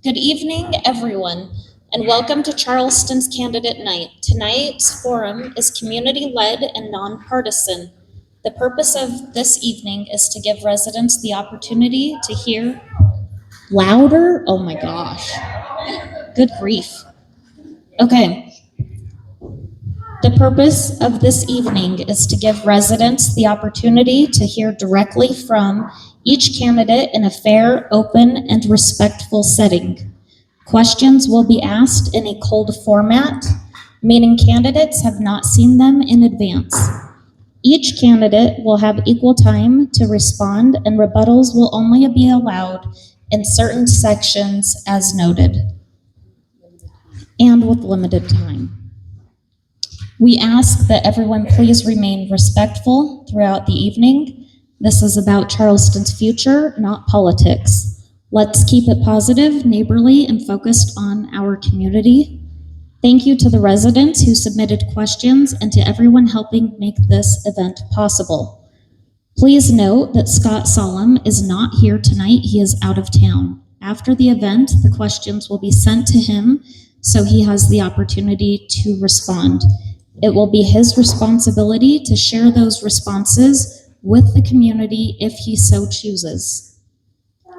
Good evening, everyone, and welcome to Charleston's Candidate Night. Tonight's forum is community-led and nonpartisan. The purpose of this evening is to give residents the opportunity to hear louder. Oh my gosh. Good grief. Okay. The purpose of this evening is to give residents the opportunity to hear directly from each candidate in a fair, open, and respectful setting. Questions will be asked in a cold format, meaning candidates have not seen them in advance. Each candidate will have equal time to respond, and rebuttals will only be allowed in certain sections as noted, and with limited time. We ask that everyone please remain respectful throughout the evening. This is about Charleston's future, not politics. Let's keep it positive, neighborly, and focused on our community. Thank you to the residents who submitted questions and to everyone helping make this event possible. Please note that Scott Solemn is not here tonight. He is out of town. After the event, the questions will be sent to him so he has the opportunity to respond. It will be his responsibility to share those responses with the community if he so chooses.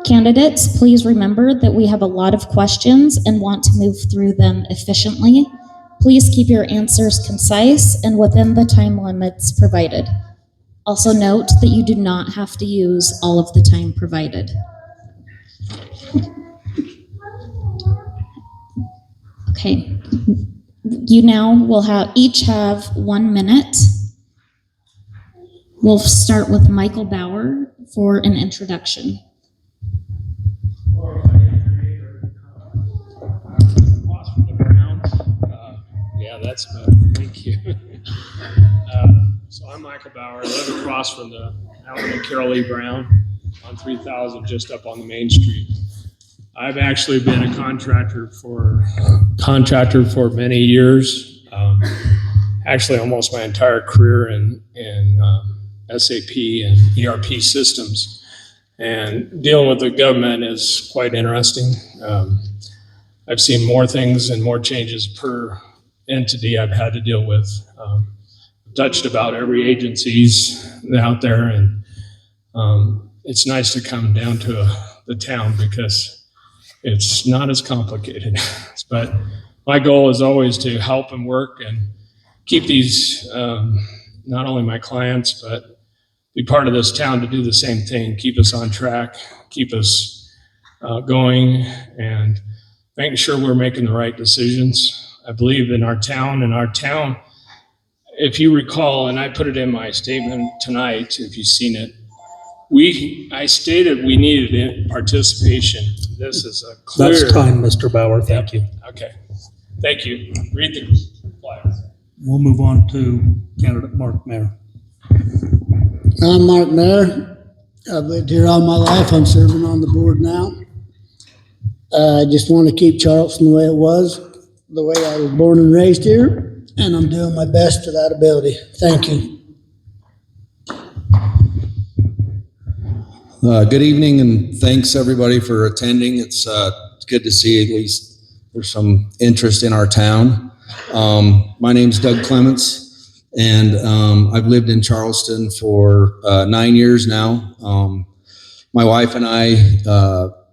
Candidates, please remember that we have a lot of questions and want to move through them efficiently. Please keep your answers concise and within the time limits provided. Also note that you do not have to use all of the time provided. Okay. You now will each have 1 minute. We'll start with Michael Bauer for an introduction. Yeah, that's good. Thank you. So I'm Michael Bauer. I live across from the Alan and Carol E. Brown on 3000, just up on the Main Street. I've actually been a contractor for many years. Actually, almost my entire career in SAP and ERP systems. And dealing with the government is quite interesting. I've seen more things and more changes per entity I've had to deal with. Touched about every agencies out there, and it's nice to come down to the town because it's not as complicated. But my goal is always to help and work and keep these, not only my clients, but be part of this town to do the same thing, keep us on track, keep us going, and making sure we're making the right decisions. I believe in our town, if you recall, and I put it in my statement tonight, if you've seen it, I stated we needed participation. This is a clear... That's time, Mr. Bauer. Thank you. Okay. Thank you. Read the flyers. We'll move on to candidate Mark Mayer. I'm Mark Mayer. I've lived here all my life. I'm serving on the board now. I just want to keep Charleston the way it was, the way I was born and raised here, and I'm doing my best to that ability. Thank you. Good evening, and thanks everybody for attending. It's good to see at least there's some interest in our town. My name's Doug Clements, and I've lived in Charleston for 9 years now. My wife and I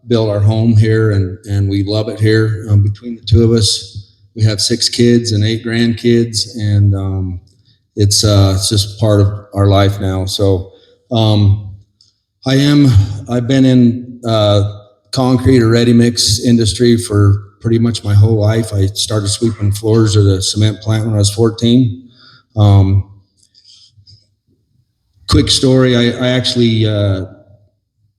built our home here, and we love it here. Between the two of us, we have 6 kids and 8 grandkids, and it's just part of our life now. So I've been in concrete or ready mix industry for pretty much my whole life. I started sweeping floors at a cement plant when I was 14. Quick story, I actually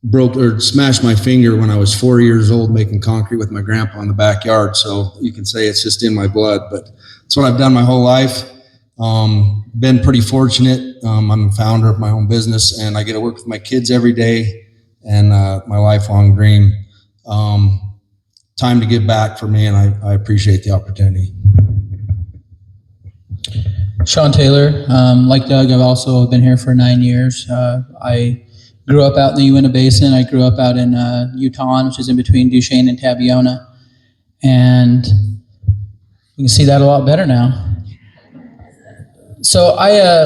broke or smashed my finger when I was 4 years old making concrete with my grandpa in the backyard. So you can say it's just in my blood, but it's what I've done my whole life. Been pretty fortunate. I'm a founder of my own business, and I get to work with my kids every day, and my lifelong dream. Time to give back for me, and I appreciate the opportunity. Sean Taylor, like Doug, I've also been here for 9 years. I grew up out in the Uinta Basin. I grew up out in Utah, which is in between Duchesne and Tabiona. And you can see that a lot better now. So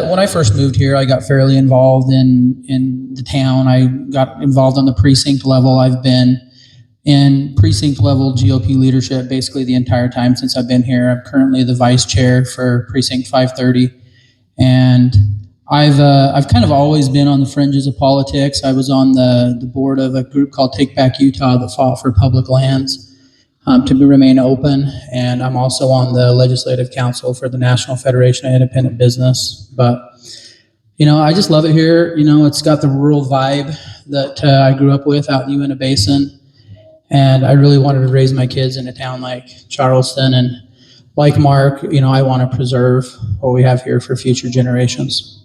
when I first moved here, I got fairly involved in the town. I got involved on the precinct level. I've been in precinct level GOP leadership basically the entire time since I've been here. I'm currently the vice chair for Precinct 530, and I've kind of always been on the fringes of politics. I was on the board of a group called Take Back Utah that fought for public lands to remain open, and I'm also on the legislative council for the National Federation of Independent Business. But I just love it here. It's got the rural vibe that I grew up with out in the Uinta Basin, and I really wanted to raise my kids in a town like Charleston, and like Mark, I want to preserve what we have here for future generations.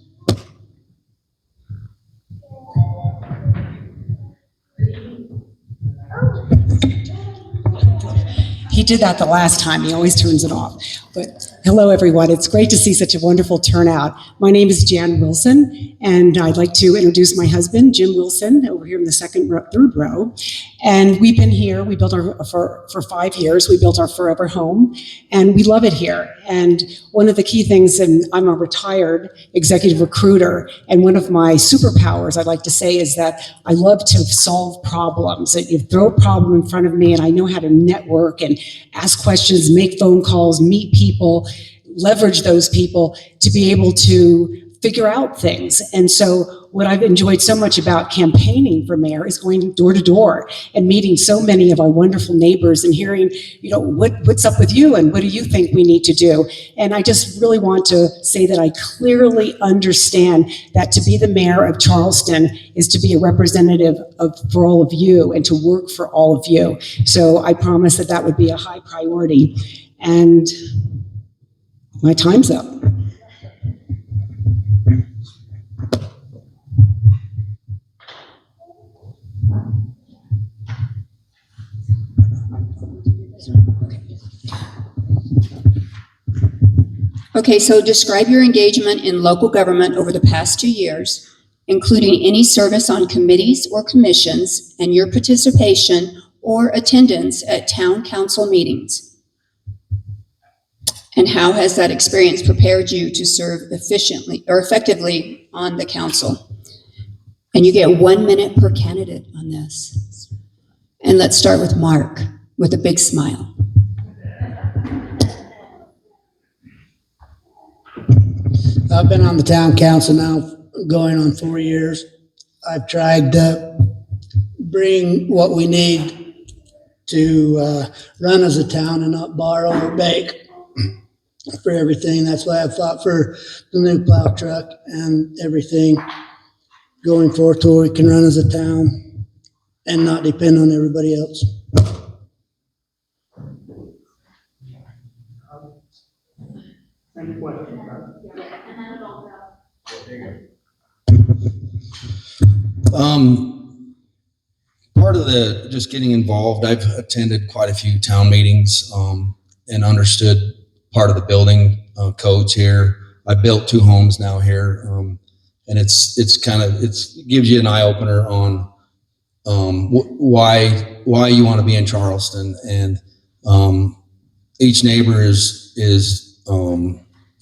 He did that the last time. He always turns it off. But hello, everyone. It's great to see such a wonderful turnout. My name is Jan Wilson, and I'd like to introduce my husband, Jim Wilson, over here in the third row. And we've been here. We built for 5 years. We built our forever home, and we love it here. And one of the key things, and I'm a retired executive recruiter, and one of my superpowers, I'd like to say, is that I love to solve problems. That you throw a problem in front of me, and I know how to network and ask questions, make phone calls, meet people, leverage those people to be able to figure out things. And so what I've enjoyed so much about campaigning for mayor is going door to door and meeting so many of our wonderful neighbors and hearing, what's up with you and what do you think we need to do? And I just really want to say that I clearly understand that to be the mayor of Charleston is to be a representative for all of you and to work for all of you. So I promise that would be a high priority. And my time's up. Okay, so describe your engagement in local government over the past 2 years, including any service on committees or commissions and your participation or attendance at town council meetings. And how has that experience prepared you to serve efficiently or effectively on the council? And you get 1 minute per candidate on this. And let's start with Mark with a big smile. I've been on the town council now going on 4 years. I've tried to bring what we need to run as a town and not borrow or beg for everything. That's why I've fought for the new plow truck and everything going forward to where we can run as a town and not depend on everybody else. Any questions? Part of the just getting involved, I've attended quite a few town meetings and understood part of the building codes here. I built 2 homes now here, and it gives you an eye opener on why you want to be in Charleston, and each neighbor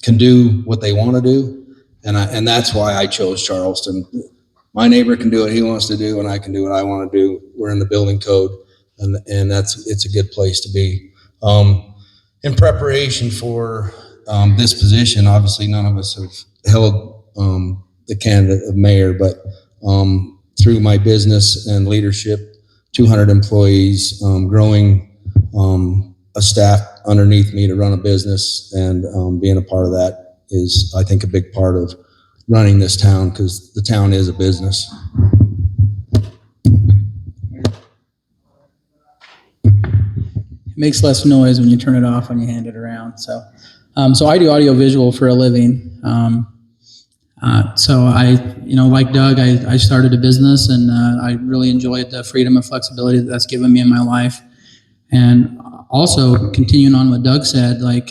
can do what they want to do, and that's why I chose Charleston. My neighbor can do what he wants to do, and I can do what I want to do. We're in the building code, and it's a good place to be. In preparation for this position, obviously none of us have held the candidate of mayor, but through my business and leadership, 200 employees, growing a staff underneath me to run a business, and being a part of that is, I think, a big part of running this town, because the town is a business. It makes less noise when you turn it off when you hand it around. So I do audio visual for a living. So I, like Doug, I started a business, and I really enjoyed the freedom and flexibility that's given me in my life. And also continuing on what Doug said, I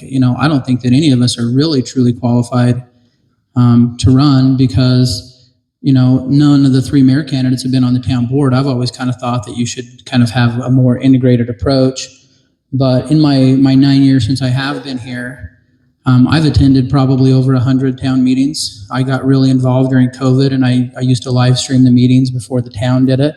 don't think that any of us are really truly qualified to run, because none of the three mayor candidates have been on the town board. I've always kind of thought that you should kind of have a more integrated approach. But in my 9 years since I have been here, I've attended probably over 100 town meetings. I got really involved during COVID, and I used to live stream the meetings before the town did it.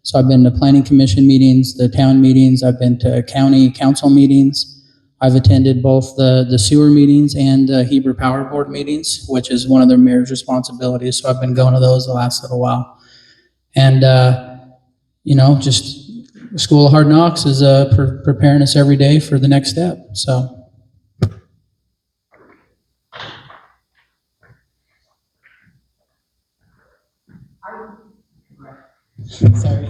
So I've been to planning commission meetings, the town meetings. I've been to county council meetings. I've attended both the sewer meetings and the Hebrew Power Board meetings, which is one of the mayor's responsibilities. So I've been going to those the last little while. And, just School of Hard Knocks is preparing us every day for the next step. So. Sorry.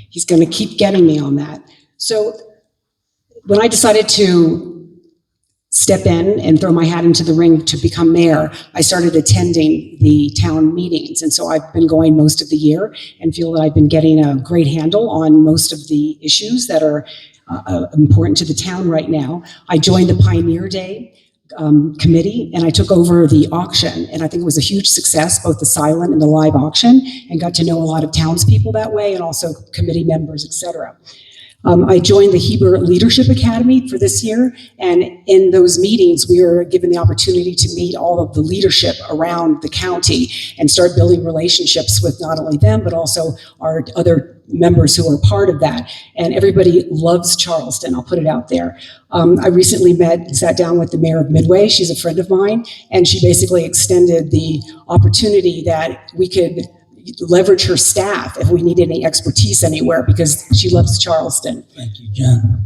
He's going to keep getting me on that. So when I decided to step in and throw my hat into the ring to become mayor, I started attending the town meetings. And so I've been going most of the year and feel that I've been getting a great handle on most of the issues that are important to the town right now. I joined the Pioneer Day committee, and I took over the auction, and I think it was a huge success, both the silent and the live auction, and got to know a lot of townspeople that way, and also committee members, etc. I joined the Heber Leadership Academy for this year, and in those meetings, we were given the opportunity to meet all of the leadership around the county and start building relationships with not only them, but also our other members who are part of that. And everybody loves Charleston, I'll put it out there. I recently sat down with the mayor of Midway. She's a friend of mine, and she basically extended the opportunity that we could leverage her staff if we need any expertise anywhere, because she loves Charleston. Thank you, Jen.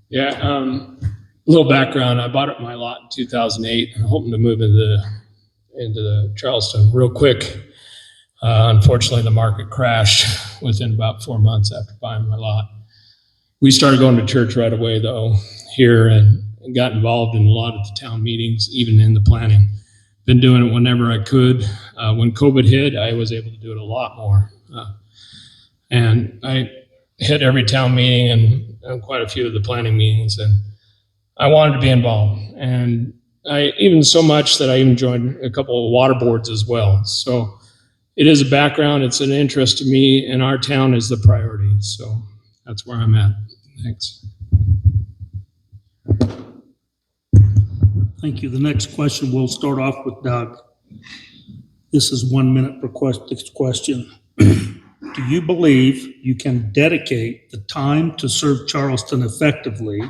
Yeah, a little background. I bought up my lot in 2008. I'm hoping to move into the Charleston real quick. Unfortunately, the market crashed within about 4 months after buying my lot. We started going to church right away, though, here, and got involved in a lot of the town meetings, even in the planning. Been doing it whenever I could. When COVID hit, I was able to do it a lot more. And I hit every town meeting and quite a few of the planning meetings, and I wanted to be involved. And I even so much that I even joined a couple of water boards as well. So it is a background, it's an interest to me, and our town is the priority. So that's where I'm at. Thanks. Thank you. The next question, we'll start off with Doug. This is 1 minute per question. Do you believe you can dedicate the time to serve Charleston effectively?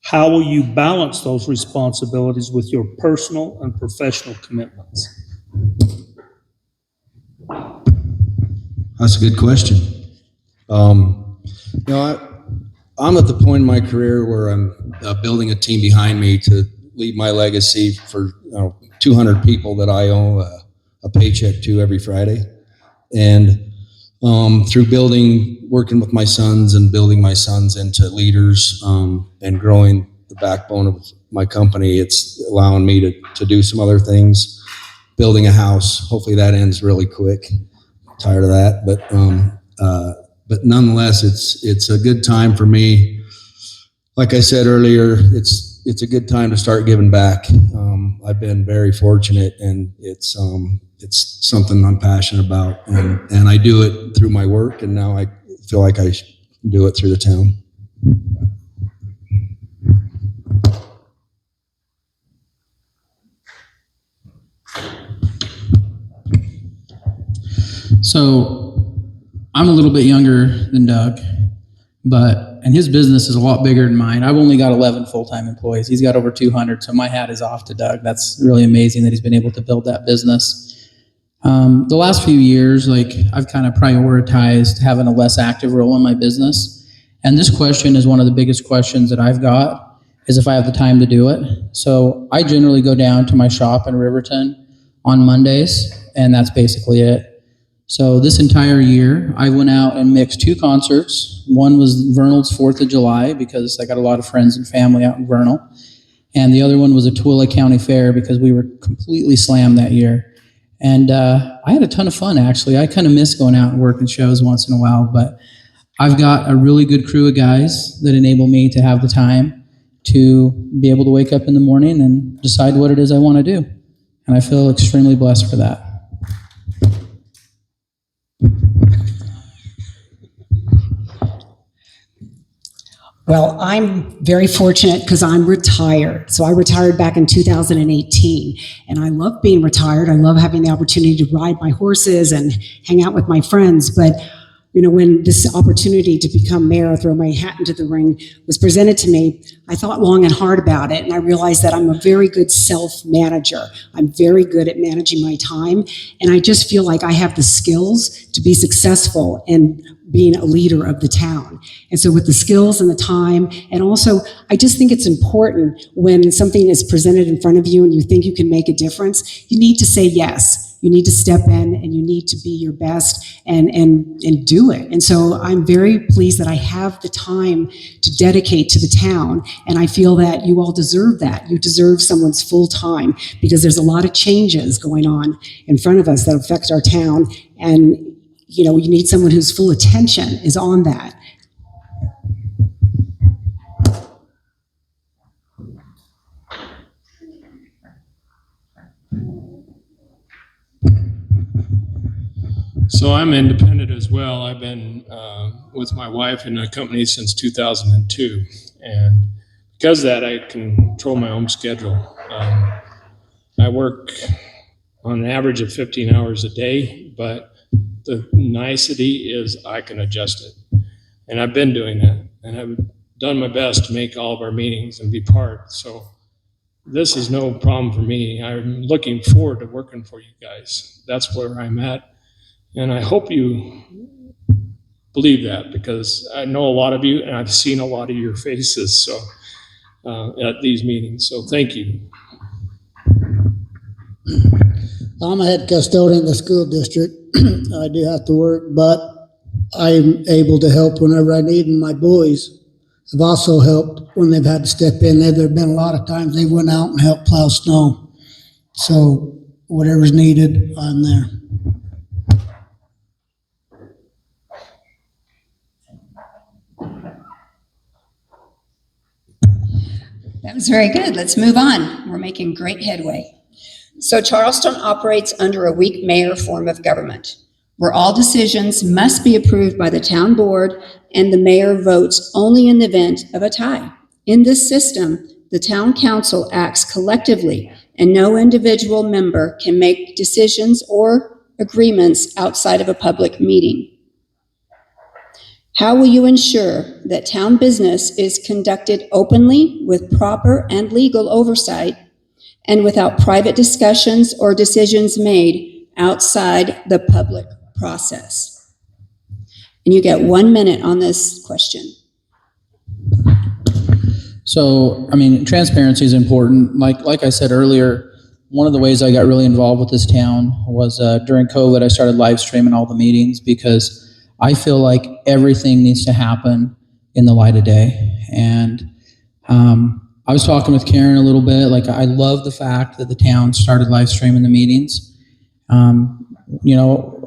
How will you balance those responsibilities with your personal and professional commitments? That's a good question. I'm at the point in my career where I'm building a team behind me to leave my legacy for 200 people that I owe a paycheck to every Friday. And through working with my sons and building my sons into leaders and growing the backbone of my company, it's allowing me to do some other things, building a house. Hopefully that ends really quick. I'm tired of that, but nonetheless, it's a good time for me. Like I said earlier, it's a good time to start giving back. I've been very fortunate, and it's something I'm passionate about, and I do it through my work, and now I feel like I should do it through the town. So I'm a little bit younger than Doug, and his business is a lot bigger than mine. I've only got 11 full-time employees. He's got over 200, so my hat is off to Doug. That's really amazing that he's been able to build that business. The last few years, I've kind of prioritized having a less active role in my business. And this question is one of the biggest questions that I've got, is if I have the time to do it. So I generally go down to my shop in Riverton on Mondays, and that's basically it. So this entire year, I went out and mixed 2 concerts. One was Vernal's 4th of July, because I got a lot of friends and family out in Vernal. And the other one was a Tooele County Fair, because we were completely slammed that year. And I had a ton of fun, actually. I kind of miss going out and working shows once in a while, but I've got a really good crew of guys that enable me to have the time to be able to wake up in the morning and decide what it is I want to do. And I feel extremely blessed for that. Well, I'm very fortunate because I'm retired. So I retired back in 2018, and I love being retired. I love having the opportunity to ride my horses and hang out with my friends. But, when this opportunity to become mayor, throw my hat into the ring, was presented to me, I thought long and hard about it, and I realized that I'm a very good self-manager. I'm very good at managing my time, and I just feel like I have the skills to be successful in being a leader of the town. And so with the skills and the time, and also I just think it's important when something is presented in front of you and you think you can make a difference, you need to say yes. You need to step in and you need to be your best and do it. And so I'm very pleased that I have the time to dedicate to the town, and I feel that you all deserve that. You deserve someone's full time, because there's a lot of changes going on in front of us that affect our town, and you need someone whose full attention is on that. So I'm independent as well. I've been with my wife in a company since 2002. And because of that, I control my own schedule. I work on an average of 15 hours a day, but the nicety is I can adjust it. And I've been doing that. And I've done my best to make all of our meetings and be part. So this is no problem for me. I'm looking forward to working for you guys. That's where I'm at. And I hope you believe that, because I know a lot of you and I've seen a lot of your faces at these meetings. So thank you. I'm a head custodian in the school district. I do have to work, but I'm able to help whenever I need, and my boys have also helped when they've had to step in. There have been a lot of times they went out and helped plow snow. So whatever's needed, I'm there. That was very good. Let's move on. We're making great headway. So Charleston operates under a weak mayor form of government, where all decisions must be approved by the town board and the mayor votes only in the event of a tie. In this system, the town council acts collectively and no individual member can make decisions or agreements outside of a public meeting. How will you ensure that town business is conducted openly with proper and legal oversight and without private discussions or decisions made outside the public process? And you get 1 minute on this question. So, transparency is important. Like I said earlier, one of the ways I got really involved with this town was during COVID, I started live streaming all the meetings, because I feel like everything needs to happen in the light of day. And I was talking with Karen a little bit. I love the fact that the town started live streaming the meetings.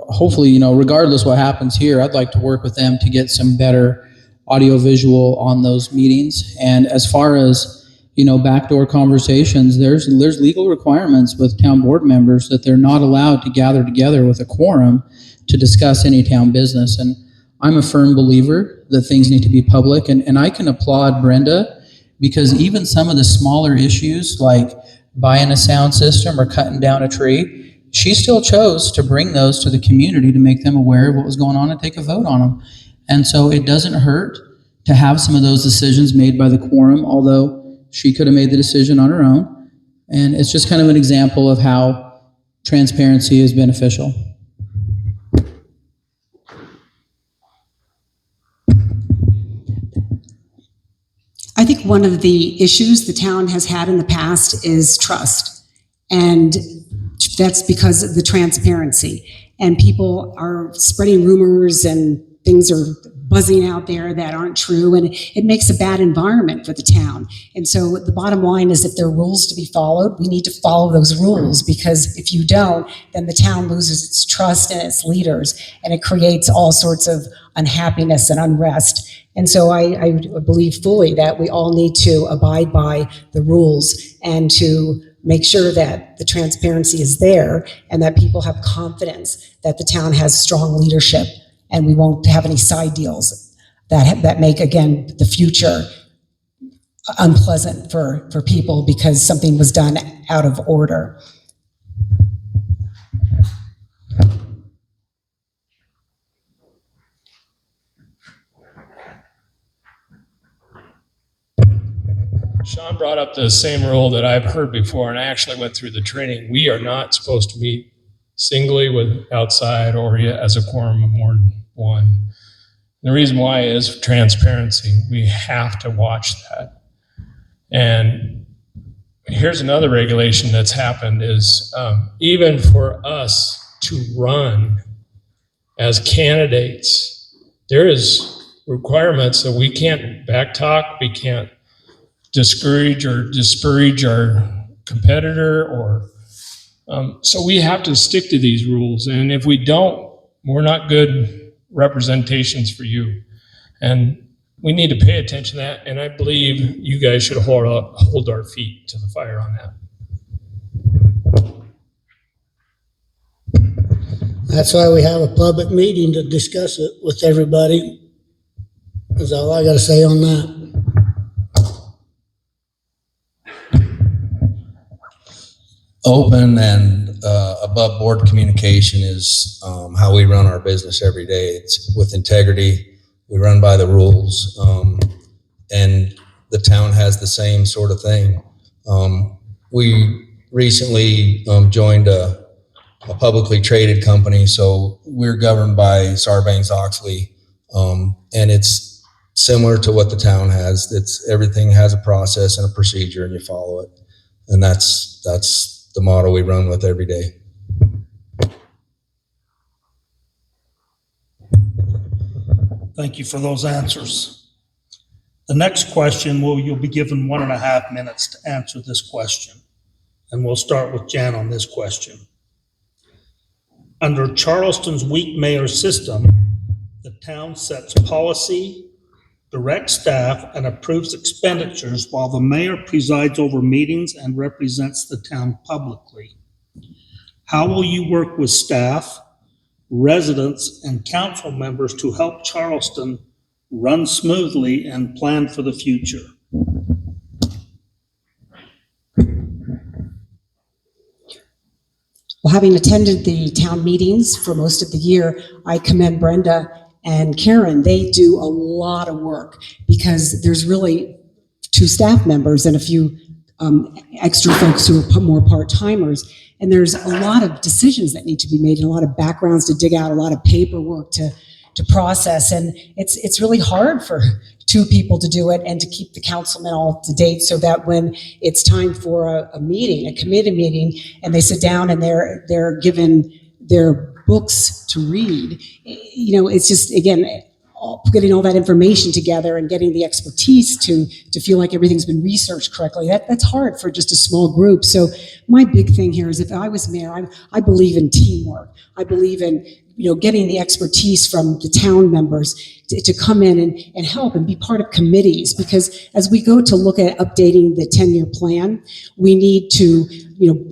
Hopefully, regardless what happens here, I'd like to work with them to get some better audio visual on those meetings. And as far as, backdoor conversations, there's legal requirements with town board members that they're not allowed to gather together with a quorum to discuss any town business. And I'm a firm believer that things need to be public. And I can applaud Brenda, because even some of the smaller issues, like buying a sound system or cutting down a tree, she still chose to bring those to the community to make them aware of what was going on and take a vote on them. And so it doesn't hurt to have some of those decisions made by the quorum, although she could have made the decision on her own. And it's just kind of an example of how transparency is beneficial. I think one of the issues the town has had in the past is trust. And that's because of the transparency. And people are spreading rumors and things are buzzing out there that aren't true, and it makes a bad environment for the town. And so the bottom line is, if there are rules to be followed, we need to follow those rules, because if you don't, then the town loses its trust in its leaders, and it creates all sorts of unhappiness and unrest. And so I believe fully that we all need to abide by the rules and to make sure that the transparency is there and that people have confidence that the town has strong leadership, and we won't have any side deals that make, again, the future unpleasant for people because something was done out of order. Sean brought up the same rule that I've heard before, and I actually went through the training. We are not supposed to meet singly with outside or as a quorum of more than one. The reason why is transparency. We have to watch that. And here's another regulation that's happened is even for us to run as candidates, there is requirements that we can't backtalk, we can't discourage or disparage our competitor, or so we have to stick to these rules. And if we don't, we're not good representations for you. And we need to pay attention to that. And I believe you guys should hold our feet to the fire on that. That's why we have a public meeting to discuss it with everybody. That's all I gotta say on that. Open and above board communication is how we run our business every day. It's with integrity. We run by the rules, and the town has the same sort of thing. We recently joined a publicly traded company, so we're governed by Sarbanes-Oxley, and it's similar to what the town has. Everything has a process and a procedure, and you follow it, and that's the model we run with every day. Thank you for those answers. The next question, you'll be given 1.5 minutes to answer this question. And we'll start with Jan on this question. Under Charleston's weak mayor system, the town sets policy, directs staff, and approves expenditures while the mayor presides over meetings and represents the town publicly. How will you work with staff, residents, and council members to help Charleston run smoothly and plan for the future? Well, having attended the town meetings for most of the year, I commend Brenda and Karen. They do a lot of work because there's really 2 staff members and a few extra folks who are more part-timers. And there's a lot of decisions that need to be made and a lot of backgrounds to dig out, a lot of paperwork to process. And it's really hard for 2 people to do it and to keep the councilmen all to date, so that when it's time for a meeting, a committee meeting, and they sit down and they're given their books to read, it's just, again, getting all that information together and getting the expertise to feel like everything's been researched correctly. That's hard for just a small group. So my big thing here is, if I was mayor, I believe in teamwork. I believe in getting the expertise from the town members to come in and help and be part of committees, because as we go to look at updating the 10-year plan, we need to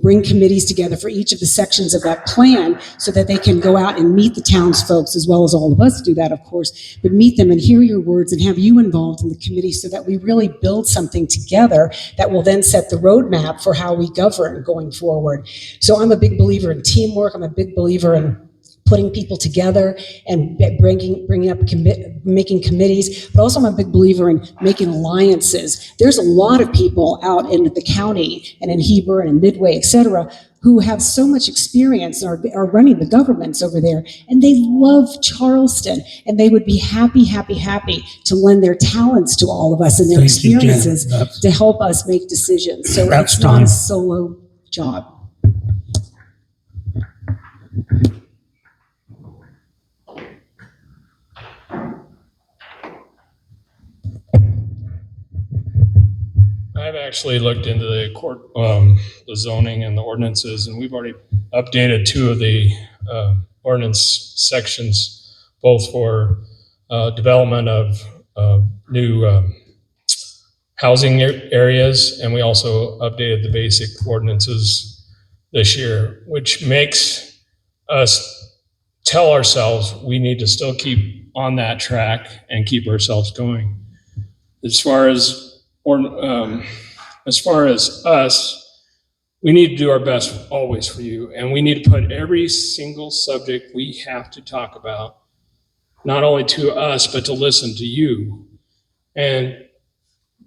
bring committees together for each of the sections of that plan so that they can go out and meet the townsfolk, as well as all of us do that, of course, but meet them and hear your words and have you involved in the committee so that we really build something together that will then set the roadmap for how we govern going forward. So I'm a big believer in teamwork. I'm a big believer in putting people together and bringing up making committees, but also I'm a big believer in making alliances. There's a lot of people out in the county and in Heber and in Midway, et cetera, who have so much experience and are running the governments over there, and they love Charleston, and they would be happy to lend their talents to all of us and their experiences to help us make decisions. So it's not a solo job. I've actually looked into the the zoning and the ordinances, and we've already updated 2 of the ordinance sections, both for development of new housing areas, and we also updated the basic ordinances this year, which makes us tell ourselves we need to still keep on that track and keep ourselves going. As far as us, we need to do our best always for you, and we need to put every single subject we have to talk about, not only to us, but to listen to you. And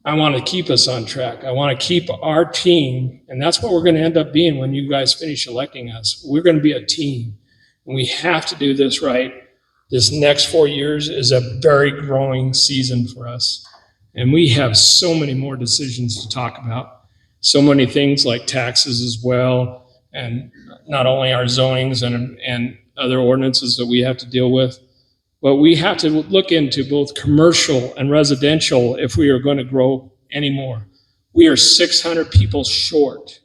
I want to keep us on track. I want to keep our team, and that's what we're going to end up being when you guys finish electing us. We're going to be a team, and we have to do this right. This next 4 years is a very growing season for us. And we have so many more decisions to talk about. So many things like taxes as well, and not only our zonings and other ordinances that we have to deal with, but we have to look into both commercial and residential if we are going to grow anymore. We are 600 people short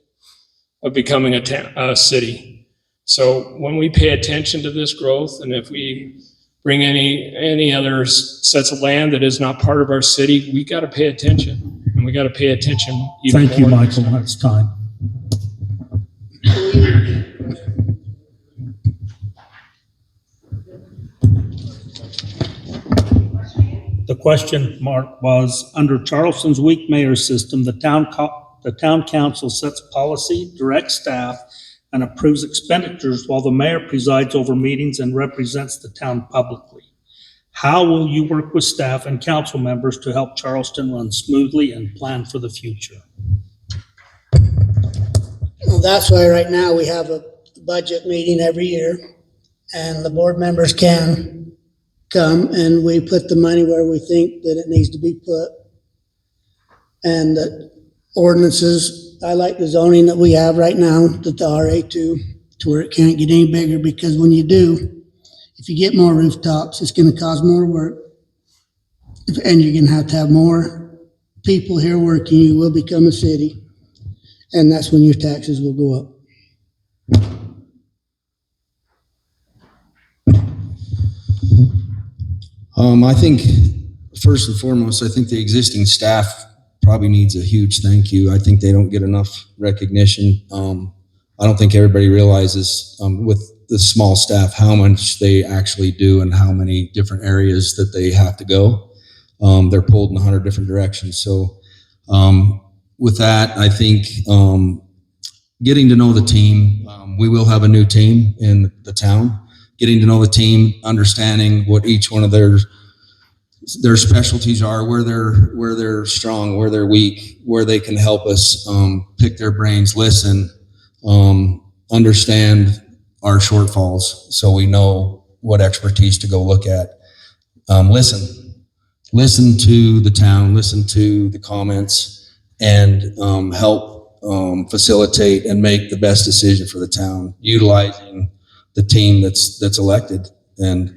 of becoming a city. So when we pay attention to this growth, and if we bring any other sets of land that is not part of our city, we got to pay attention, and we got to pay attention even more. Thank you, Michael. That's time. The question, Mark, was under Charleston's weak mayor system, the town council sets policy, directs staff, and approves expenditures while the mayor presides over meetings and represents the town publicly. How will you work with staff and council members to help Charleston run smoothly and plan for the future? Well, that's why right now we have a budget meeting every year, and the board members can come and we put the money where we think that it needs to be put. And the ordinances, I like the zoning that we have right now, that the RA2, to where it can't get any bigger, because when you do, if you get more rooftops, it's gonna cause more work. And you're gonna have to have more people here working, you will become a city. And that's when your taxes will go up. I think first and foremost, I think the existing staff probably needs a huge thank you. I think they don't get enough recognition. I don't think everybody realizes with the small staff how much they actually do and how many different areas that they have to go. They're pulled in 100 different directions. So with that, I think getting to know the team, we will have a new team in the town. Getting to know the team, understanding what each one of their specialties are, where they're strong, where they're weak, where they can help us pick their brains, listen, understand our shortfalls so we know what expertise to go look at. Listen to the town, listen to the comments, and help facilitate and make the best decision for the town, utilizing the team that's elected. And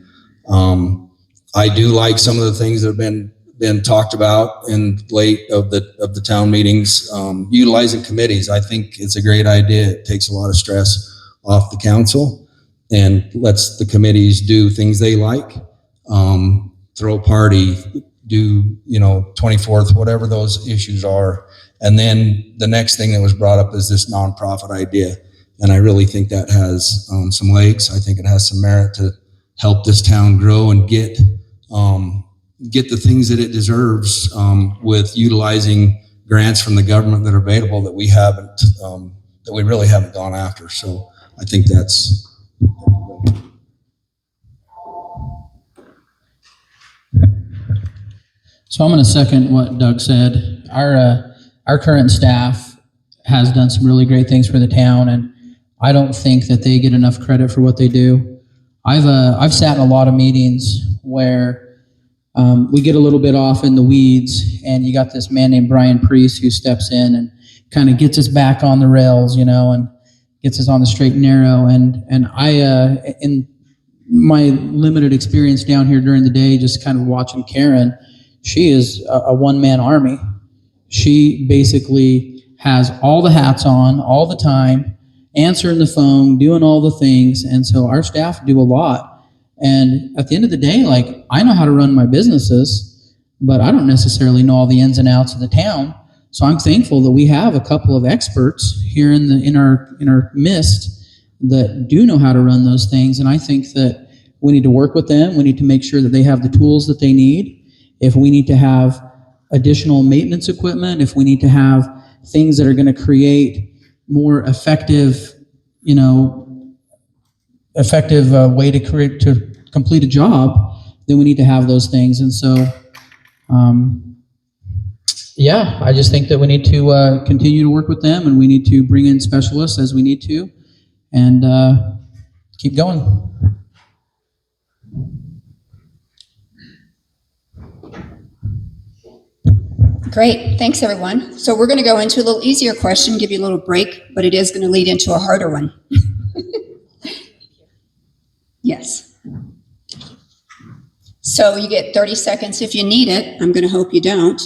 I do like some of the things that have been talked about in late of the town meetings. Utilizing committees, I think it's a great idea. It takes a lot of stress off the council and lets the committees do things they like. Throw a party, do 24th, whatever those issues are. And then the next thing that was brought up is this nonprofit idea. And I really think that has some legs. I think it has some merit to help this town grow and get the things that it deserves with utilizing grants from the government that are available that we really haven't gone after. So I think that's. So I'm going to second what Doug said. Our current staff has done some really great things for the town, and I don't think that they get enough credit for what they do. I've sat in a lot of meetings where we get a little bit off in the weeds, and you got this man named Brian Priest who steps in and kind of gets us back on the rails, and gets us on the straight and narrow. And I, in my limited experience down here during the day, just kind of watching Karen, she is a one-man army. She basically has all the hats on all the time, answering the phone, doing all the things. And so our staff do a lot. And at the end of the day, like, I know how to run my businesses, but I don't necessarily know all the ins and outs of the town. So I'm thankful that we have a couple of experts here in our midst that do know how to run those things. And I think that we need to work with them. We need to make sure that they have the tools that they need. If we need to have additional maintenance equipment, if we need to have things that are going to create more effective way to complete a job, then we need to have those things. And so, I just think that we need to continue to work with them, and we need to bring in specialists as we need to, and keep going. Great, thanks everyone. So we're going to go into a little easier question, give you a little break, but it is going to lead into a harder one. Yes. So you get 30 seconds if you need it. I'm going to hope you don't.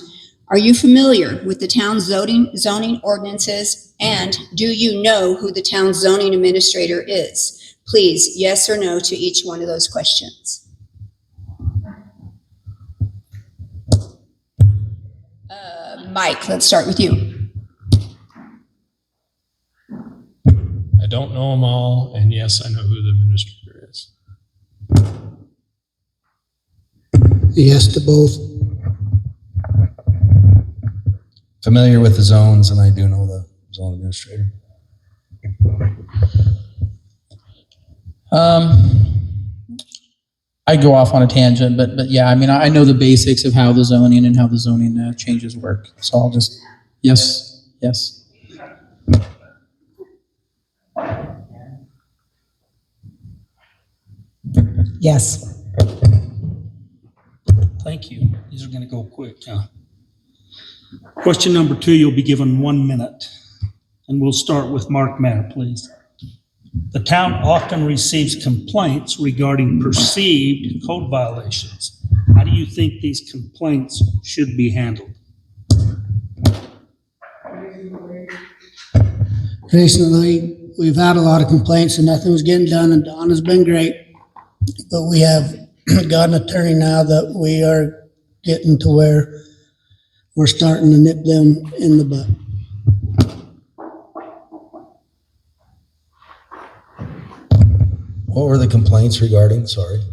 Are you familiar with the town's zoning ordinances, and do you know who the town's zoning administrator is? Please, yes or no to each one of those questions. Mike, let's start with you. I don't know them all, and yes, I know who the administrator is. Yes to both. Familiar with the zones, and I do know the zone administrator. I go off on a tangent, but yeah, I mean, I know the basics of how the zoning and how the zoning changes work. So I'll just, yes. Yes. Thank you. These are going to go quick, huh? Question number 2, you'll be given 1 minute. And we'll start with Mark Mayer, please. The town often receives complaints regarding perceived code violations. How do you think these complaints should be handled? Recently, we've had a lot of complaints and nothing was getting done, and Don has been great. But we have got an attorney now that we are getting to where we're starting to nip them in the butt. What were the complaints regarding? Sorry.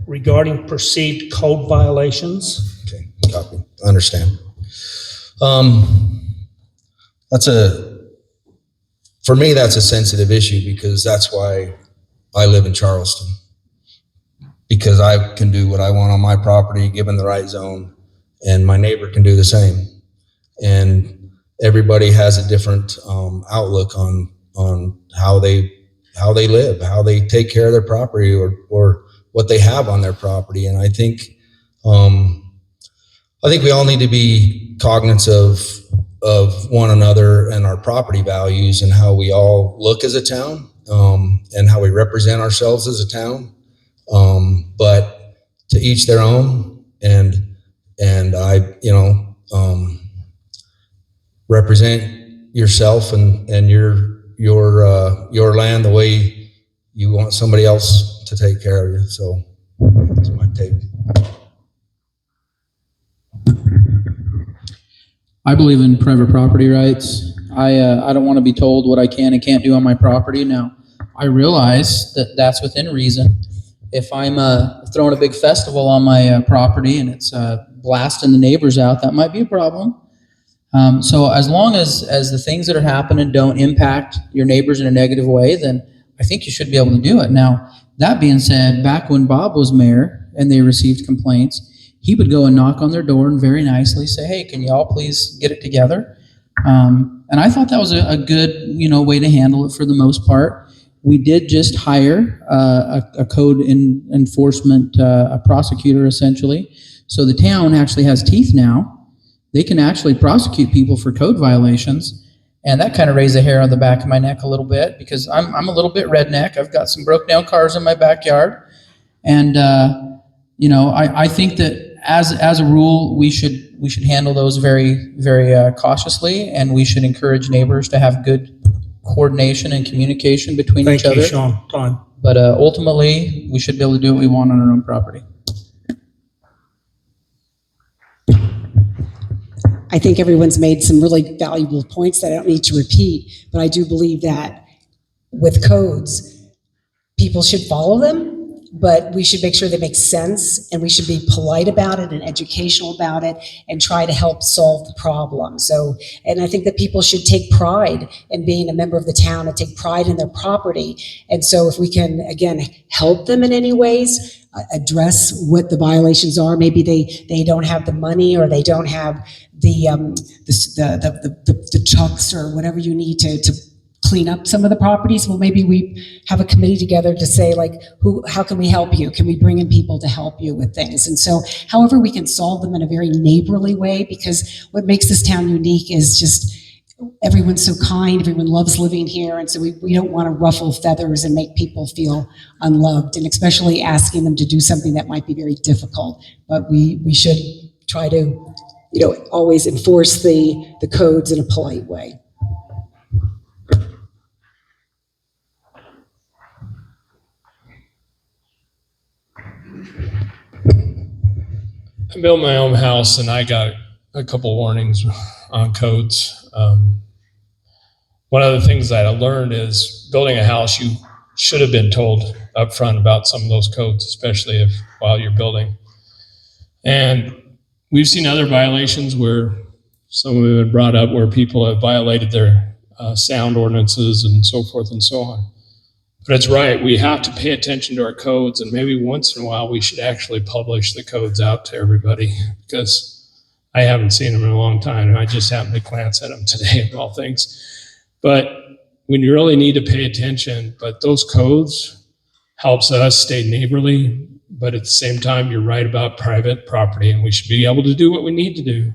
Regarding perceived code violations? Okay, copy. I understand. For me, that's a sensitive issue because that's why I live in Charleston. Because I can do what I want on my property, given the right zone, and my neighbor can do the same. And everybody has a different outlook on how they live, how they take care of their property, or what they have on their property. And I think we all need to be cognizant of one another and our property values and how we all look as a town, and how we represent ourselves as a town. But to each their own, and I, represent yourself and your land the way you want somebody else to take care of you. So that's my take. I believe in private property rights. I don't want to be told what I can and can't do on my property. Now, I realize that that's within reason. If I'm throwing a big festival on my property and it's blasting the neighbors out, that might be a problem. So as long as the things that are happening don't impact your neighbors in a negative way, then I think you should be able to do it. Now, that being said, back when Bob was mayor and they received complaints, he would go and knock on their door and very nicely say, hey, can y'all please get it together? And I thought that was a good, way to handle it for the most part. We did just hire a code enforcement a prosecutor, essentially. So the town actually has teeth now. They can actually prosecute people for code violations. And that kind of raised a hair on the back of my neck a little bit because I'm a little bit redneck. I've got some broke down cars in my backyard. And, I think that as a rule, we should handle those very, very cautiously, and we should encourage neighbors to have good coordination and communication between Thank each other. you, Sean. Time. But ultimately, we should be able to do what we want on our own property. I think everyone's made some really valuable points that I don't need to repeat, but I do believe that with codes, people should follow them, but we should make sure they make sense, and we should be polite about it and educational about it and try to help solve the problem. So, and I think that people should take pride in being a member of the town and take pride in their property. And so if we can, again, help them in any ways, address what the violations are. Maybe they don't have the money, or they don't have the trucks or whatever you need to clean up some of the properties. Well, maybe we have a committee together to say, like, how can we help you? Can we bring in people to help you with things? And so however we can solve them in a very neighborly way, because what makes this town unique is just everyone's so kind, everyone loves living here, and so we don't want to ruffle feathers and make people feel unloved, and especially asking them to do something that might be very difficult. But we should try to, always enforce the codes in a polite way. I built my own house, and I got a couple warnings on codes. One of the things that I learned is building a house, you should have been told up front about some of those codes, especially while you're building. And we've seen other violations where some of them have been brought up where people have violated their sound ordinances and so forth and so on. But it's right, we have to pay attention to our codes, and maybe once in a while we should actually publish the codes out to everybody, because I haven't seen them in a long time, and I just happened to glance at them today of all things. But when you really need to pay attention, but those codes helps us stay neighborly, but at the same time, you're right about private property, and we should be able to do what we need to do,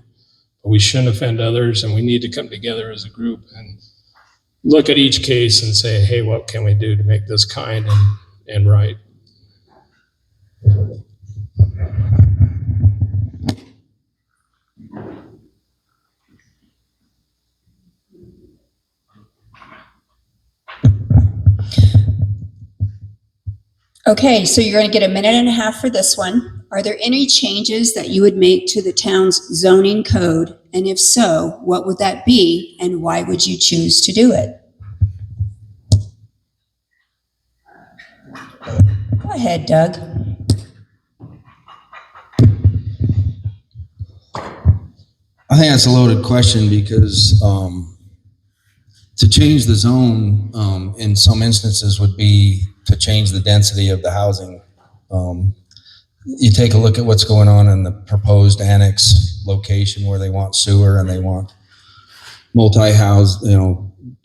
but we shouldn't offend others, and we need to come together as a group and look at each case and say, hey, what can we do to make this kind and right? Okay, so you're going to get a minute and a half for this one. Are there any changes that you would make to the town's zoning code? And if so, what would that be, and why would you choose to do it? Go ahead, Doug. I think that's a loaded question, because to change the zone in some instances would be to change the density of the housing. You take a look at what's going on in the proposed annex location where they want sewer and they want multi-house,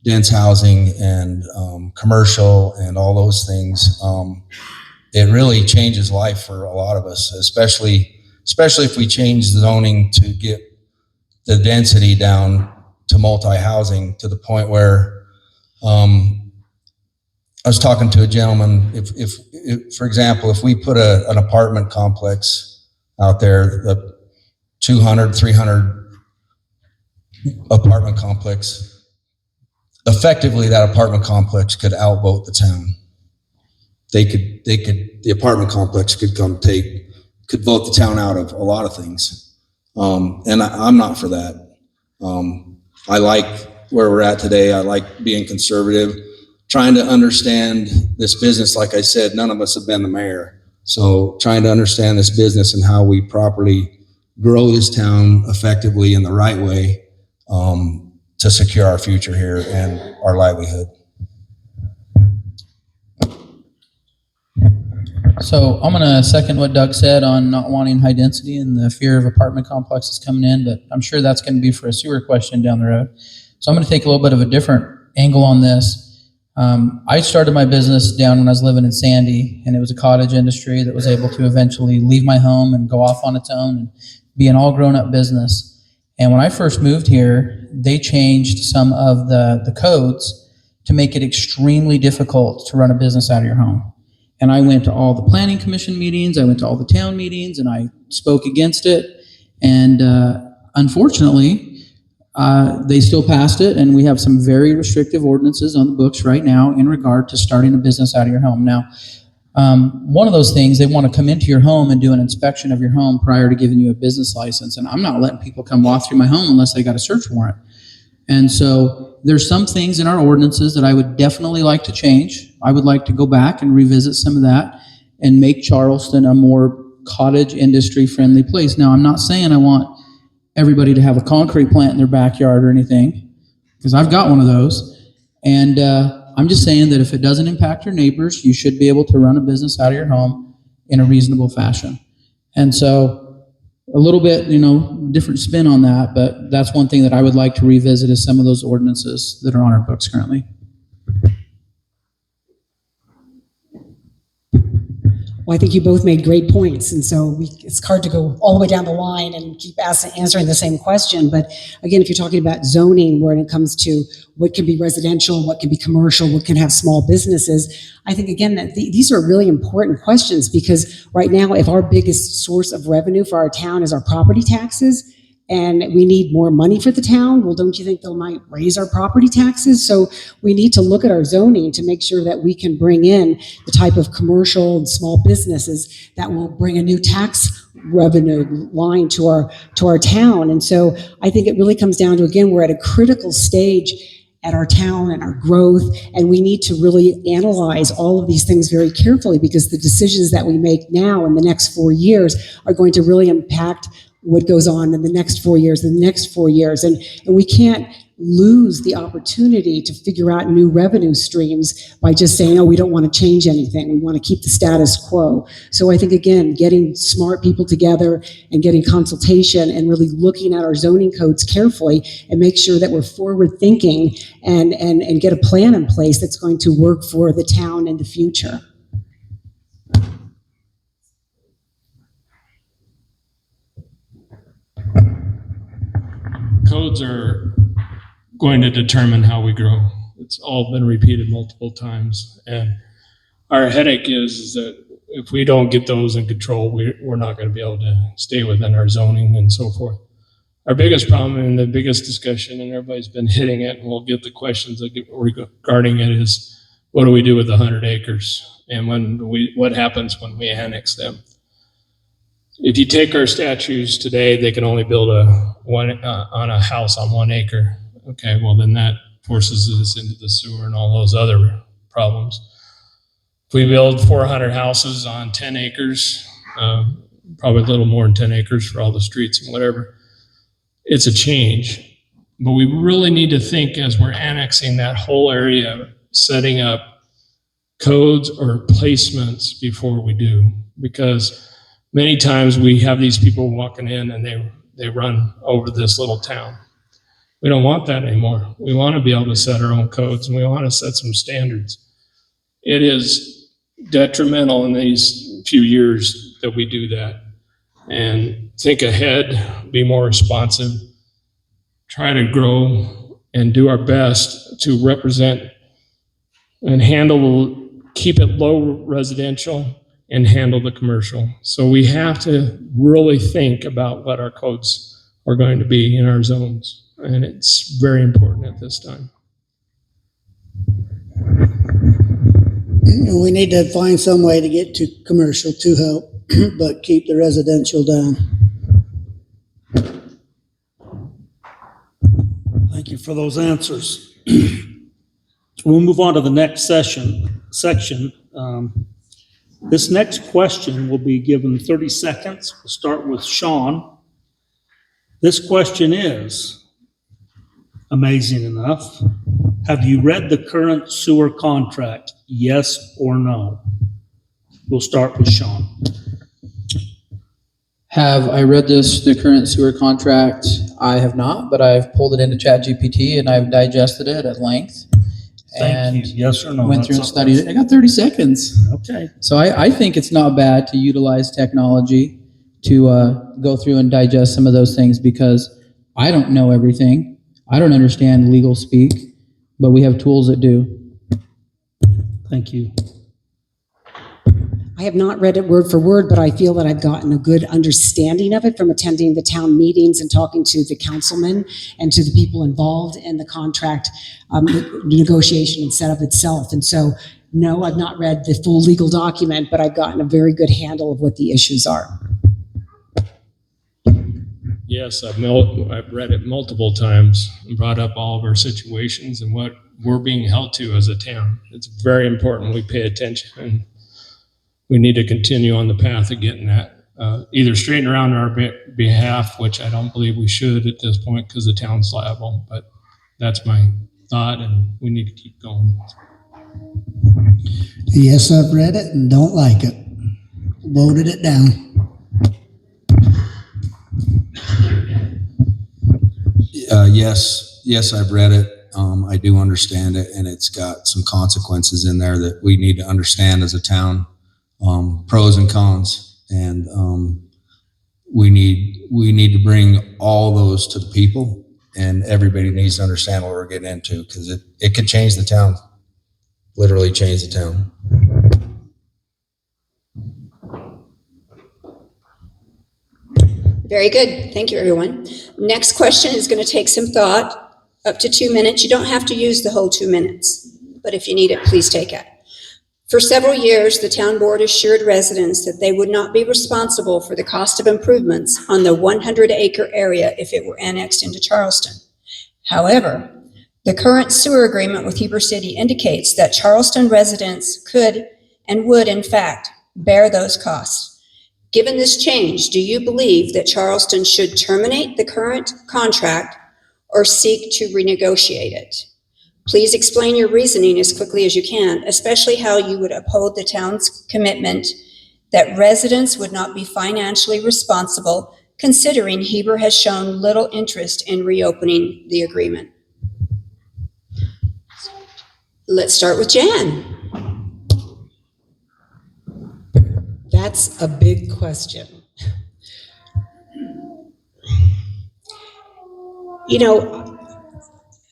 dense housing and commercial and all those things. It really changes life for a lot of us, especially if we change the zoning to get the density down to multi-housing to the point where, I was talking to a gentleman, if for example, if we put an apartment complex out there, the 200, 300 apartment complex, effectively that apartment complex could outvote the town. The apartment complex could could vote the town out of a lot of things. And I'm not for that. I like where we're at today. I like being conservative, trying to understand this business. Like I said, none of us have been the mayor. So trying to understand this business and how we properly grow this town effectively in the right way to secure our future here and our livelihood. So I'm going to second what Doug said on not wanting high density and the fear of apartment complexes coming in, but I'm sure that's going to be for a sewer question down the road. So I'm going to take a little bit of a different angle on this. I started my business down when I was living in Sandy, and it was a cottage industry that was able to eventually leave my home and go off on its own and be an all grown up business. And when I first moved here, they changed some of the codes to make it extremely difficult to run a business out of your home. And I went to all the planning commission meetings, I went to all the town meetings, and I spoke against it. And unfortunately, they still passed it, and we have some very restrictive ordinances on the books right now in regard to starting a business out of your home. Now, one of those things, they want to come into your home and do an inspection of your home prior to giving you a business license. And I'm not letting people come walk through my home unless they got a search warrant. And so there's some things in our ordinances that I would definitely like to change. I would like to go back and revisit some of that and make Charleston a more cottage industry friendly place. Now, I'm not saying I want everybody to have a concrete plant in their backyard or anything, because I've got one of those. And I'm just saying that if it doesn't impact your neighbors, you should be able to run a business out of your home in a reasonable fashion. And so a little bit, different spin on that, but that's one thing that I would like to revisit is some of those ordinances that are on our books currently. Well, I think you both made great points, and so it's hard to go all the way down the line and keep answering the same question. But again, if you're talking about zoning, when it comes to what can be residential, what can be commercial, what can have small businesses, I think again that these are really important questions, because right now, if our biggest source of revenue for our town is our property taxes, and we need more money for the town, well, don't you think they might raise our property taxes? So we need to look at our zoning to make sure that we can bring in the type of commercial and small businesses that will bring a new tax revenue line to our town. And so I think it really comes down to, again, we're at a critical stage at our town and our growth, and we need to really analyze all of these things very carefully, because the decisions that we make now in the next 4 years are going to really impact what goes on in the next 4 years, and the next 4 years. And we can't lose the opportunity to figure out new revenue streams by just saying, oh, we don't want to change anything. We want to keep the status quo. So I think, again, getting smart people together and getting consultation and really looking at our zoning codes carefully and make sure that we're forward thinking and get a plan in place that's going to work for the town in the future. Codes are going to determine how we grow. It's all been repeated multiple times. And our headache is that if we don't get those in control, we're not going to be able to stay within our zoning and so forth. Our biggest problem and the biggest discussion, and everybody's been hitting it, and we'll get the questions regarding it, is what do we do with the 100 acres? And what happens when we annex them? If you take our statutes today, they can only build on a house on 1 acre. Okay, well then that forces us into the sewer and all those other problems. If we build 400 houses on 10 acres, probably a little more than 10 acres for all the streets and whatever, it's a change. But we really need to think, as we're annexing that whole area, setting up codes or placements before we do, because many times we have these people walking in and they run over this little town. We don't want that anymore. We want to be able to set our own codes, and we want to set some standards. It is detrimental in these few years that we do that. And think ahead, be more responsive, try to grow and do our best to represent and keep it low residential and handle the commercial. So we have to really think about what our codes are going to be in our zones. And it's very important at this time. We need to find some way to get to commercial to help, but keep the residential down. Thank you for those answers. We'll move on to the next section. This next question will be given 30 seconds. We'll start with Sean. This question is, amazing enough, have you read the current sewer contract? Yes or no? We'll start with Sean. Have I read the current sewer contract? I have not, but I've pulled it into ChatGPT and I've digested it at length. Thank you. Yes or no? Went through and studied it. I got 30 seconds. Okay. So I think it's not bad to utilize technology to go through and digest some of those things, because I don't know everything. I don't understand legal speak, but we have tools that do. Thank you. I have not read it word for word, but I feel that I've gotten a good understanding of it from attending the town meetings and talking to the councilmen and to the people involved in the contract negotiation and setup itself. And so, no, I've not read the full legal document, but I've gotten a very good handle of what the issues are. Yes, I've read it multiple times and brought up all of our situations and what we're being held to as a town. It's very important we pay attention, and we need to continue on the path of getting that either straightened around on our behalf, which I don't believe we should at this point because the town's liable, but that's my thought, and we need to keep going. Yes, I've read it and don't like it. Voted it down. Yes, I've read it. I do understand it, and it's got some consequences in there that we need to understand as a town, pros and cons, and we need to bring all those to the people, and everybody needs to understand what we're getting into because it could change the town, literally change the town. Very good. Thank you, everyone. Next question is going to take some thought, up to 2 minutes. You don't have to use the whole 2 minutes, but if you need it, please take it. For several years, the town board assured residents that they would not be responsible for the cost of improvements on the 100-acre area if it were annexed into Charleston. However, the current sewer agreement with Heber City indicates that Charleston residents could and would, in fact, bear those costs. Given this change, do you believe that Charleston should terminate the current contract or seek to renegotiate it? Please explain your reasoning as quickly as you can, especially how you would uphold the town's commitment that residents would not be financially responsible, considering Heber has shown little interest in reopening the agreement. Let's start with Jan. That's a big question. You know,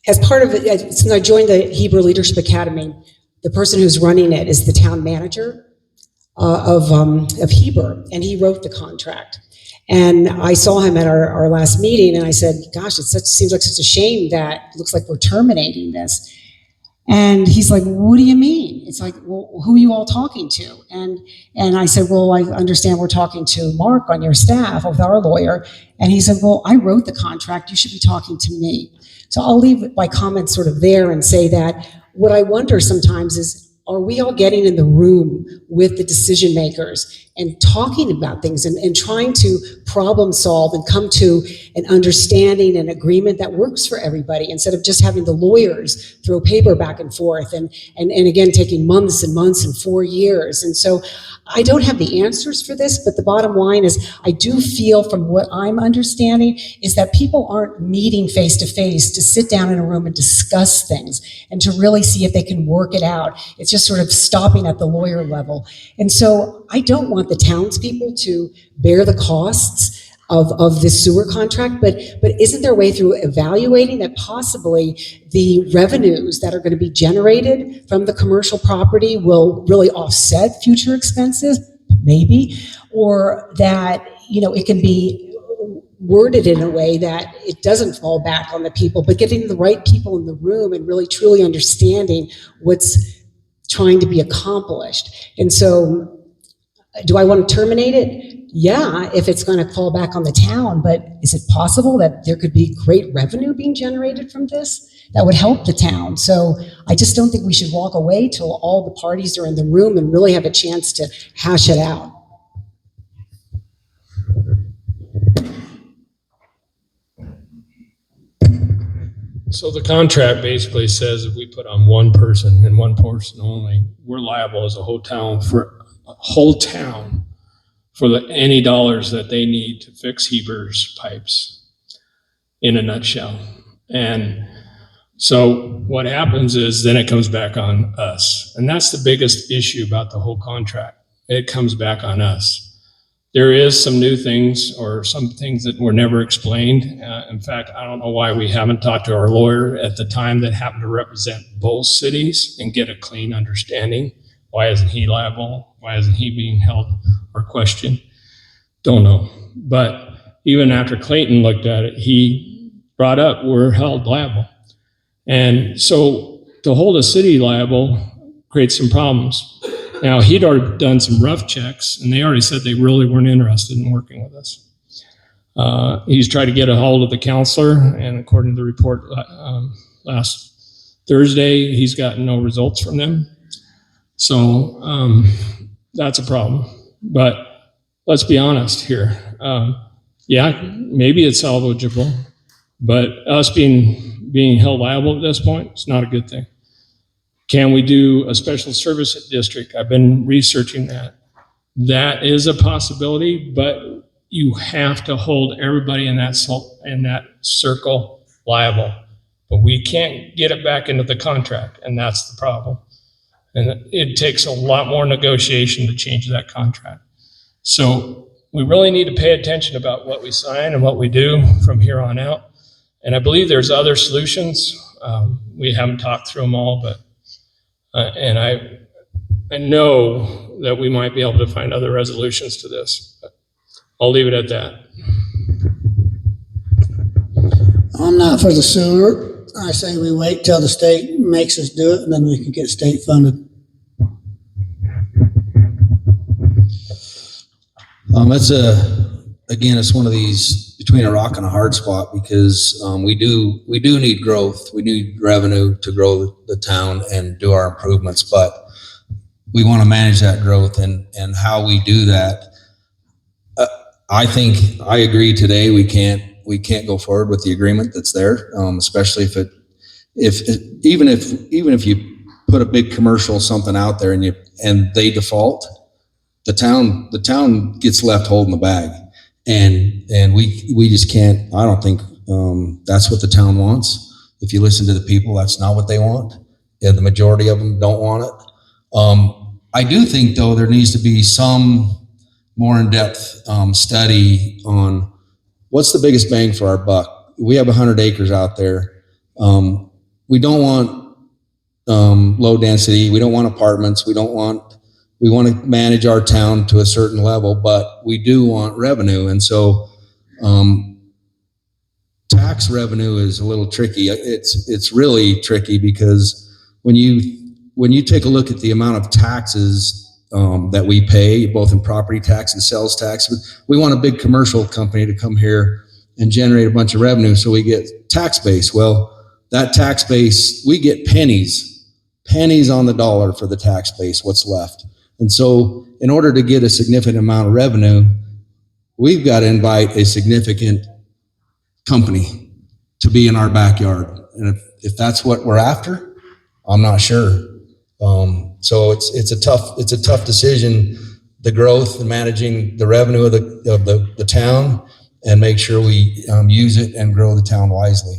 as part of it, since I joined the Heber Leadership Academy, the person who's running it is the town manager of Heber, and he wrote the contract. And I saw him at our last meeting, and I said, gosh, seems like such a shame that it looks like we're terminating this. And he's like, what do you mean? It's like, well, who are you all talking to? And I said, well, I understand we're talking to Mark on your staff with our lawyer. And he said, well, I wrote the contract. You should be talking to me. So I'll leave my comments sort of there and say that what I wonder sometimes is, are we all getting in the room with the decision makers and talking about things and trying to problem solve and come to an understanding and agreement that works for everybody, instead of just having the lawyers throw paper back and forth and again taking months and months and 4 years. And so I don't have the answers for this, but the bottom line is I do feel from what I'm understanding is that people aren't meeting face to face to sit down in a room and discuss things and to really see if they can work it out. It's just sort of stopping at the lawyer level. And so I don't want the townspeople to bear the costs of this sewer contract, but isn't there a way through evaluating that possibly the revenues that are going to be generated from the commercial property will really offset future expenses, maybe, or that, you know, it can be worded in a way that it doesn't fall back on the people, but getting the right people in the room and really truly understanding what's trying to be accomplished. And so, do I want to terminate it? Yeah, if it's going to fall back on the town, but is it possible that there could be great revenue being generated from this that would help the town? So I just don't think we should walk away till all the parties are in the room and really have a chance to hash it out. So the contract basically says if we put on one person and one person only, we're liable as a whole town for any dollars that they need to fix Heber's pipes, in a nutshell. And so what happens is then it comes back on us. And that's the biggest issue about the whole contract. It comes back on us. There is some new things or some things that were never explained. In fact, I don't know why we haven't talked to our lawyer at the time that happened to represent both cities and get a clean understanding Why isn't he liable? Why isn't he being held or questioned? Don't know. But even after Clayton looked at it, he brought up we're held liable. And so to hold a city liable creates some problems. Now, he'd already done some rough checks, and they already said they really weren't interested in working with us. He's tried to get a hold of the counselor, and according to the report last Thursday, he's gotten no results from them. So that's a problem. But let's be honest here. Yeah, maybe it's salvageable, but us being held liable at this point, it's not a good thing. Can we do a special service district? I've been researching that. That is a possibility, but you have to hold everybody in that circle liable. But we can't get it back into the contract, and that's the problem. And it takes a lot more negotiation to change that contract. So we really need to pay attention about what we sign and what we do from here on out. And I believe there's other solutions. We haven't talked through them all, but and I know that we might be able to find other resolutions to this. But I'll leave it at that. I'm not for the sewer. I say we wait till the state makes us do it, and then we can get state funded. It's one of these between a rock and a hard spot because we do need growth. We need revenue to grow the town and do our improvements, but we want to manage that growth and how we do that. I think I agree today. We can't go forward with the agreement that's there, especially even if you put a big commercial something out there and they default, the town gets left holding the bag, and we just can't. I don't think that's what the town wants. If you listen to the people, that's not what they want. Yeah, the majority of them don't want it. I do think though there needs to be some more in-depth study on what's the biggest bang for our buck. We have 100 acres out there. We don't want low density. We don't want apartments. We want to manage our town to a certain level, but we do want revenue. And so tax revenue is a little tricky. It's really tricky because when you take a look at the amount of taxes that we pay, both in property tax and sales tax, we want a big commercial company to come here and generate a bunch of revenue so we get tax base. Well, that tax base, we get pennies on the dollar for the tax base, what's left. And so in order to get a significant amount of revenue, we've got to invite a significant company to be in our backyard. And if that's what we're after, I'm not sure. So it's a tough decision, the growth and managing the revenue of the town, and make sure we use it and grow the town wisely.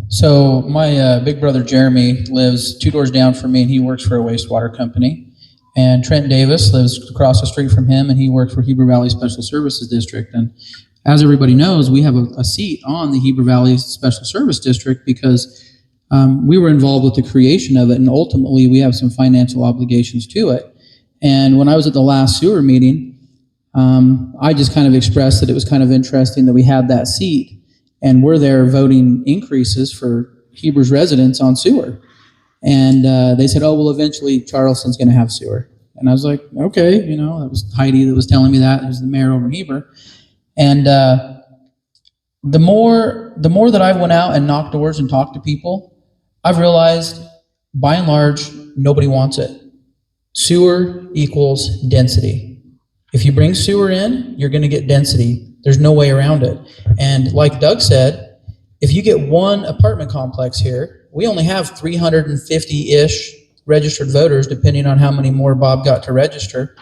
So my big brother Jeremy lives 2 doors down from me, and he works for a wastewater company. And Trent Davis lives across the street from him, and he works for Heber Valley Special Services District. And as everybody knows, we have a seat on the Heber Valley Special Service District because we were involved with the creation of it, and ultimately we have some financial obligations to it. And when I was at the last sewer meeting, I just kind of expressed that it was kind of interesting that we had that seat. And we're there voting increases for Heber's residents on sewer. And they said, oh, well, eventually Charleston's going to have sewer. And I was like, okay, that was Heidi that was telling me that. It was the mayor over Heber. And the more that I went out and knocked doors and talked to people, I've realized, by and large, nobody wants it. Sewer equals density. If you bring sewer in, you're going to get density. There's no way around it. And like Doug said, if you get one apartment complex here, we only have 350-ish registered voters, depending on how many more Bob got to register.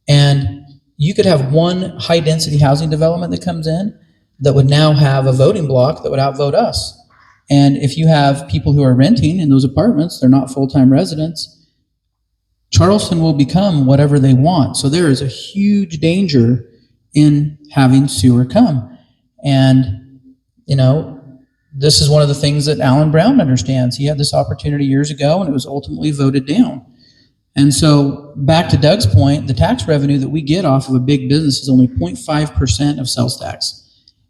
And you could have one high-density housing development that comes in that would now have a voting block that would outvote us. And if you have people who are renting in those apartments, they're not full-time residents, Charleston will become whatever they want. So there is a huge danger in having sewer come. And, this is one of the things that Alan Brown understands. He had this opportunity years ago, and it was ultimately voted down. And so, back to Doug's point, the tax revenue that we get off of a big business is only 0.5% of sales tax.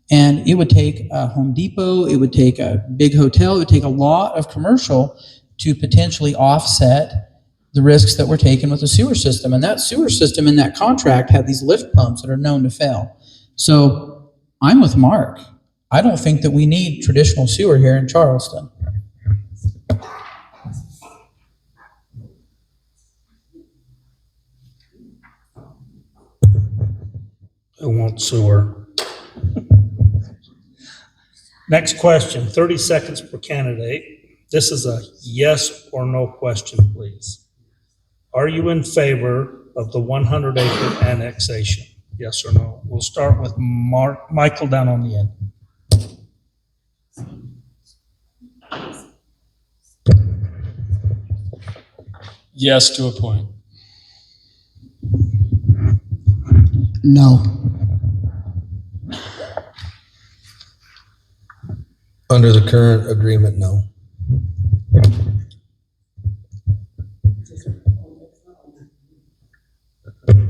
And it would take a Home Depot, it would take a big hotel, it would take a lot of commercial to potentially offset the risks that were taken with the sewer system. And that sewer system in that contract had these lift pumps that are known to fail. So I'm with Mark. I don't think that we need traditional sewer here in Charleston. I want sewer. Next question, 30 seconds per candidate. This is a yes or no question, please. Are you in favor of the 100-acre annexation? Yes or no? We'll start with Michael down on the end. Yes, to a point. No. Under the current agreement, no.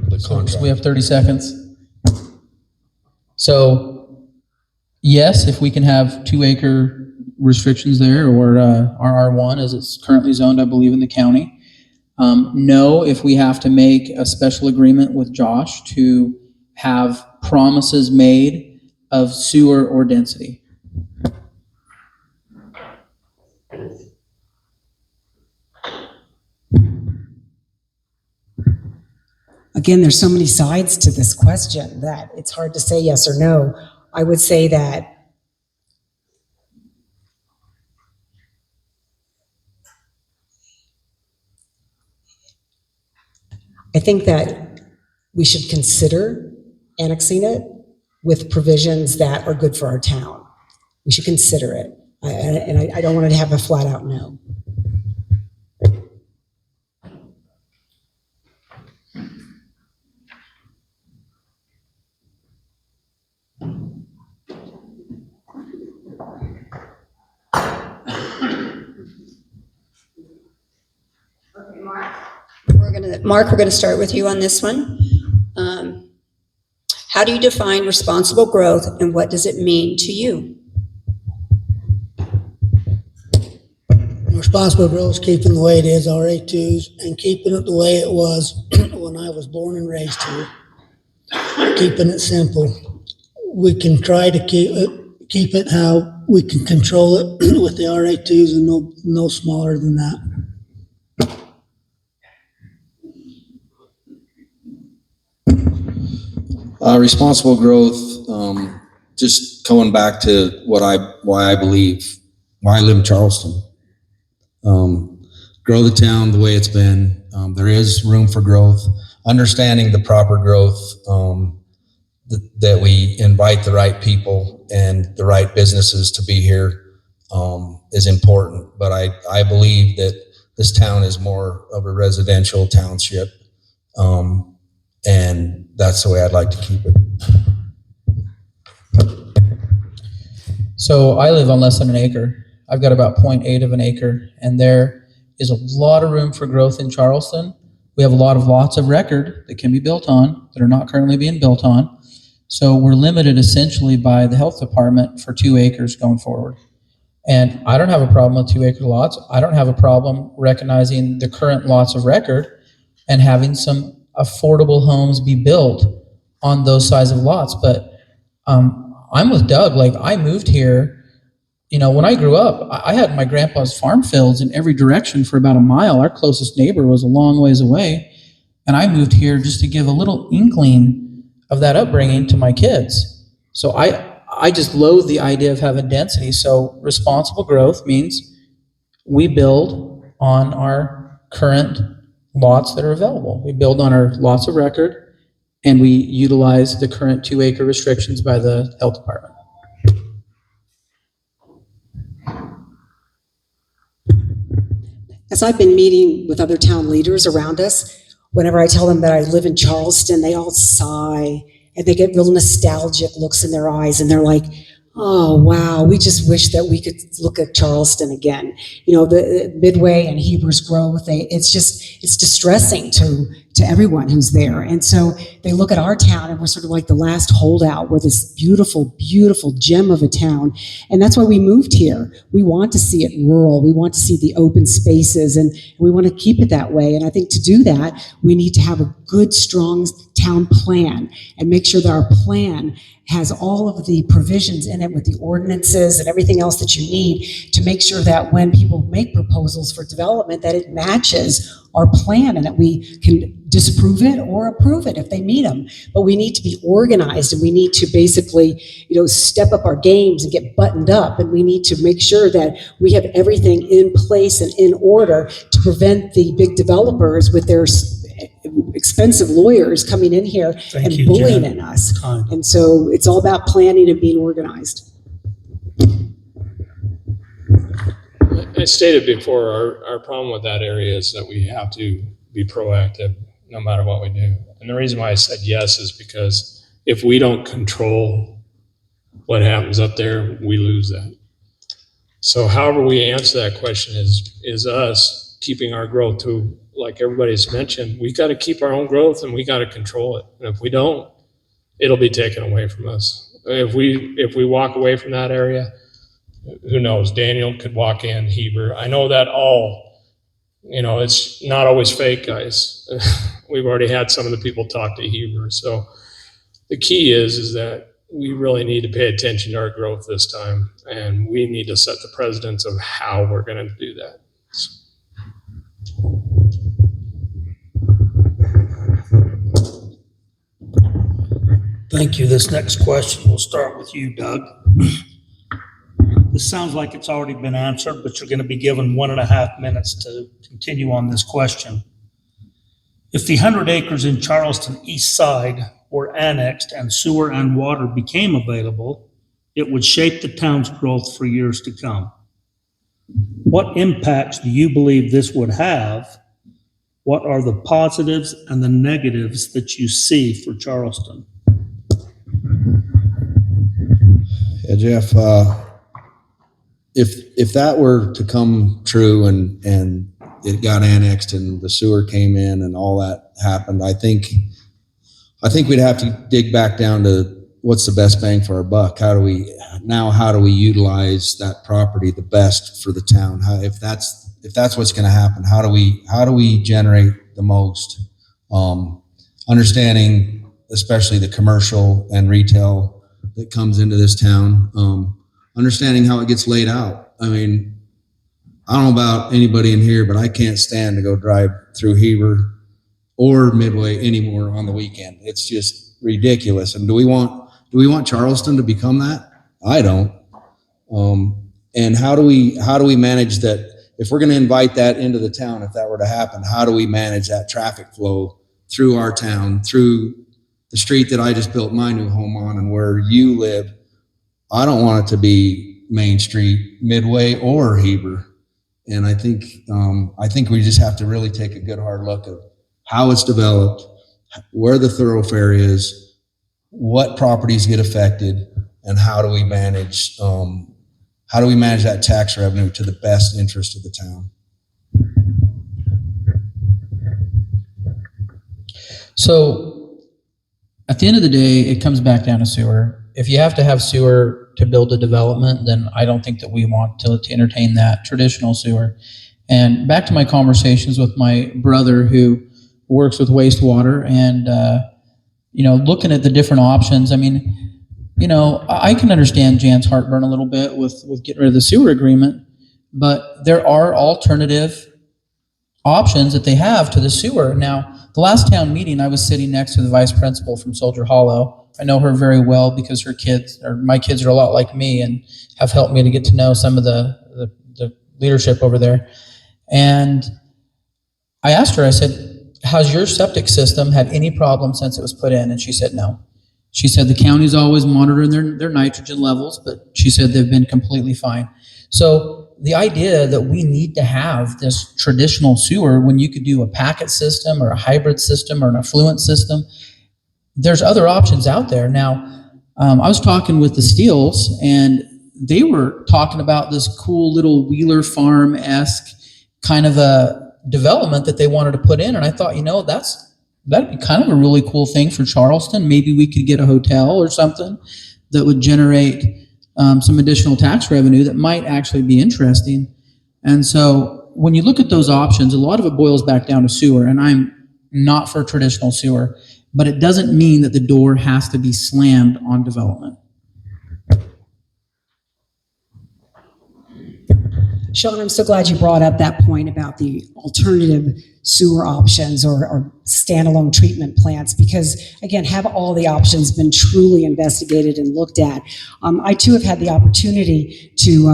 The So contract. we have 30 seconds. So, yes, if we can have 2-acre restrictions there, or R1 as it's currently zoned, I believe, in the county. No, if we have to make a special agreement with Josh to have promises made of sewer or density. Again, there's so many sides to this question that it's hard to say yes or no. I would say that I think that we should consider annexing it with provisions that are good for our town. We should consider it. I don't want to have a flat out no. Mark, we're going to start with you on this one. How do you define responsible growth, and what does it mean to you? Responsible growth is keeping the way it is, RA2s, and keeping it the way it was when I was born and raised here. Keeping it simple. We can try to keep it how we can control it with the RA2s, and no smaller than that. Responsible growth, just going back to why I live in Charleston. Grow the town the way it's been. There is room for growth. Understanding the proper growth, that we invite the right people and the right businesses to be here, is important. But I believe that this town is more of a residential township. And that's the way I'd like to keep it. So I live on less than an acre. I've got about 0.8 of an acre, and there is a lot of room for growth in Charleston. We have a lot of lots of record that can be built on that are not currently being built on. So we're limited essentially by the health department for 2 acres going forward. And I don't have a problem with 2-acre lots. I don't have a problem recognizing the current lots of record and having some affordable homes be built on those size of lots. But I'm with Doug. Like, I moved here, when I grew up, I had my grandpa's farm fields in every direction for about a mile. Our closest neighbor was a long ways away. And I moved here just to give a little inkling of that upbringing to my kids. So I just loathe the idea of having density. So responsible growth means we build on our current lots that are available. We build on our lots of record, and we utilize the current 2-acre restrictions by the health department. As I've been meeting with other town leaders around us, whenever I tell them that I live in Charleston, they all sigh and they get real nostalgic looks in their eyes, and they're like, Oh, wow. We just wish that we could look at Charleston again. You know, the Midway and Heber's growth, it's distressing to everyone who's there. And so they look at our town and we're sort of like the last holdout. We're this beautiful, beautiful gem of a town. And that's why we moved here. We want to see it rural. We want to see the open spaces, and we want to keep it that way. And I think to do that, we need to have a good, strong town plan and make sure that our plan has all of the provisions in it with the ordinances and everything else that you need to make sure that when people make proposals for development, that it matches our plan and that we can disapprove it or approve it if they meet them. But we need to be organized, and we need to basically, step up our games and get buttoned up. And we need to make sure that we have everything in place and in order to prevent the big developers with their expensive lawyers coming in here Thank and you, bullying Jen. us. Kind. And so it's all about planning and being organized. I stated before, our problem with that area is that we have to be proactive no matter what we do. And the reason why I said yes is because if we don't control what happens up there, we lose that. So however we answer that question is us keeping our growth to, like everybody's mentioned, we got to keep our own growth and we got to control it. And if we don't, it'll be taken away from us. If we walk away from that area, who knows? Daniel could walk in, Heber. I know that it's not always fake, guys. We've already had some of the people talk to Heber. So the key is that we really need to pay attention to our growth this time, and we need to set the precedence of how we're going to do that. Thank you. This next question, we'll start with you, Doug. This sounds like it's already been answered, but you're going to be given 1.5 minutes to continue on this question. If the 100 acres in Charleston East Side were annexed and sewer and water became available, it would shape the town's growth for years to come. What impacts do you believe this would have? What are the positives and the negatives that you see for Charleston? Yeah, Jeff, if that were to come true and it got annexed and the sewer came in and all that happened, I think we'd have to dig back down to what's the best bang for our buck. How do we utilize that property the best for the town? If that's what's going to happen, how do we generate the most? Understanding especially the commercial and retail that comes into this town, understanding how it gets laid out. I mean, I don't know about anybody in here, but I can't stand to go drive through Heber or Midway anymore on the weekend. It's just ridiculous. And do we want Charleston to become that? I don't. And how do we manage that? If we're going to invite that into the town, if that were to happen, how do we manage that traffic flow through our town, through the street that I just built my new home on and where you live? I don't want it to be Main Street, Midway, or Heber. And I think we just have to really take a good hard look at how it's developed, where the thoroughfare is, what properties get affected, and how do we manage that tax revenue to the best interest of the town. So at the end of the day, it comes back down to sewer. If you have to have sewer to build a development, then I don't think that we want to entertain that traditional sewer. And back to my conversations with my brother who works with wastewater and, looking at the different options. I mean, I can understand Jan's heartburn a little bit with getting rid of the sewer agreement, but there are alternative options that they have to the sewer. Now, the last town meeting, I was sitting next to the vice principal from Soldier Hollow. I know her very well because my kids are a lot like me and have helped me to get to know some of the leadership over there. And I asked her, I said, has your septic system had any problems since it was put in? And she said, no. She said the county's always monitoring their nitrogen levels, but she said they've been completely fine. So the idea that we need to have this traditional sewer when you could do a packet system or a hybrid system or an affluent system, there's other options out there. Now, I was talking with the Steels, and they were talking about this cool little Wheeler Farm-esque kind of a development that they wanted to put in. And I thought, that'd be kind of a really cool thing for Charleston. Maybe we could get a hotel or something that would generate some additional tax revenue that might actually be interesting. And so when you look at those options, a lot of it boils back down to sewer, and I'm not for traditional sewer, but it doesn't mean that the door has to be slammed on development. Sean, I'm so glad you brought up that point about the alternative sewer options or standalone treatment plants, because again, have all the options been truly investigated and looked at? I too have had the opportunity to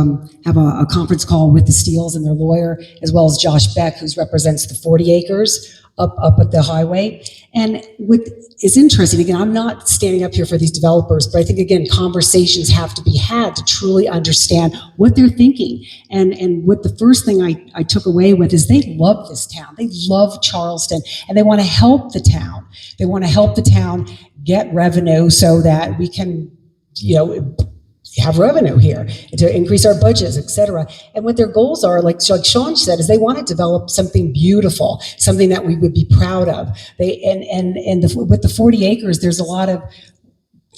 have a conference call with the Steels and their lawyer, as well as Josh Beck, who represents the 40 acres up at the highway. And what is interesting, again, I'm not standing up here for these developers, but I think, again, conversations have to be had to truly understand what they're thinking. And what the first thing I took away with is they love this town. They love Charleston, and they want to help the town. They want to help the town get revenue so that we can, have revenue here to increase our budgets, et cetera. And what their goals are, like Sean said, is they want to develop something beautiful, something that we would be proud of. With the 40 acres, there's a lot of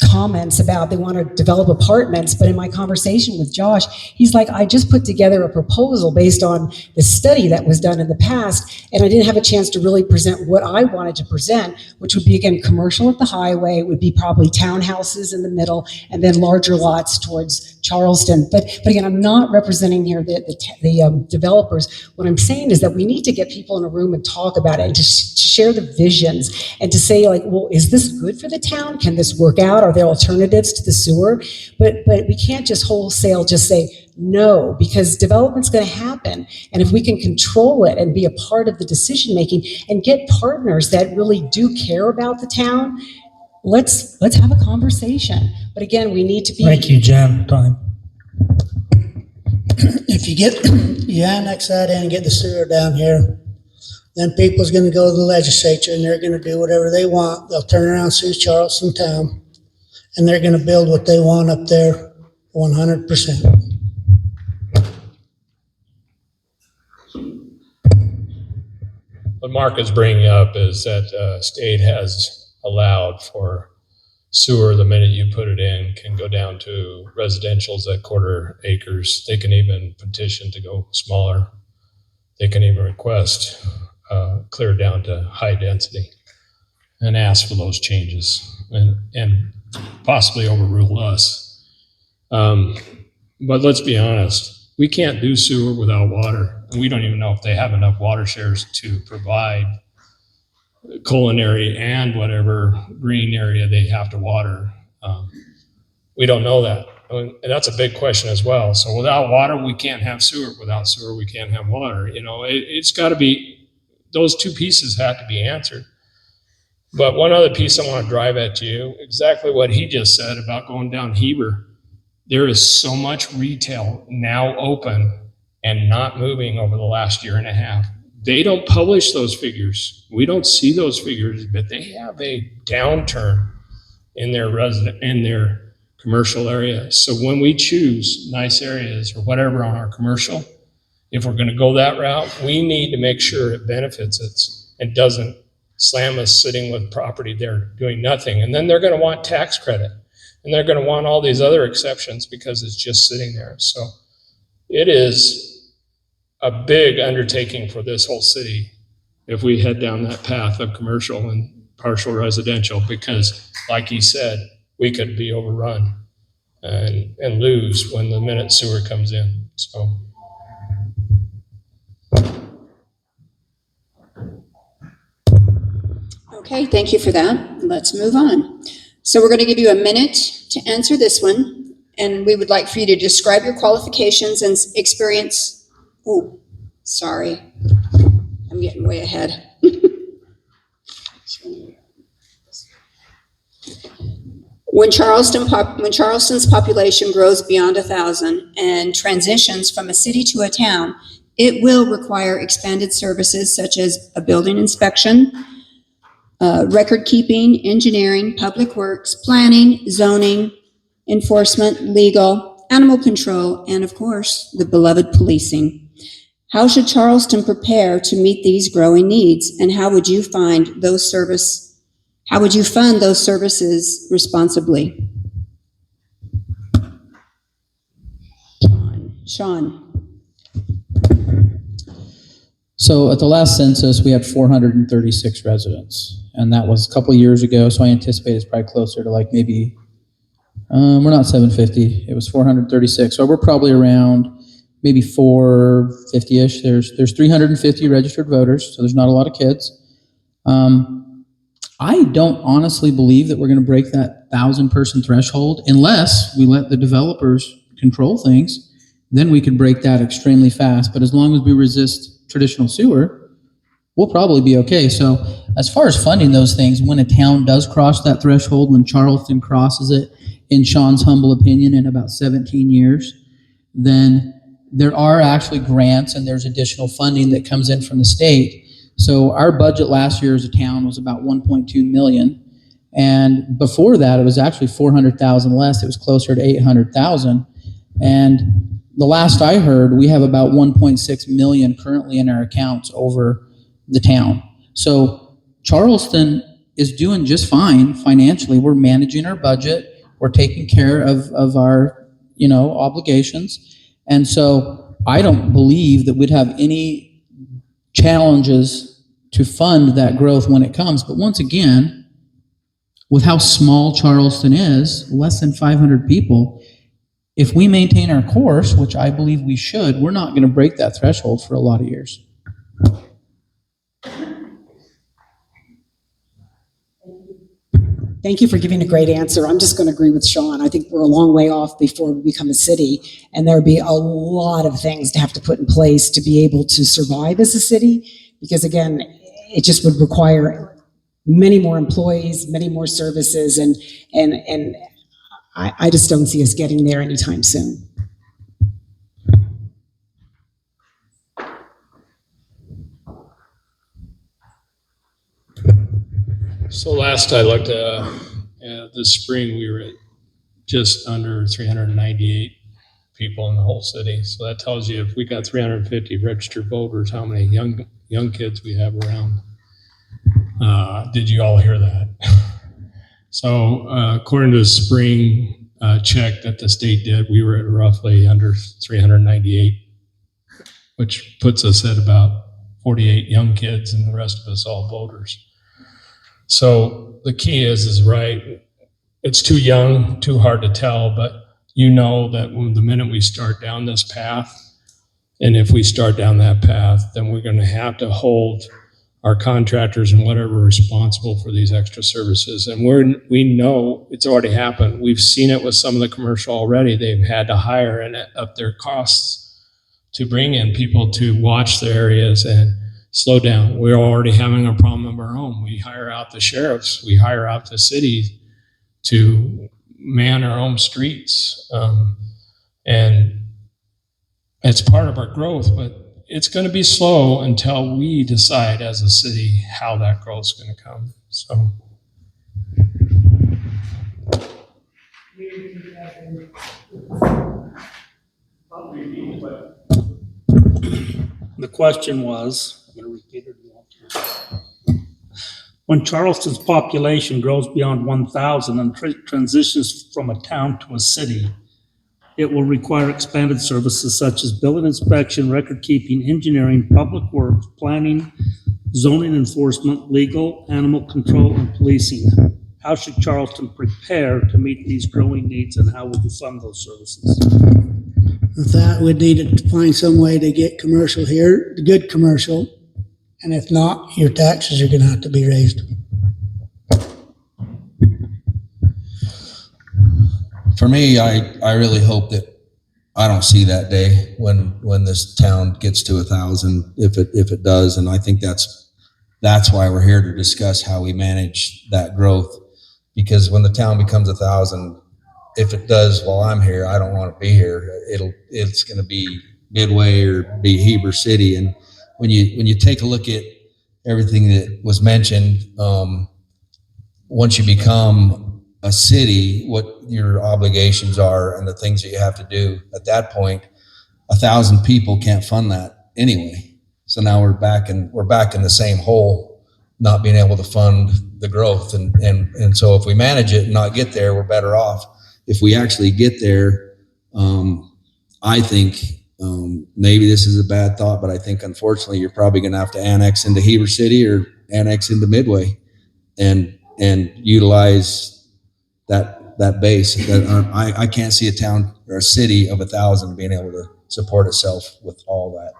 comments about they want to develop apartments, but in my conversation with Josh, he's like, I just put together a proposal based on the study that was done in the past, and I didn't have a chance to really present what I wanted to present, which would be, again, commercial at the highway, it would be probably townhouses in the middle, and then larger lots towards Charleston. But again, I'm not representing here the developers. What I'm saying is that we need to get people in a room and talk about it, and to share the visions, and to say, like, well, is this good for the town? Can this work out? Are there alternatives to the sewer? But we can't just wholesale just say no, because development's going to happen. And if we can control it and be a part of the decision making and get partners that really do care about the town, let's have a conversation. But again, we need to be. Thank you, Jan. Time. If you annex that in and get the sewer down here, then people's gonna go to the legislature and they're gonna do whatever they want. They'll turn around and sue Charleston town, and they're gonna build what they want up there 100%. What Mark is bringing up is that state has allowed for sewer, the minute you put it in, can go down to residential's at 1/4 acres. They can even petition to go smaller. They can even request clear down to high density and ask for those changes and possibly overrule us. But let's be honest, we can't do sewer without water. And we don't even know if they have enough water shares to provide culinary and whatever green area they have to water. We don't know that. And that's a big question as well. So without water, we can't have sewer. Without sewer, we can't have water. It's got to be, those two pieces have to be answered. But one other piece I want to drive at you, exactly what he just said about going down Heber. There is so much retail now open and not moving over the last year and a half. They don't publish those figures. We don't see those figures, but they have a downturn in their commercial area. So when we choose nice areas or whatever on our commercial, if we're going to go that route, we need to make sure it benefits us and doesn't slam us sitting with property there doing nothing. And then they're going to want tax credit, and they're going to want all these other exceptions because it's just sitting there. So it is a big undertaking for this whole city if we head down that path of commercial and partial residential, because like he said, we could be overrun and lose when the minute sewer comes in. So. Okay, thank you for that. Let's move on. So we're going to give you a minute to answer this one, and we would like for you to describe your qualifications and experience. Oh, sorry. I'm getting way ahead. When Charleston's population grows beyond 1,000 and transitions from a city to a town, it will require expanded services such as a building inspection, record keeping, engineering, public works, planning, zoning, enforcement, legal, animal control, and of course, the beloved policing. How should Charleston prepare to meet these growing needs, and how would you fund those services responsibly? Sean. So at the last census, we had 436 residents, and that was a couple of years ago. So I anticipate it's probably closer to like maybe, we're not 750. It was 436. So we're probably around maybe 450-ish. There's 350 registered voters, so there's not a lot of kids. I don't honestly believe that we're going to break that 1,000-person threshold unless we let the developers control things. Then we could break that extremely fast. But as long as we resist traditional sewer, we'll probably be okay. So as far as funding those things, when a town does cross that threshold, when Charleston crosses it, in Sean's humble opinion, in about 17 years, then there are actually grants and there's additional funding that comes in from the state. So our budget last year as a town was about 1.2 million. And before that, it was actually 400,000 less. It was closer to 800,000. And the last I heard, we have about 1.6 million currently in our accounts over the town. So Charleston is doing just fine financially. We're managing our budget. We're taking care of our, obligations. And so I don't believe that we'd have any challenges to fund that growth when it comes. But once again, with how small Charleston is, less than 500 people, if we maintain our course, which I believe we should, we're not going to break that threshold for a lot of years. Thank you for giving a great answer. I'm just going to agree with Sean. I think we're a long way off before we become a city, and there'd be a lot of things to have to put in place to be able to survive as a city, because again, it just would require many more employees, many more services, and I just don't see us getting there anytime soon. So last I looked this spring, we were at just under 398 people in the whole city. So that tells you if we got 350 registered voters, how many young kids we have around. Did you all hear that? So according to the spring check that the state did, we were at roughly under 398, which puts us at about 48 young kids and the rest of us all voters. So the key is right, it's too young, too hard to tell, but you know that the minute we start down this path, and if we start down that path, then we're going to have to hold our contractors and whatever responsible for these extra services. And we know it's already happened. We've seen it with some of the commercial already. They've had to hire and up their costs to bring in people to watch the areas and slow down. We're already having a problem of our own. We hire out the sheriffs. We hire out the city to man our own streets. And it's part of our growth, but it's going to be slow until we decide as a city how that growth is going to come. So. The question was, I'm going to repeat it. When Charleston's population grows beyond 1,000 and transitions from a town to a city, it will require expanded services such as building inspection, record keeping, engineering, public works, planning, zoning enforcement, legal, animal control, and policing. How should Charleston prepare to meet these growing needs, and how will you fund those services? With that, we'd need to find some way to get commercial here, good commercial, and if not, your taxes are going to have to be raised. For me, I really hope that I don't see that day when this town gets to 1,000, if it does, and I think that's why we're here to discuss how we manage that growth. Because when the town becomes 1,000, if it does while I'm here, I don't want to be here. It's going to be Midway or be Heber City. And when you take a look at everything that was mentioned. Once you become a city, what your obligations are and the things that you have to do. At that point, 1,000 people can't fund that anyway. So now we're back in the same hole, not being able to fund the growth. And so if we manage it and not get there, we're better off. If we actually get there, I think maybe this is a bad thought, but I think unfortunately you're probably going to have to annex into Heber City or annex into Midway and utilize that base. I can't see a town or a city of 1,000 being able to support itself with all that.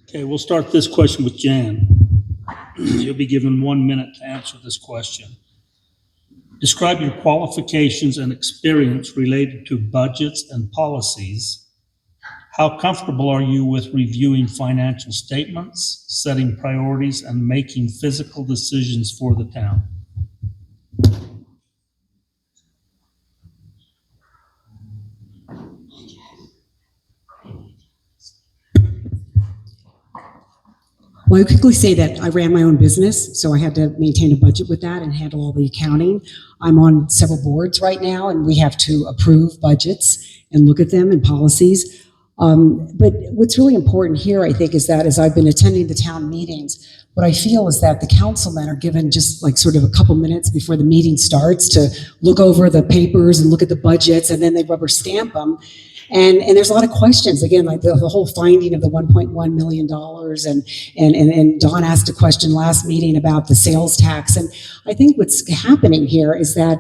Okay, we'll start this question with Jan. You'll be given 1 minute to answer this question. Describe your qualifications and experience related to budgets and policies. How comfortable are you with reviewing financial statements, setting priorities, and making physical decisions for the town? Well, I quickly say that I ran my own business, so I had to maintain a budget with that and handle all the accounting. I'm on several boards right now, and we have to approve budgets and look at them and policies. But what's really important here, I think, is that as I've been attending the town meetings, what I feel is that the councilmen are given just like sort of a couple minutes before the meeting starts to look over the papers and look at the budgets, and then they rubber stamp them. And there's a lot of questions, again, like the whole finding of the $1.1 million, and Don asked a question last meeting about the sales tax. And I think what's happening here is that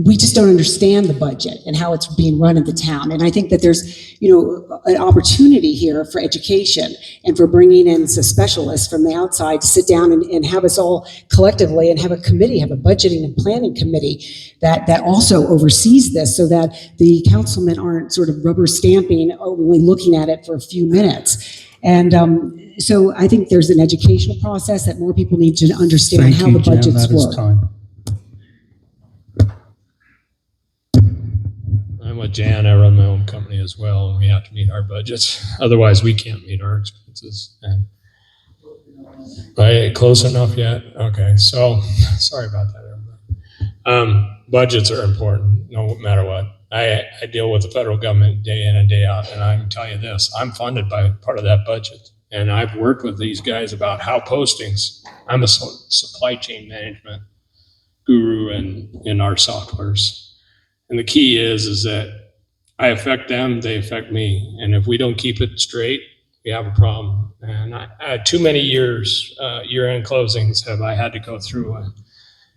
we just don't understand the budget and how it's being run in the town. And I think that there's, an opportunity here for education and for bringing in some specialists from the outside to sit down and have us all collectively and have a committee, have a budgeting and planning committee that also oversees this so that the councilmen aren't sort of rubber stamping, only looking at it for a few minutes. And so I think there's an educational process that more people need to understand how the budgets work. Time. I'm with Jan. I run my own company as well, and we have to meet our budgets. Otherwise, we can't meet our expenses. And right, close enough yet? Okay, so sorry about that, everybody. Budgets are important, no matter what. I deal with the federal government day in and day out, and I can tell you this: I'm funded by part of that budget, and I've worked with these guys about how postings. I'm a supply chain management guru in our softwares. And the key is that I affect them, they affect me. And if we don't keep it straight, we have a problem. And I too many years, year-end closings, have I had to go through and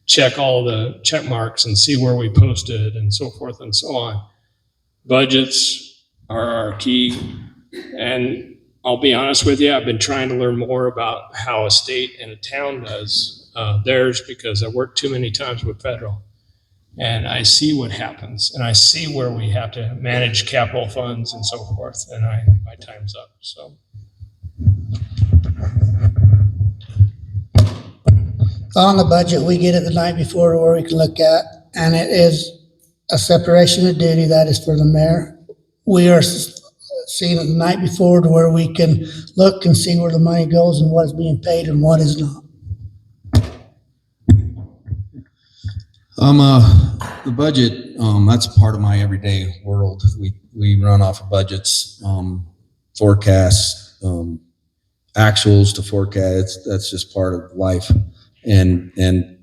check all the check marks and see where we posted and so forth and so on. Budgets are our key. And I'll be honest with you, I've been trying to learn more about how a state and a town does theirs because I worked too many times with federal. And I see what happens, and I see where we have to manage capital funds and so forth, and my time's up, so. On the budget, we get it the night before where we can look at, and it is a separation of duty that is for the mayor. We are seeing it the night before to where we can look and see where the money goes and what is being paid and what is not. The budget, that's part of my everyday world. We run off of budgets, forecasts, actuals to forecast. That's just part of life. And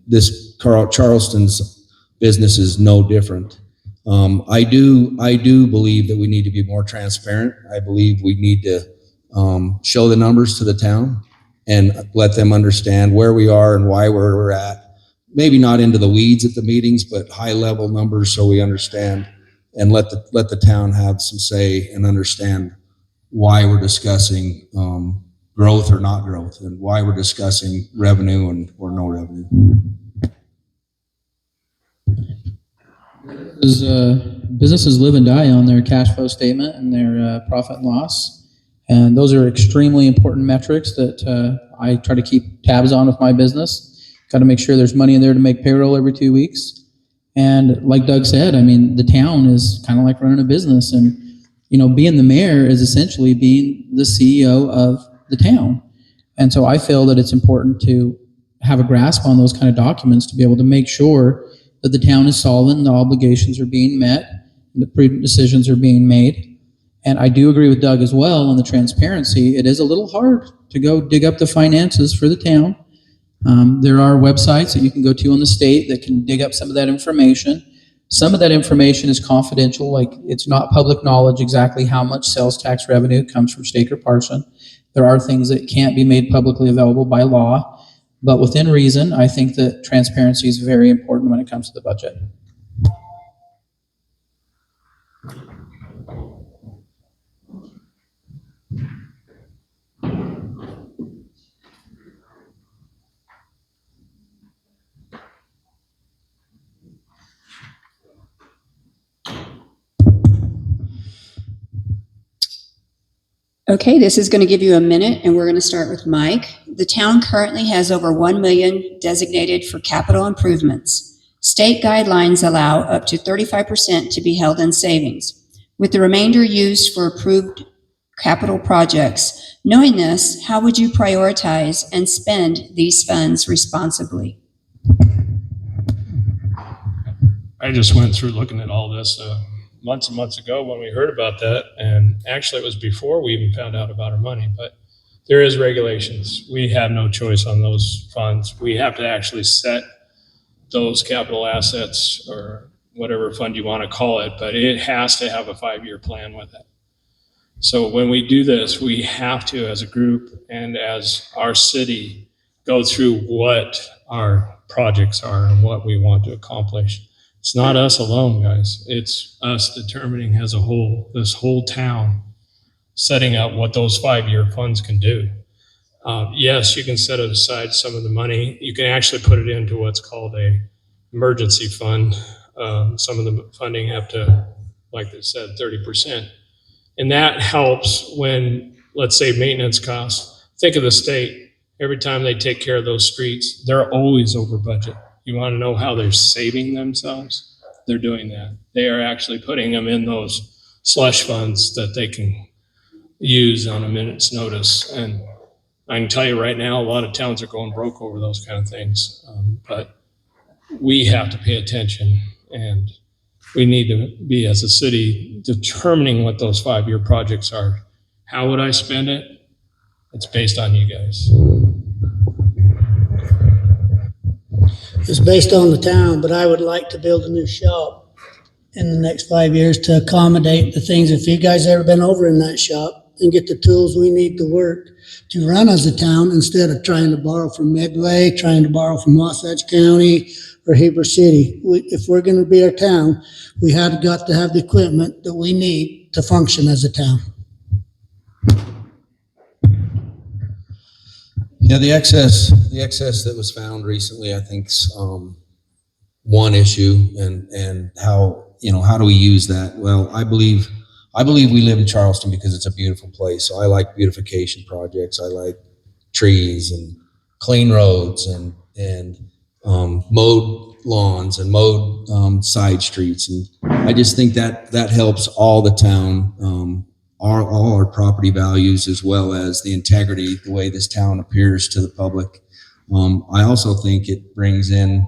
this Charleston's business is no different. I do believe that we need to be more transparent. I believe we need to show the numbers to the town and let them understand where we are and why we're at. Maybe not into the weeds at the meetings, but high level numbers so we understand, and let the town have some say and understand why we're discussing growth or not growth, and why we're discussing revenue or no revenue. Businesses live and die on their cash flow statement and their profit and loss. And those are extremely important metrics that I try to keep tabs on with my business. Got to make sure there's money in there to make payroll every 2 weeks. And like Doug said, I mean, the town is kind of like running a business, and being the mayor is essentially being the CEO of the town. And so I feel that it's important to have a grasp on those kind of documents to be able to make sure that the town is solvent, the obligations are being met, and the prudent decisions are being made. And I do agree with Doug as well on the transparency. It is a little hard to go dig up the finances for the town. There are websites that you can go to on the state that can dig up some of that information. Some of that information is confidential, like it's not public knowledge exactly how much sales tax revenue comes from Staker Parson. There are things that can't be made publicly available by law, but within reason, I think that transparency is very important when it comes to the budget. Okay, this is going to give you a minute, and we're going to start with Mike. The town currently has over 1 million designated for capital improvements. State guidelines allow up to 35% to be held in savings, with the remainder used for approved capital projects. Knowing this, how would you prioritize and spend these funds responsibly? I just went through looking at all this months and months ago when we heard about that, and actually it was before we even found out about our money, but there is regulations. We have no choice on those funds. We have to actually set those capital assets, or whatever fund you want to call it, but it has to have a 5-year plan with it. So when we do this, we have to, as a group and as our city, go through what our projects are and what we want to accomplish. It's not us alone, guys. It's us determining as a whole, this whole town, setting out what those 5-year funds can do. Yes, you can set aside some of the money. You can actually put it into what's called a emergency fund. Some of the funding up to, like they said, 30%. And that helps when, let's say, maintenance costs. Think of the state. Every time they take care of those streets, they're always over budget. You want to know how they're saving themselves? They're doing that. They are actually putting them in those slush funds that they can use on a minute's notice. And I can tell you right now, a lot of towns are going broke over those kind of things. But we have to pay attention, and we need to be, as a city, determining what those 5-year projects are. How would I spend it? It's based on you guys. It's based on the town, but I would like to build a new shop in the next 5 years to accommodate the things. If you guys ever been over in that shop and get the tools we need to work to run as a town, instead of trying to borrow from Midway, trying to borrow from Wasatch County or Heber City. If we're going to be our town, we have got to have the equipment that we need to function as a town. Yeah, the excess that was found recently, I think, one issue, and how do we use that? Well, I believe we live in Charleston because it's a beautiful place. So I like beautification projects. I like trees and clean roads and mowed lawns and mowed side streets, and I just think that helps all the town. All our property values, as well as the integrity, the way this town appears to the public. I also think it brings in,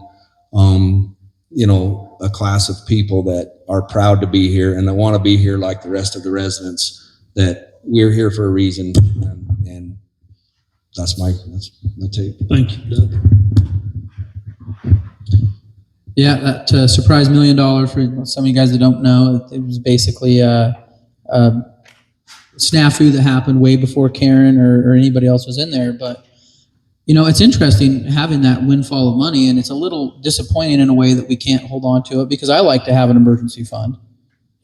a class of people that are proud to be here and that want to be here like the rest of the residents, that we're here for a reason. And that's my take. Thank you, Doug. Yeah, that surprise $1 million, for some of you guys that don't know, it was basically a snafu that happened way before Karen or anybody else was in there. But it's interesting having that windfall of money, and it's a little disappointing in a way that we can't hold on to it, because I like to have an emergency fund.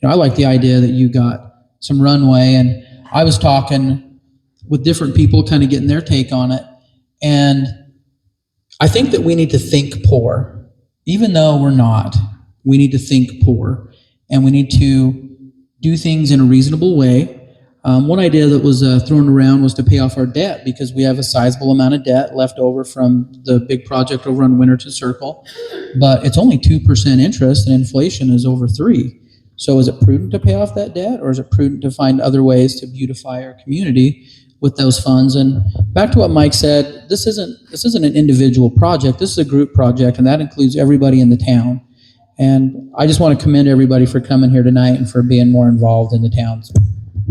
I like the idea that you got some runway, and I was talking with different people, kind of getting their take on it, and I think that we need to think poor. Even though we're not, we need to think poor, and we need to do things in a reasonable way. One idea that was thrown around was to pay off our debt because we have a sizable amount of debt left over from the big project over on Winterton Circle, but it's only 2% interest and inflation is over 3%. So is it prudent to pay off that debt, or is it prudent to find other ways to beautify our community with those funds? And back to what Mike said, this isn't an individual project. This is a group project, and that includes everybody in the town. And I just want to commend everybody for coming here tonight and for being more involved in the town's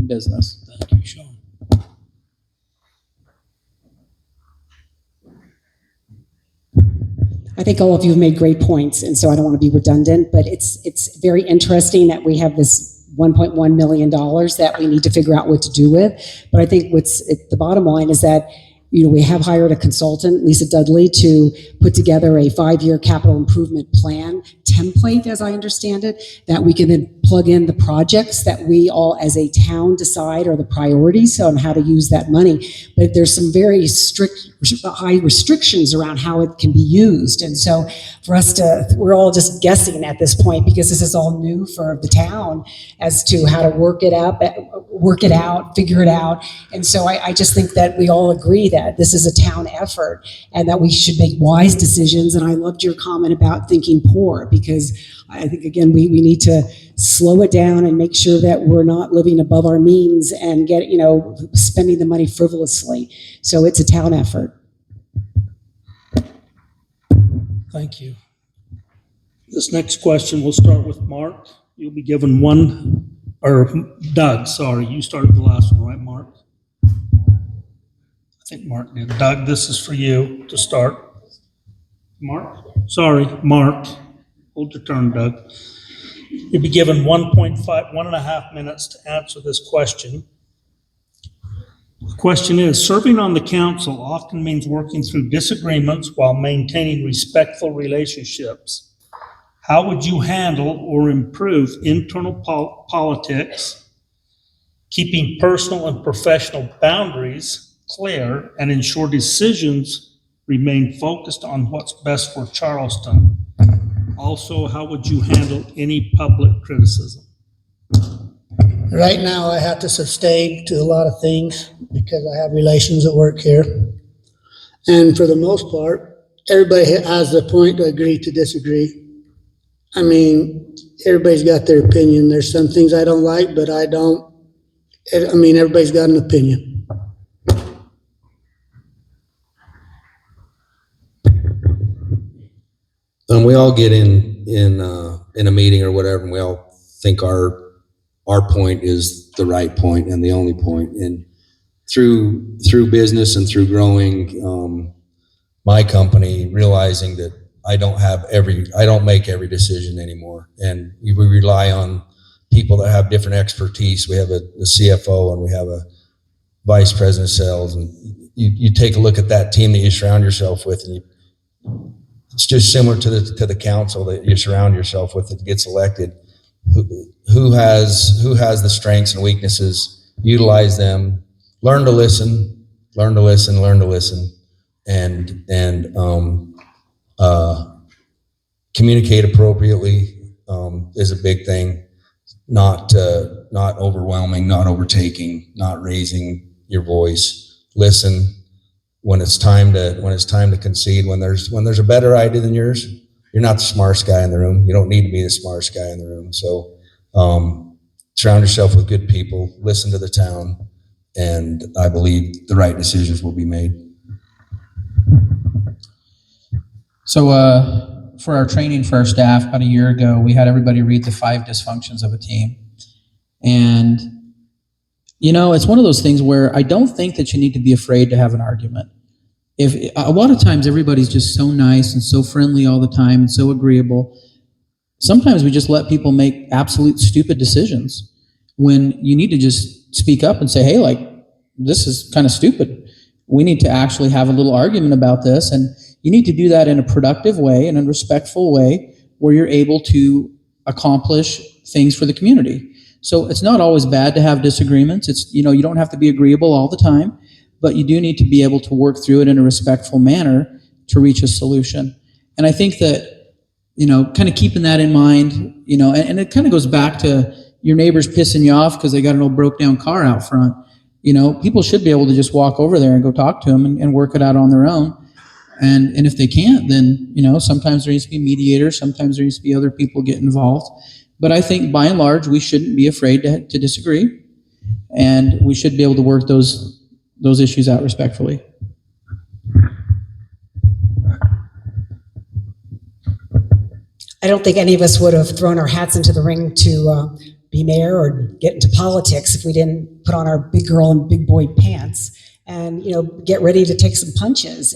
business. Thank you, Sean. I think all of you have made great points, and so I don't want to be redundant, but it's very interesting that we have this $1.1 million that we need to figure out what to do with. But I think the bottom line is that, we have hired a consultant, Lisa Dudley, to put together a 5-year capital improvement plan template, as I understand it, that we can then plug in the projects that we all as a town decide are the priorities on how to use that money. But there's some very strict, high restrictions around how it can be used. And so for us we're all just guessing at this point because this is all new for the town as to how to work it out, figure it out. And so I just think that we all agree that this is a town effort and that we should make wise decisions. And I loved your comment about thinking poor, because I think, again, we need to slow it down and make sure that we're not living above our means and spending the money frivolously. So it's a town effort. Thank you. This next question, we'll start with Mark. You'll be given Doug, sorry, you started the last one, right, Mark? I think Mark did. Doug, this is for you to start. Mark? Sorry, Mark. Hold your turn, Doug. You'll be given 1.5 minutes to answer this question. The question is, serving on the council often means working through disagreements while maintaining respectful relationships. How would you handle or improve internal politics, keeping personal and professional boundaries clear, and ensure decisions remain focused on what's best for Charleston? Also, how would you handle any public criticism? Right now, I have to sustain to a lot of things because I have relations at work here. And for the most part, everybody has the point to agree to disagree. I mean, everybody's got their opinion. There's some things I don't like, but I don't. I mean, everybody's got an opinion. And we all get in a meeting or whatever, and we all think our point is the right point and the only point. And through business and through growing my company, realizing that I don't make every decision anymore, and we rely on people that have different expertise. We have a CFO and we have a vice president of sales, and you take a look at that team that you surround yourself with, and it's just similar to the council that you surround yourself with that gets elected. Who has the strengths and weaknesses? Utilize them. Learn to listen, and communicate appropriately is a big thing. Not overwhelming, not overtaking, not raising your voice. Listen when it's time to concede. When there's a better idea than yours, you're not the smartest guy in the room. You don't need to be the smartest guy in the room. So surround yourself with good people. Listen to the town, and I believe the right decisions will be made. So for our training for our staff about a year ago, we had everybody read the 5 dysfunctions of a team. And, it's one of those things where I don't think that you need to be afraid to have an argument. If a lot of times everybody's just so nice and so friendly all the time and so agreeable, sometimes we just let people make absolute stupid decisions when you need to just speak up and say, hey, this is kind of stupid. We need to actually have a little argument about this. And you need to do that in a productive way and in a respectful way where you're able to accomplish things for the community. So it's not always bad to have disagreements. It's, you don't have to be agreeable all the time, but you do need to be able to work through it in a respectful manner to reach a solution. And I think that, kind of keeping that in mind, and it kind of goes back to, your neighbor's pissing you off because they got an old broke down car out front. You know, people should be able to just walk over there and go talk to them and work it out on their own. And if they can't, then, you know, sometimes there needs to be mediators, sometimes there needs to be other people get involved. But I think by and large, we shouldn't be afraid to disagree. And we should be able to work those issues out respectfully. I don't think any of us would have thrown our hats into the ring to be mayor or get into politics if we didn't put on our big girl and big boy pants and, you know, get ready to take some punches.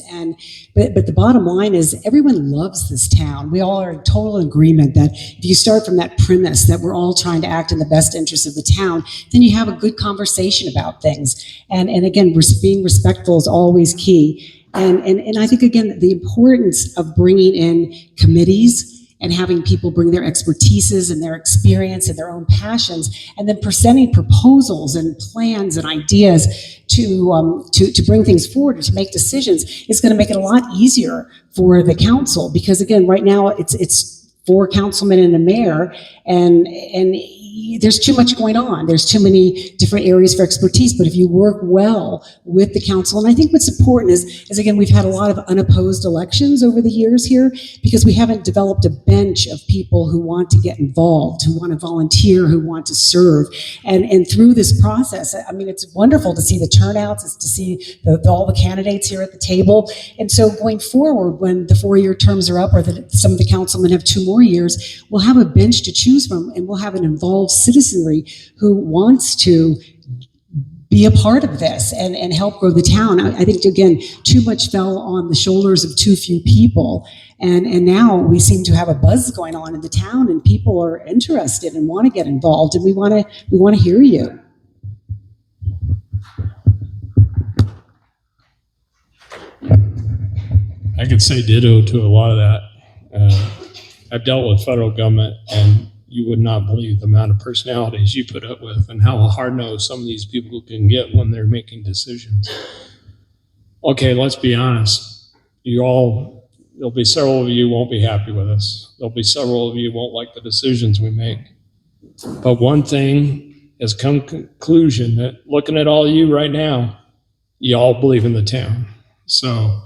But the bottom line is everyone loves this town. We all are in total agreement that if you start from that premise that we're all trying to act in the best interest of the town, then you have a good conversation about things. And again, being respectful is always key. And I think, again, the importance of bringing in committees and having people bring their expertises and their experience and their own passions, and then presenting proposals and plans and ideas to bring things forward and to make decisions is going to make it a lot easier for the council. Because again, right now it's 4 councilmen and a mayor, and there's too much going on. There's too many different areas for expertise. But if you work well with the council, and I think what's important is again, we've had a lot of unopposed elections over the years here because we haven't developed a bench of people who want to get involved, who want to volunteer, who want to serve. And through this process, I mean, it's wonderful to see the turnouts, it's to see all the candidates here at the table. And so going forward, when the 4-year terms are up, or that some of the councilmen have 2 more years, we'll have a bench to choose from, and we'll have an involved citizenry who wants to be a part of this and help grow the town. I think, again, too much fell on the shoulders of too few people. And now we seem to have a buzz going on in the town, and people are interested and want to get involved, and we want to hear you. I could say ditto to a lot of that. I've dealt with federal government, and you would not believe the amount of personalities you put up with and how hard-nosed some of these people can get when they're making decisions. Okay, let's be honest. There'll be several of you who won't be happy with us. There'll be several of you who won't like the decisions we make. But one thing has come to conclusion that looking at all of you right now, you all believe in the town. So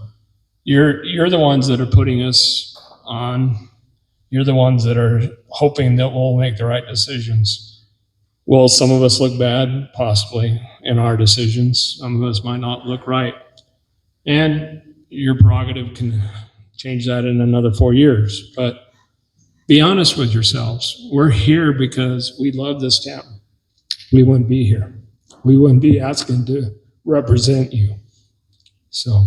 you're the ones that are putting us on. You're the ones that are hoping that we'll make the right decisions. Will some of us look bad? Possibly, in our decisions. Some of us might not look right. And your prerogative can change that in another 4 years. But be honest with yourselves. We're here because we love this town. We wouldn't be here. We wouldn't be asking to represent you. So.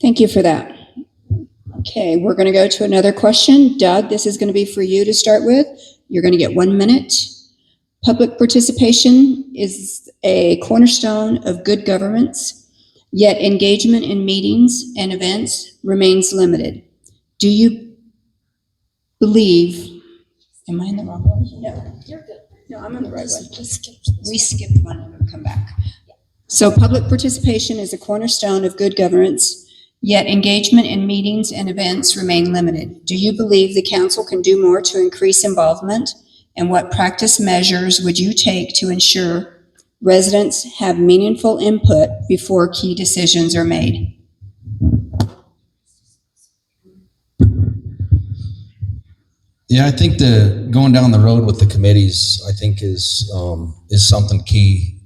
Thank you for that. Okay, we're going to go to another question. Doug, this is going to be for you to start with. You're going to get 1 minute. Public participation is a cornerstone of good governance, yet engagement in meetings and events remains limited. Do you believe, am I in the wrong one? No, you're good. No, I'm on the right one. We skipped one and we'll come back. So public participation is a cornerstone of good governance, yet engagement in meetings and events remain limited. Do you believe the council can do more to increase involvement? And what practice measures would you take to ensure residents have meaningful input before key decisions are made? Yeah, I think going down the road with the committees, I think is something key.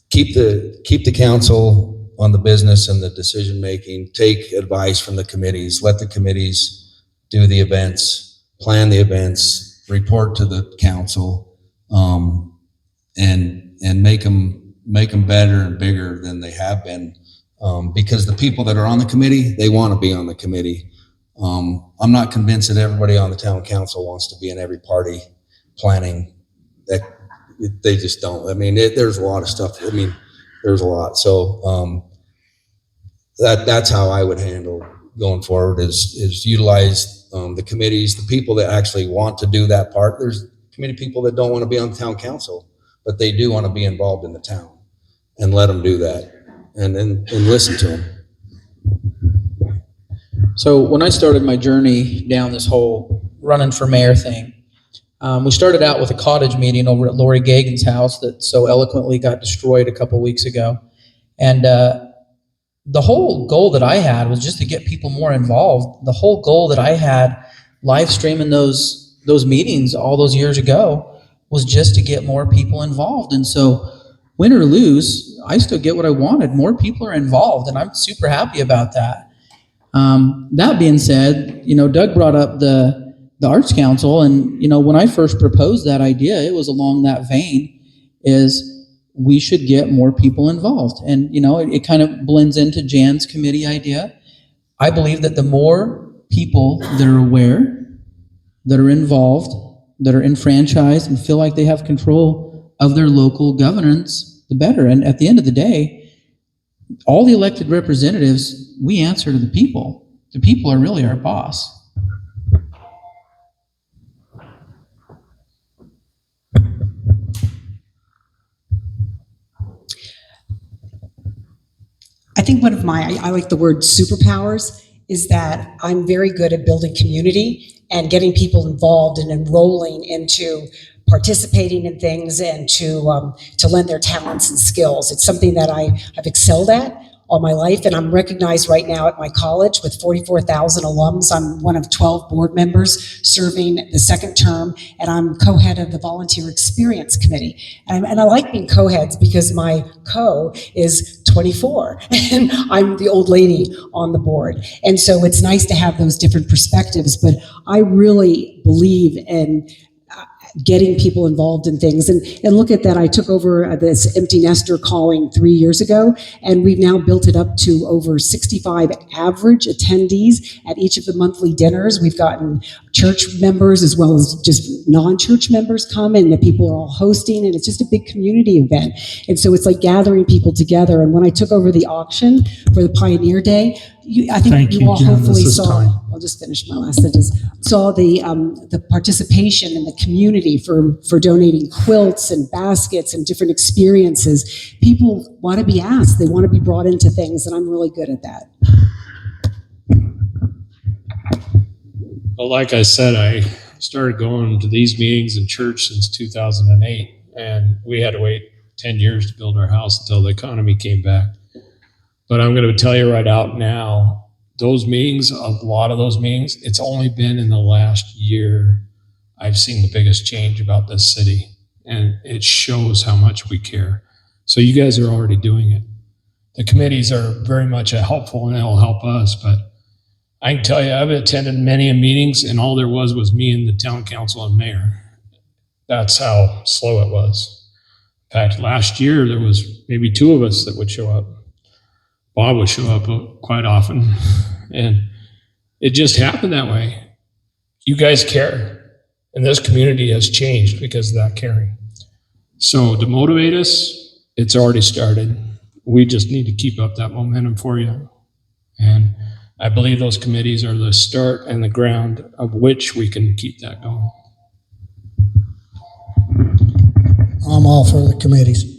Keep the council on the business and the decision making. Take advice from the committees. Let the committees do the events, plan the events, report to the council, and make them better and bigger than they have been. Because the people that are on the committee, they want to be on the committee. I'm not convinced that everybody on the town council wants to be in every party planning. That they just don't. I mean, there's a lot of stuff. I mean, there's a lot. So that's how I would handle going forward is utilize the committees, the people that actually want to do that part. There's committee people that don't want to be on the town council, but they do want to be involved in the town, and let them do that, and listen to them. So when I started my journey down this whole running for mayor thing, we started out with a cottage meeting over at Lori Gagan's house that so eloquently got destroyed a couple weeks ago. And the whole goal that I had was just to get people more involved. The whole goal that I had live streaming those meetings all those years ago was just to get more people involved. And so win or lose, I still get what I wanted. More people are involved, and I'm super happy about that. That being said, Doug brought up the Arts Council, and when I first proposed that idea, it was along that vein, is we should get more people involved. And it kind of blends into Jan's committee idea. I believe that the more people that are aware, that are involved, that are enfranchised and feel like they have control of their local governance, the better. And at the end of the day, all the elected representatives, we answer to the people. The people are really our boss. I think one of I like the word superpowers, is that I'm very good at building community and getting people involved and enrolling into participating in things and to lend their talents and skills. It's something that I have excelled at all my life, and I'm recognized right now at my college with 44,000 alums. I'm one of 12 board members serving the second term, and I'm co-head of the Volunteer Experience Committee. And I like being co-heads because my co is 24, and I'm the old lady on the board. And so it's nice to have those different perspectives, but I really believe in getting people involved in things. And look at that, I took over this empty nester calling 3 years ago, and we've now built it up to over 65 average attendees at each of the monthly dinners. We've gotten church members as well as just non-church members come, and the people are all hosting, and it's just a big community event. And so it's like gathering people together. And when I took over the auction for the Pioneer Day, I think Thank you you, all Jen. hopefully This is saw, time. I'll just finish my last sentence, saw the participation in the community for donating quilts and baskets and different experiences. People want to be asked, they want to be brought into things, and I'm really good at that. Well, like I said, I started going to these meetings in church since 2008, and we had to wait 10 years to build our house until the economy came back. But I'm going to tell you right out now, those meetings, a lot of those meetings, it's only been in the last year I've seen the biggest change about this city, and it shows how much we care. So you guys are already doing it. The committees are very much helpful, and they'll help us, but I can tell you, I've attended many meetings, and all there was me and the town council and mayor. That's how slow it was. In fact, last year, there was maybe 2 of us that would show up. Bob would show up quite often, and it just happened that way. You guys care, and this community has changed because of that caring. So to motivate us, it's already started. We just need to keep up that momentum for you. And I believe those committees are the start and the ground of which we can keep that going. I'm all for the committees.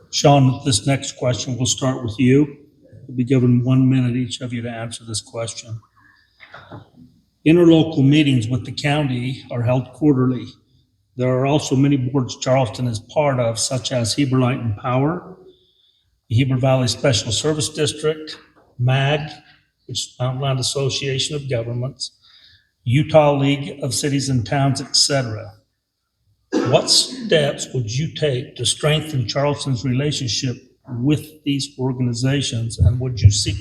Sean, this next question, we'll start with you. We'll be given 1 minute each of you to answer this question. Interlocal meetings with the county are held quarterly. There are also many boards Charleston is part of, such as Heber Light and Power, the Heber Valley Special Service District, MAG, which is Mountain Land Association of Governments, Utah League of Cities and Towns, etc. What steps would you take to strengthen Charleston's relationship with these organizations, and would you seek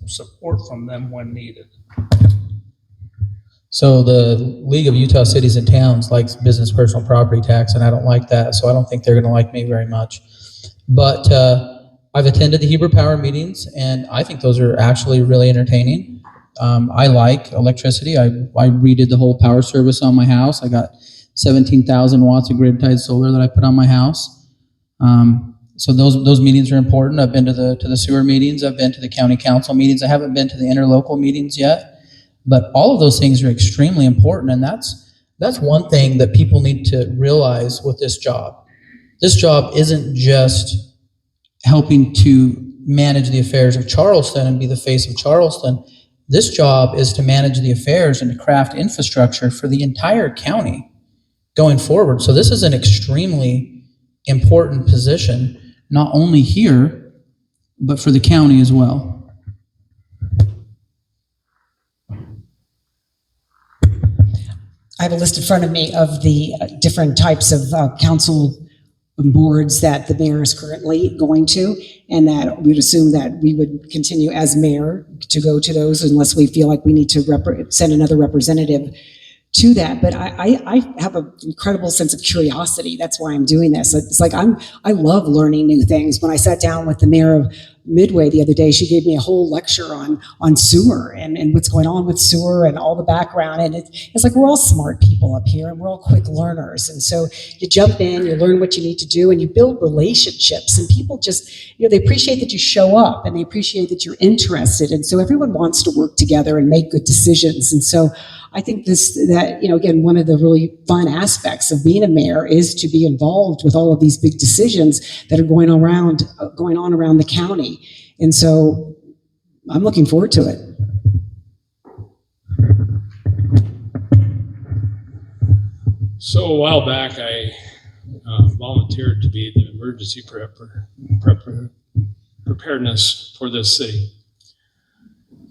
support from them when needed? So the League of Utah Cities and Towns likes business personal property tax, and I don't like that, so I don't think they're going to like me very much. But I've attended the Heber Power meetings, and I think those are actually really entertaining. I like electricity. I redid the whole power service on my house. I got 17,000 watts of grid-tied solar that I put on my house. So those meetings are important. I've been to the sewer meetings. I've been to the county council meetings. I haven't been to the interlocal meetings yet. But all of those things are extremely important, and that's one thing that people need to realize with this job. This job isn't just helping to manage the affairs of Charleston and be the face of Charleston. This job is to manage the affairs and to craft infrastructure for the entire county going forward. So this is an extremely important position, not only here, but for the county as well. I have a list in front of me of the different types of council boards that the mayor is currently going to, and that we'd assume that we would continue as mayor to go to those unless we feel like we need to send another representative to that. But I have an incredible sense of curiosity. That's why I'm doing this. It's like I love learning new things. When I sat down with the mayor of Midway the other day, she gave me a whole lecture on sewer and what's going on with sewer and all the background. And it's like we're all smart people up here and we're all quick learners. And so you jump in, you learn what you need to do, and you build relationships. And people just, they appreciate that you show up and they appreciate that you're interested. And so everyone wants to work together and make good decisions. And so I think again, one of the really fun aspects of being a mayor is to be involved with all of these big decisions that are going on around the county. And so I'm looking forward to it. So a while back, I volunteered to be the emergency preparedness for this city.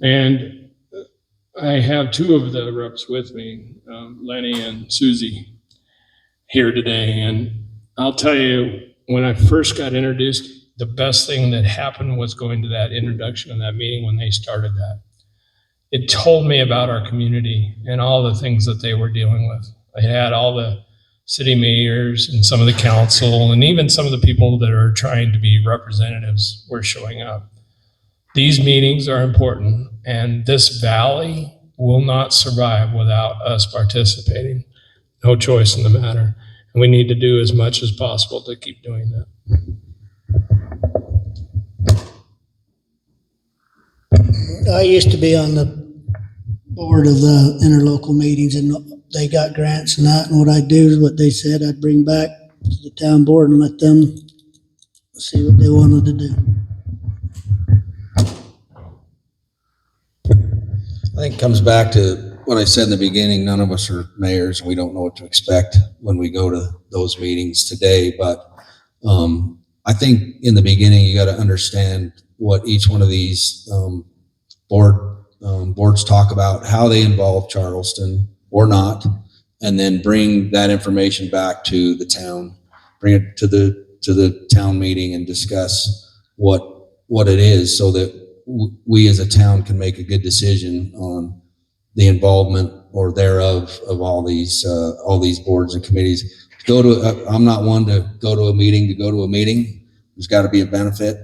And I have two of the reps with me, Lenny and Susie, here today. And I'll tell you, when I first got introduced, the best thing that happened was going to that introduction and that meeting when they started that. It told me about our community and all the things that they were dealing with. I had all the city mayors and some of the council and even some of the people that are trying to be representatives were showing up. These meetings are important, and this valley will not survive without us participating. No choice in the matter. And we need to do as much as possible to keep doing that. I used to be on the board of the interlocal meetings, and they got grants and that, and what I'd do is what they said, I'd bring back to the town board and let them see what they wanted to do. I think it comes back to what I said in the beginning. None of us are mayors, and we don't know what to expect when we go to those meetings today. But I think in the beginning, you got to understand what each one of these boards talk about, how they involve Charleston or not, and then bring that information back to the town, bring it to the town meeting and discuss what it is, so that we as a town can make a good decision on the involvement or thereof of all these boards and committees. I'm not one to go to a meeting. There's got to be a benefit,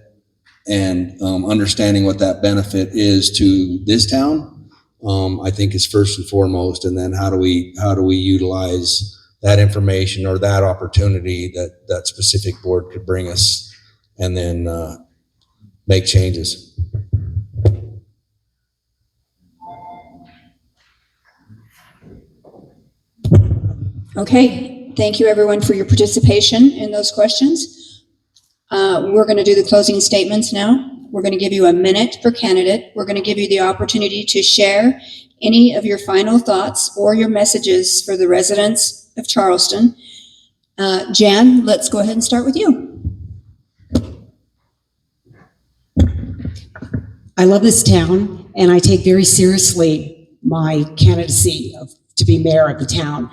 and understanding what that benefit is to this town, I think is first and foremost. And then how do we utilize that information or that opportunity that specific board could bring us, and then make changes. Okay, thank you everyone for your participation in those questions. We're going to do the closing statements now. We're going to give you a minute per candidate. We're going to give you the opportunity to share any of your final thoughts or your messages for the residents of Charleston. Jan, let's go ahead and start with you. I love this town, and I take very seriously my candidacy to be mayor of the town.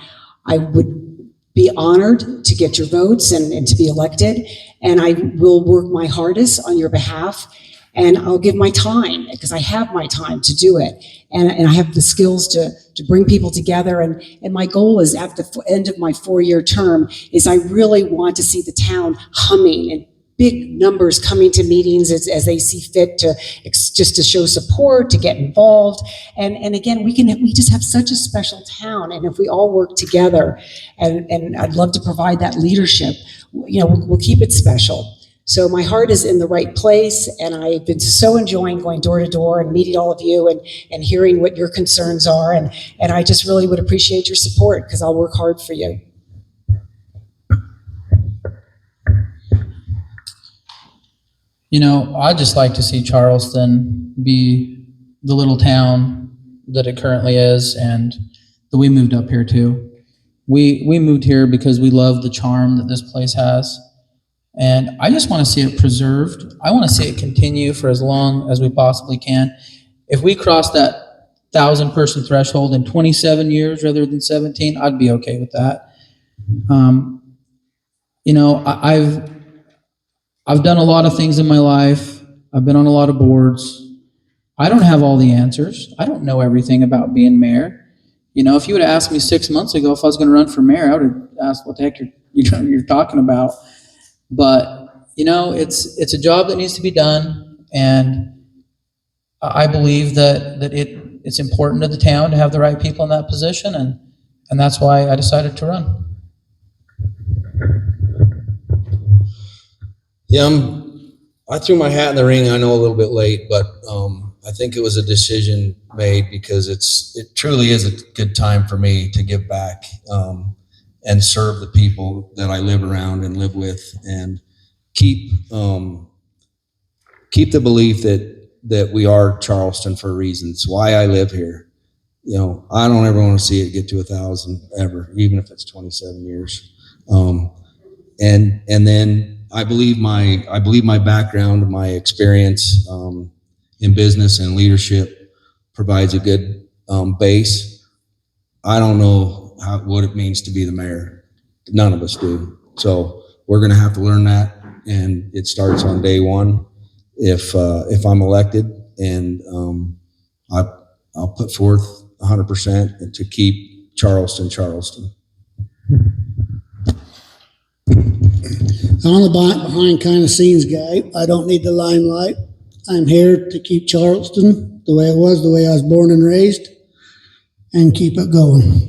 I would be honored to get your votes and to be elected, and I will work my hardest on your behalf, and I'll give my time, because I have my time to do it, and I have the skills to bring people together, and my goal is at the end of my 4-year term is I really want to see the town humming and big numbers coming to meetings as they see fit, just to show support, to get involved. And again, we just have such a special town. And if we all work together, and I'd love to provide that leadership, we'll keep it special. So my heart is in the right place, and I've been so enjoying going door to door and meeting all of you and hearing what your concerns are. And I just really would appreciate your support, because I'll work hard for you. I'd just like to see Charleston be the little town that it currently is, and that we moved up here to. We moved here because we love the charm that this place has. And I just want to see it preserved. I want to see it continue for as long as we possibly can. If we cross that 1,000-person threshold in 27 years rather than 17, I'd be okay with that. I've done a lot of things in my life. I've been on a lot of boards. I don't have all the answers. I don't know everything about being mayor. If you would have asked me 6 months ago if I was going to run for mayor, I would have asked what the heck you're talking about. But it's a job that needs to be done, and I believe that it's important to the town to have the right people in that position, and that's why I decided to run. Yeah, I threw my hat in the ring. I know a little bit late, but I think it was a decision made because it truly is a good time for me to give back and serve the people that I live around and live with, and keep the belief that we are Charleston for a reason. It's why I live here. I don't ever want to see it get to 1,000 ever, even if it's 27 years. And then I believe my background, my experience in business and leadership provides a good base. I don't know what it means to be the mayor. None of us do. So we're going to have to learn that, and it starts on day one if I'm elected, and I'll put forth 100% to keep Charleston. I'm the behind kind of scenes guy. I don't need the limelight. I'm here to keep Charleston the way it was, the way I was born and raised, and keep it going.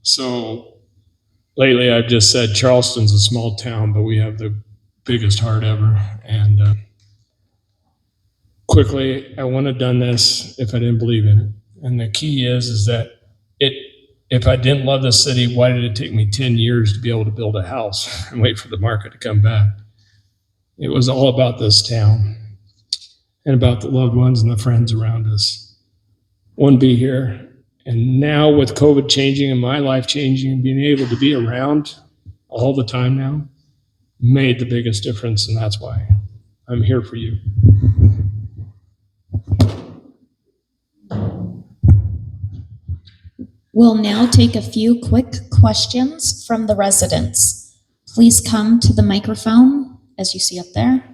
So lately I've just said Charleston's a small town, but we have the biggest heart ever. And quickly, I wouldn't have done this if I didn't believe in it. And the key is that if I didn't love the city, why did it take me 10 years to be able to build a house and wait for the market to come back? It was all about this town and about the loved ones and the friends around us. Wouldn't be here. And now with COVID changing and my life changing and being able to be around all the time now made the biggest difference, and that's why I'm here for you. We'll now take a few quick questions from the residents. Please come to the microphone, as you see up there,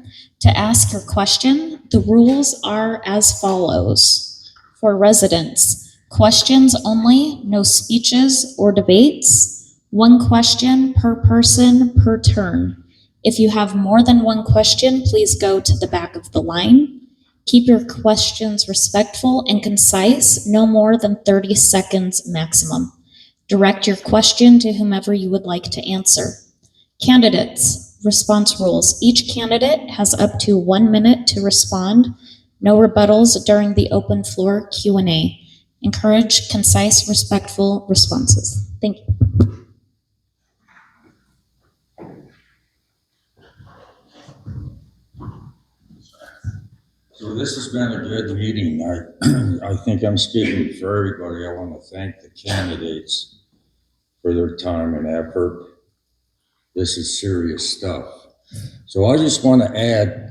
to ask your question. The rules are as follows. For residents, questions only, no speeches or debates. 1 question per person per turn. If you have more than 1 question, please go to the back of the line. Keep your questions respectful and concise, no more than 30 seconds maximum. Direct your question to whomever you would like to answer. Candidates, response rules. Each candidate has up to 1 minute to respond. No rebuttals during the open floor Q&A. Encourage concise, respectful responses. Thank you. So this has been a good meeting. I think I'm speaking for everybody. I want to thank the candidates for their time and effort. This is serious stuff. So I just want to add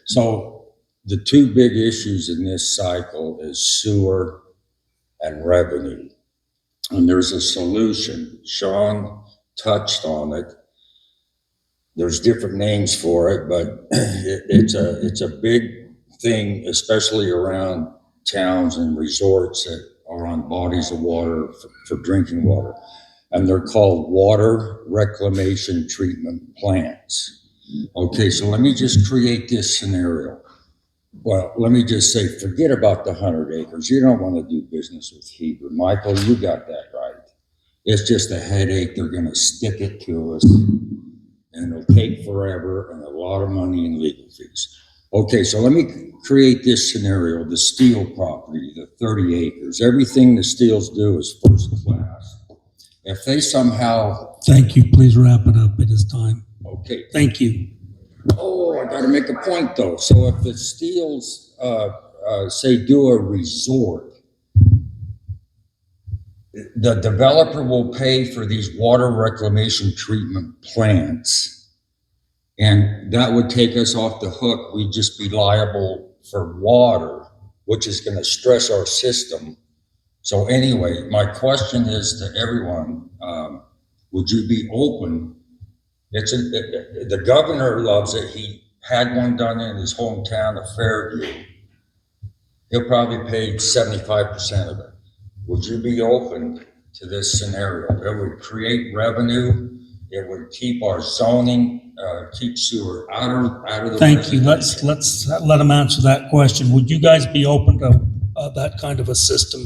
so the 2 big issues in this cycle is sewer and revenue. And there's a solution. Sean touched on it. There's different names for it, but it's a big thing, especially around towns and resorts that are on bodies of water for drinking water. And they're called water reclamation treatment plants. Okay, so let me just create this scenario. Well, let me just say, forget about the 100 acres. You don't want to do business with Heber. Michael, you got that right. It's just a headache. They're going to stick it to us. And it'll take forever and a lot of money in legal fees. Okay, so let me create this scenario, the Steele property, the 30 acres. Everything the Steeles do is first class. If they somehow, Thank you. Please wrap it up. It is time. okay, Thank you. oh, I gotta make a point though. So if the Steeles, say do a resort, the developer will pay for these water reclamation treatment plants. And that would take us off the hook. We'd just be liable for water, which is gonna stress our system. So anyway, my question is to everyone, would you be open? The governor loves it. He had one done in his hometown of Fairview. He'll probably pay 75% of it. Would you be open to this scenario? It would create revenue. It would keep our zoning, keep sewer out of the. Thank you. Let's let him answer that question. Would you guys be open to that kind of a system?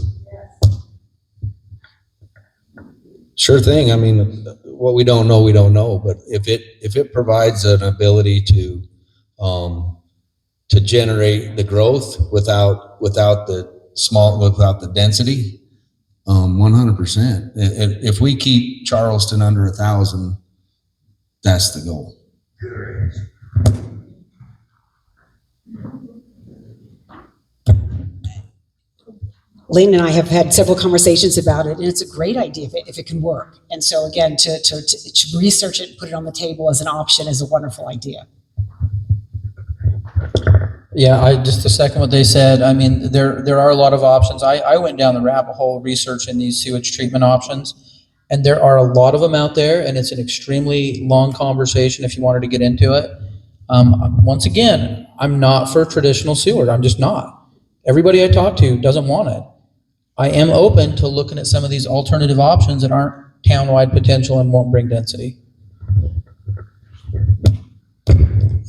Sure thing. I mean, what we don't know, we don't know. But if it provides an ability to generate the growth without the density, 100%. If we keep Charleston under 1,000, that's the goal. Lane and I have had several conversations about it, and it's a great idea if it can work. And so again, to research it and put it on the table as an option is a wonderful idea. Yeah, just to second what they said, I mean, there are a lot of options. I went down the rabbit hole researching these sewage treatment options, and there are a lot of them out there, and it's an extremely long conversation if you wanted to get into it. Once again, I'm not for traditional sewer. I'm just not. Everybody I talk to doesn't want it. I am open to looking at some of these alternative options that aren't town-wide potential and won't bring density.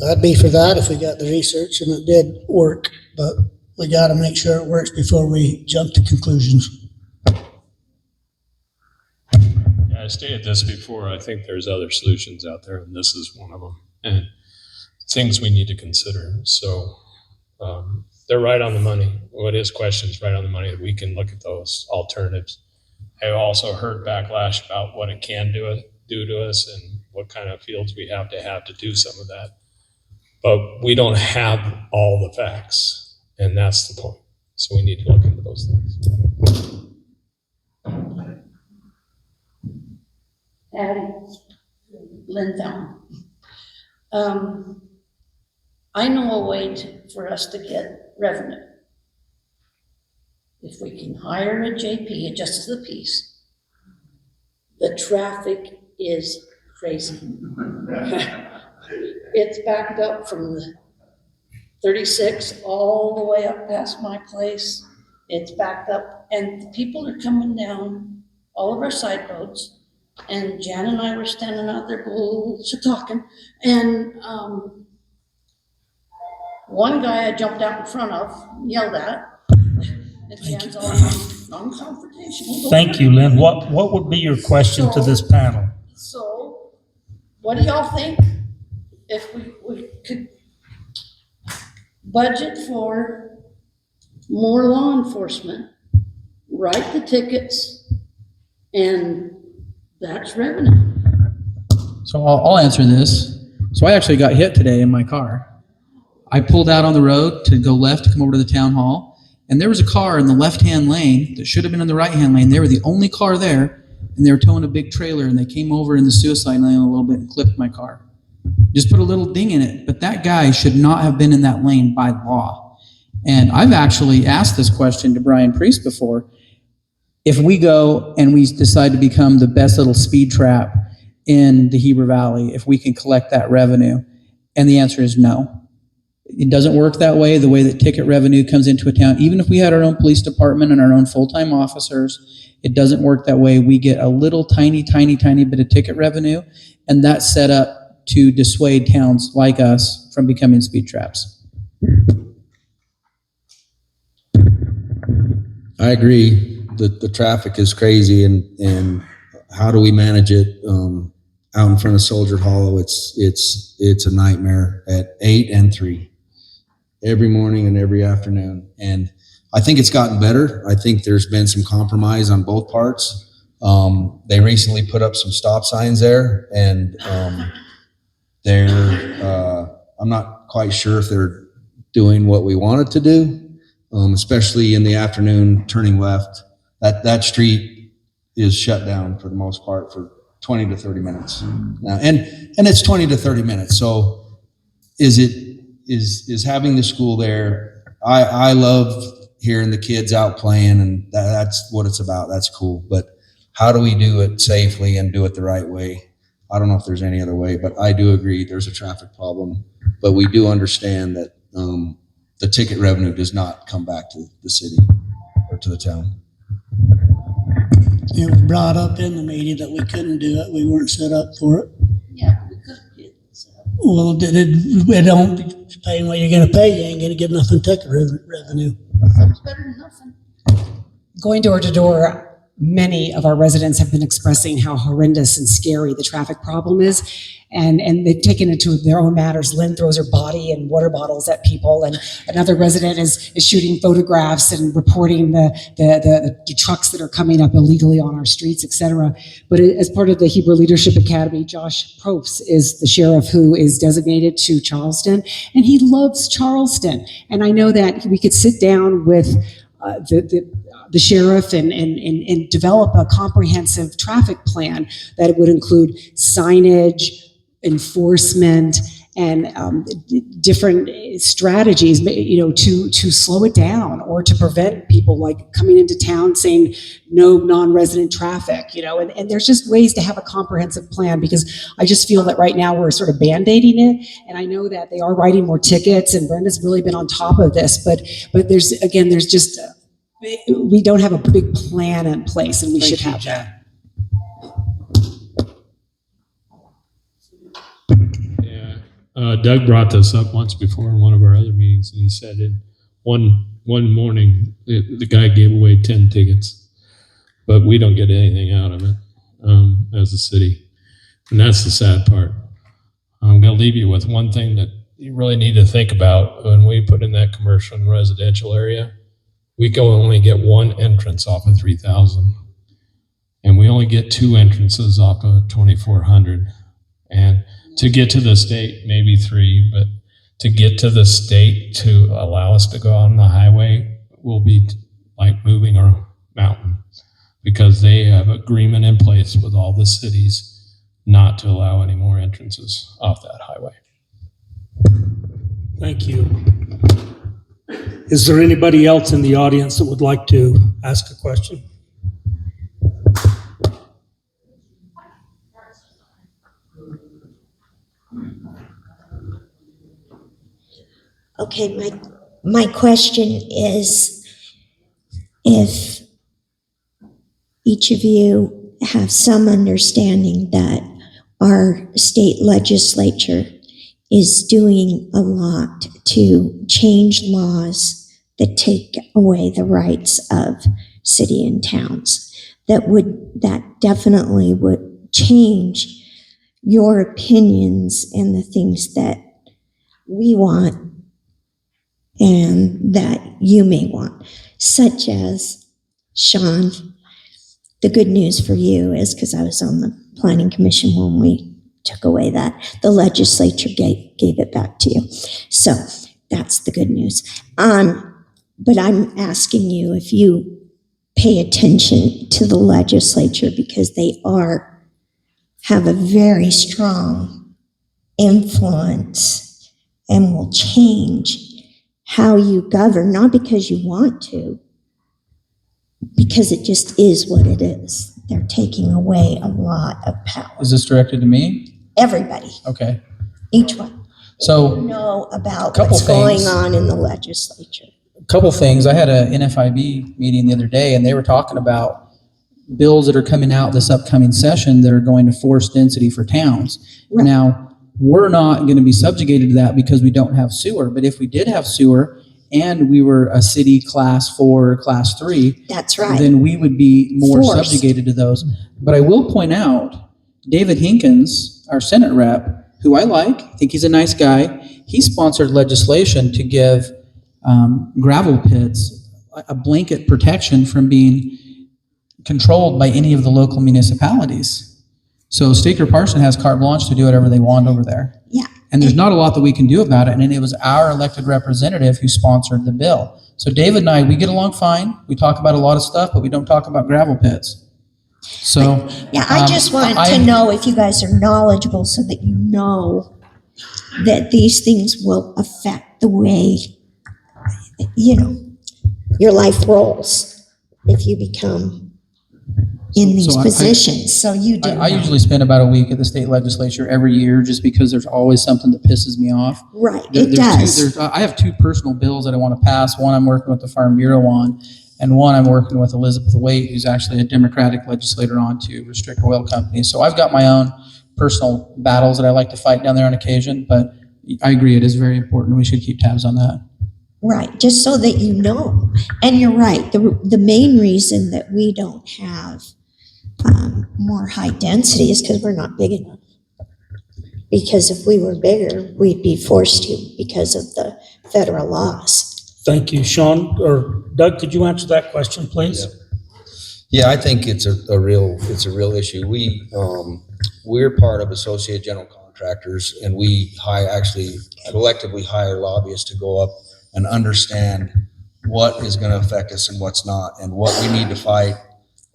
I'd be for that if we got the research and it did work, but we gotta make sure it works before we jump to conclusions. Yeah, I stated this before. I think there's other solutions out there, and this is one of them. And things we need to consider. So they're right on the money. What his question is right on the money. We can look at those alternatives. I also heard backlash about what it can do to us and what kind of fields we have to do some of that. But we don't have all the facts, and that's the point. So we need to look into those things. Addie, Lynn Fountain. I know a way for us to get revenue. If we can hire a JP, adjust the piece. The traffic is crazy. It's backed up from the 36 all the way up past my place. It's backed up, and people are coming down all of our side roads. And Jan and I were standing out there talking, and one guy I jumped out in front of, yelled at, and Jan's all non-confrontational. Thank you, Lynn. What would be your question to this panel? So, what do y'all think if we could budget for more law enforcement, write the tickets, and that's revenue? So I'll answer this. So I actually got hit today in my car. I pulled out on the road to go left to come over to the town hall, and there was a car in the left-hand lane that should have been in the right-hand lane. They were the only car there, and they were towing a big trailer, and they came over in the suicide lane a little bit and clipped my car. Just put a little ding in it, but that guy should not have been in that lane by law. And I've actually asked this question to Brian Priest before. If we go and we decide to become the best little speed trap in the Heber Valley, if we can collect that revenue, and the answer is no. It doesn't work that way, the way that ticket revenue comes into a town. Even if we had our own police department and our own full-time officers, it doesn't work that way. We get a little tiny bit of ticket revenue, and that's set up to dissuade towns like us from becoming speed traps. I agree. The traffic is crazy, and how do we manage it? Out in front of Soldier Hollow, it's a nightmare at 8 and 3. every morning and every afternoon. And I think it's gotten better. I think there's been some compromise on both parts. They recently put up some stop signs there, and I'm not quite sure if they're doing what we wanted to do, especially in the afternoon, turning left. That street is shut down for the most part for 20 to 30 minutes now, and it's 20 to 30 minutes. So is having the school there. I love hearing the kids out playing, and that's what it's about. That's cool. But how do we do it safely and do it the right way? I don't know if there's any other way, but I do agree there's a traffic problem. But we do understand that the ticket revenue does not come back to the city or to the town. It was brought up in the meeting that we couldn't do it. We weren't set up for it. Yeah, we could get this up. Well, it don't pay what you're gonna pay. You ain't gonna get nothing ticket revenue. Something's better than nothing. Going door to door, many of our residents have been expressing how horrendous and scary the traffic problem is. And they've taken it to their own matters. Lynn throws her body and water bottles at people, and another resident is shooting photographs and reporting the trucks that are coming up illegally on our streets, et cetera. But as part of the Hebrew Leadership Academy, Josh Probst is the sheriff who is designated to Charleston, and he loves Charleston. And I know that we could sit down with the sheriff and develop a comprehensive traffic plan that would include signage, enforcement, and different strategies, to slow it down or to prevent people like coming into town saying no non-resident traffic, and there's just ways to have a comprehensive plan, because I just feel that right now we're sort of band-aiding it. And I know that they are writing more tickets, and Brenda's really been on top of this, but there's just, we don't have a big plan in place, and we should have that. Doug brought this up once before in one of our other meetings, and he said in one morning the guy gave away 10 tickets, but we don't get anything out of it as a city, and that's the sad part. I'm going to leave you with one thing that you really need to think about when we put in that commercial and residential area. We can only get one entrance off of 3,000, and we only get two entrances off of 2,400, and to get to the state, maybe three, but to get to the state to allow us to go on the highway will be like moving a mountain, because they have agreement in place with all the cities not to allow any more entrances off that highway. Thank you. Is there anybody else in the audience that would like to ask a question? Okay, my question is, if each of you have some understanding that our state legislature is doing a lot to change laws that take away the rights of city and towns, that definitely would change your opinions and the things that we want and that you may want, such as, Sean, the good news for you is, because I was on the planning commission when we took away that, the legislature gave it back to you. So that's the good news. But I'm asking you if you pay attention to the legislature, because they have a very strong influence and will change how you govern, not because you want to, because it just is what it is. They're taking away a lot of power. Is this directed to me? Everybody, Okay. each one. So You know about couple what's going things. on in the legislature. a couple things. I had a NFIB meeting the other day, and they were talking about bills that are coming out this upcoming session that are going to force density for towns. Right. Now, we're not going to be subjugated to that because we don't have sewer. But if we did have sewer and we were a city class 4 or class 3, That's right. then we would be more Forced. subjugated to those. But I will point out, David Hinkins, our Senate rep, who I like, I think he's a nice guy, he sponsored legislation to give gravel pits a blanket protection from being controlled by any of the local municipalities. So Staker Parson has carte blanche to do whatever they want over there. Yeah. And there's not a lot that we can do about it. And it was our elected representative who sponsored the bill. So David and I, we get along fine. We talk about a lot of stuff, but we don't talk about gravel pits. So. Yeah, I just wanted to know if you guys are knowledgeable so that you know that these things will affect the way, your life rolls if you become in these So positions. So you do. I usually spend about a week at the state legislature every year just because there's always something that pisses me off. Right, it does. I have two personal bills that I want to pass. One I'm working with the Farm Bureau on, and one I'm working with Elizabeth Waite, who's actually a Democratic legislator, on to restrict oil companies. So I've got my own personal battles that I like to fight down there on occasion, but I agree it is very important. We should keep tabs on that. Right, just so that you know. And you're right, the main reason that we don't have more high density is because we're not big enough. Because if we were bigger, we'd be forced to because of the federal laws. Thank you. Sean, or Doug, could you answer that question, please? Yeah, I think it's a real issue. We're part of Associated General Contractors, and we actually collectively hire lobbyists to go up and understand what is going to affect us and what's not, and what we need to fight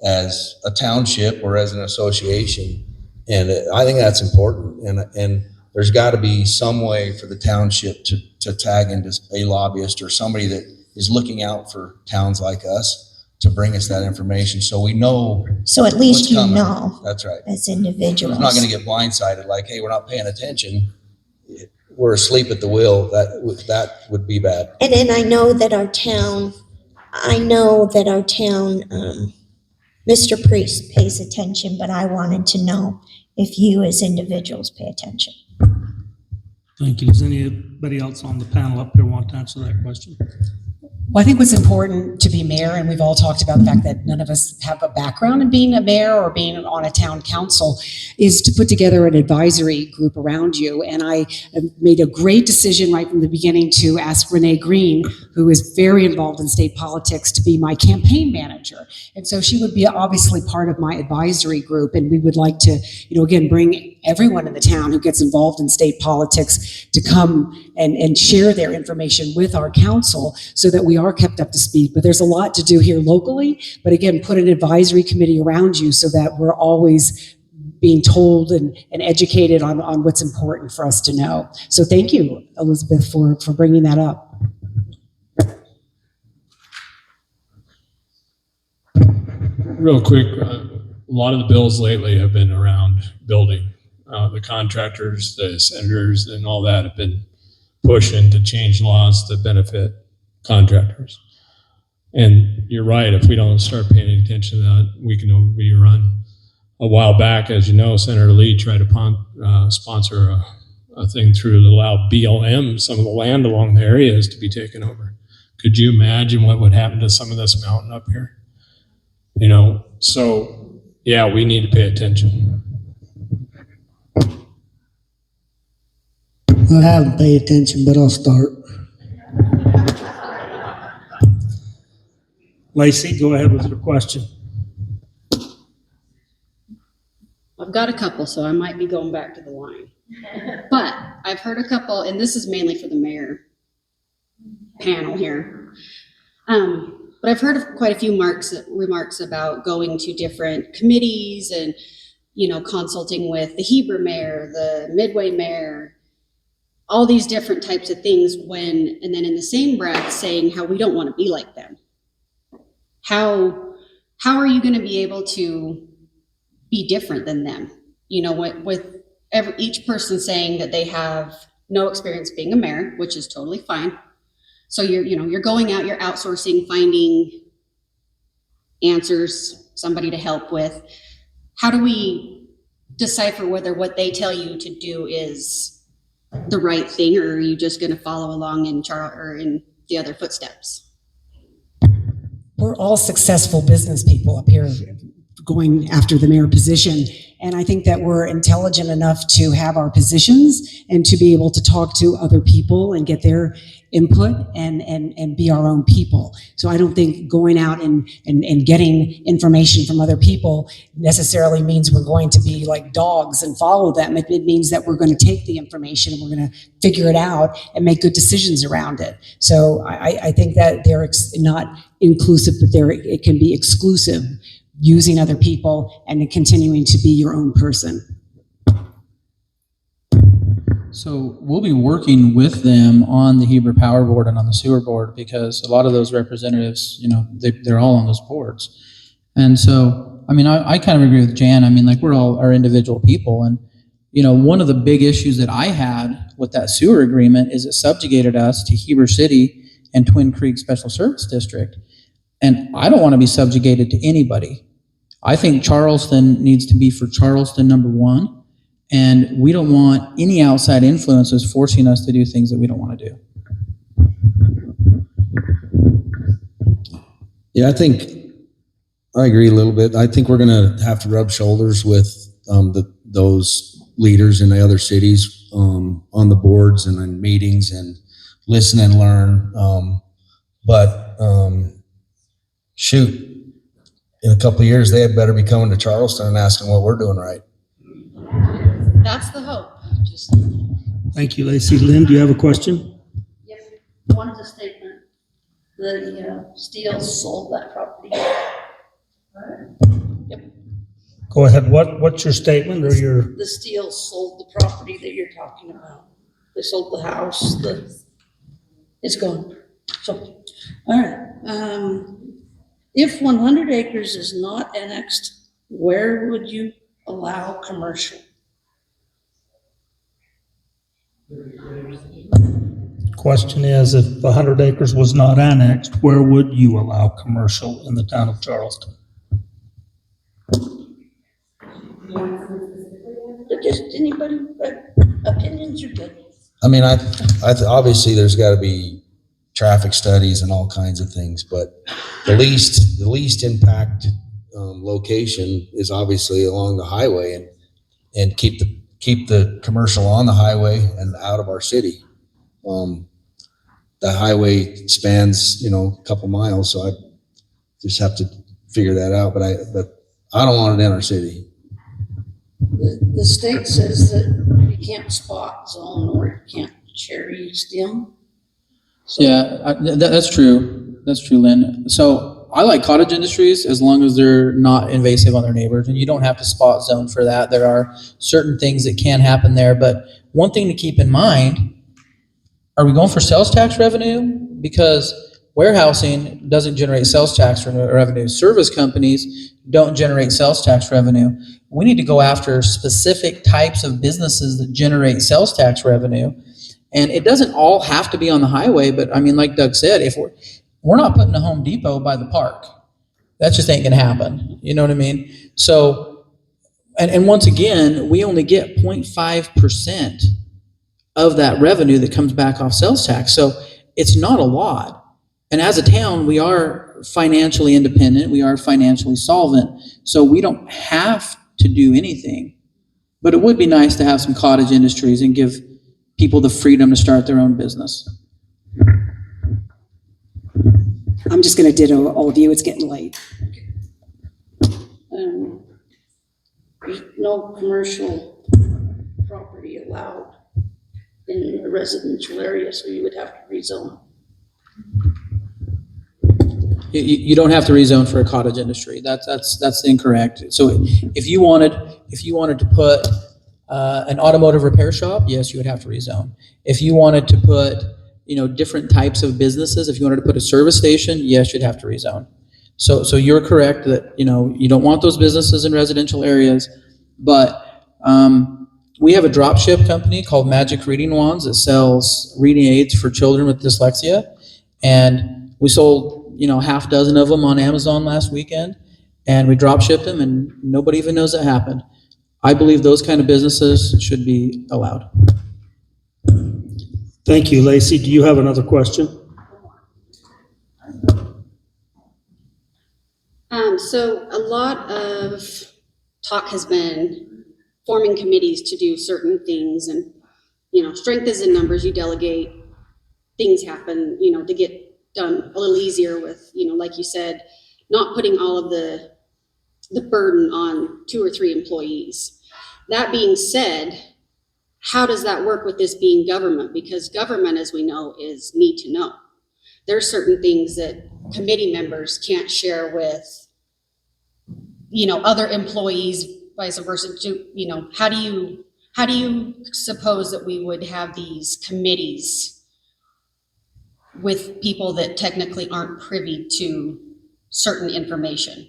as a township or as an association. And I think that's important. And there's got to be some way for the township to tag into a lobbyist or somebody that is looking out for towns like us to bring us that information so we know. So at least what's you coming. know. That's right. As individuals. We're not going to get blindsided like, hey, we're not paying attention. We're asleep at the wheel. That would be bad. And I know that our town, Mr. Priest pays attention, but I wanted to know if you as individuals pay attention. Thank you. Does anybody else on the panel up here want to answer that question? Well, I think what's important to be mayor, and we've all talked about the fact that none of us have a background in being a mayor or being on a town council, is to put together an advisory group around you. And I made a great decision right from the beginning to ask Renee Green, who is very involved in state politics, to be my campaign manager. And so she would be obviously part of my advisory group. And we would like to, again, bring everyone in the town who gets involved in state politics to come and share their information with our council so that we are kept up to speed. But there's a lot to do here locally. But again, put an advisory committee around you so that we're always being told and educated on what's important for us to know. So thank you, Elizabeth, for bringing that up. Real quick, a lot of the bills lately have been around building. The contractors, the senators, and all that have been pushing to change laws to benefit contractors. And you're right, if we don't start paying attention to that, we can overrun. A while back, as you know, Senator Lee tried to sponsor a thing through that allowed BLM, some of the land along the areas, to be taken over. Could you imagine what would happen to some of this mountain up here? So yeah, we need to pay attention. I haven't paid attention, but I'll start. Lacey, go ahead with your question. I've got a couple, so I might be going back to the line. But I've heard a couple, and this is mainly for the mayor panel here. But I've heard of quite a few remarks about going to different committees and, consulting with the Heber mayor, the Midway mayor, all these different types of things and then in the same breath saying how we don't want to be like them. How are you going to be able to be different than them? With each person saying that they have no experience being a mayor, which is totally fine. So you're going out, you're outsourcing, finding answers, somebody to help with. How do we decipher whether what they tell you to do is the right thing, or are you just going to follow along in the other footsteps? We're all successful business people up here going after the mayor position. And I think that we're intelligent enough to have our positions and to be able to talk to other people and get their input and be our own people. So I don't think going out and getting information from other people necessarily means we're going to be like dogs and follow them. It means that we're going to take the information and we're going to figure it out and make good decisions around it. So I think that they're not inclusive, but it can be exclusive, using other people and continuing to be your own person. So we'll be working with them on the Heber Power Board and on the Sewer Board, because a lot of those representatives, they're all on those boards. And so, I mean, I kind of agree with Jan. I mean, like, we're all our individual people. And, one of the big issues that I had with that sewer agreement is it subjugated us to Heber City and Twin Creek Special Service District. And I don't want to be subjugated to anybody. I think Charleston needs to be for Charleston, number one. And we don't want any outside influences forcing us to do things that we don't want to do. Yeah, I think I agree a little bit. I think we're going to have to rub shoulders with those leaders in the other cities on the boards and in meetings and listen and learn. Shoot, in a couple of years, they had better be coming to Charleston and asking what we're doing right. That's the hope. Thank you, Lacey. Lynn, do you have a question? Yep, one of the statement, the Steels sold that property. Yep, Go ahead. What's your statement or your? the Steels sold the property that you're talking about. They sold the house, it's gone. So, all right, if 100 acres is not annexed, where would you allow commercial? Question is, if 100 acres was not annexed, where would you allow commercial in the town of Charleston? Just anybody, opinions are good. I mean, obviously there's got to be traffic studies and all kinds of things, but the least impact location is obviously along the highway and keep the commercial on the highway and out of our city. The highway spans, a couple miles, so I just have to figure that out. But I don't want it in our city. The state says that you can't spot zone or you can't cherry stem. So Yeah, that's true. That's true, Lynn. So I like cottage industries as long as they're not invasive on their neighbors, and you don't have to spot zone for that. There are certain things that can happen there, but one thing to keep in mind, are we going for sales tax revenue? Because warehousing doesn't generate sales tax revenue. Service companies don't generate sales tax revenue. We need to go after specific types of businesses that generate sales tax revenue. And it doesn't all have to be on the highway, but I mean, like Doug said, if we're not putting a Home Depot by the park, that just ain't gonna happen. You know what I mean? So, and once again, we only get 0.5% of that revenue that comes back off sales tax. So it's not a lot. And as a town, we are financially independent. We are financially solvent. So we don't have to do anything. But it would be nice to have some cottage industries and give people the freedom to start their own business. I'm just going to ditto all of you. It's getting late. there's no commercial property allowed in a residential area, so you would have to rezone. You don't have to rezone for a cottage industry. That's incorrect. So if you wanted to put an automotive repair shop, yes, you would have to rezone. If you wanted to put, different types of businesses, if you wanted to put a service station, yes, you'd have to rezone. So you're correct that, you don't want those businesses in residential areas, but we have a drop ship company called Magic Reading Wands that sells reading aids for children with dyslexia. And we sold, half dozen of them on Amazon last weekend, and we drop shipped them and nobody even knows that happened. I believe those kind of businesses should be allowed. Thank you, Lacey. Do you have another question? So a lot of talk has been forming committees to do certain things, and, strength is in numbers, you delegate, things happen, to get done a little easier with, like you said, not putting all of the burden on 2 or 3 employees. That being said, how does that work with this being government? Because government, as we know, is need to know. There are certain things that committee members can't share with, other employees, vice versa. How do you suppose that we would have these committees with people that technically aren't privy to certain information?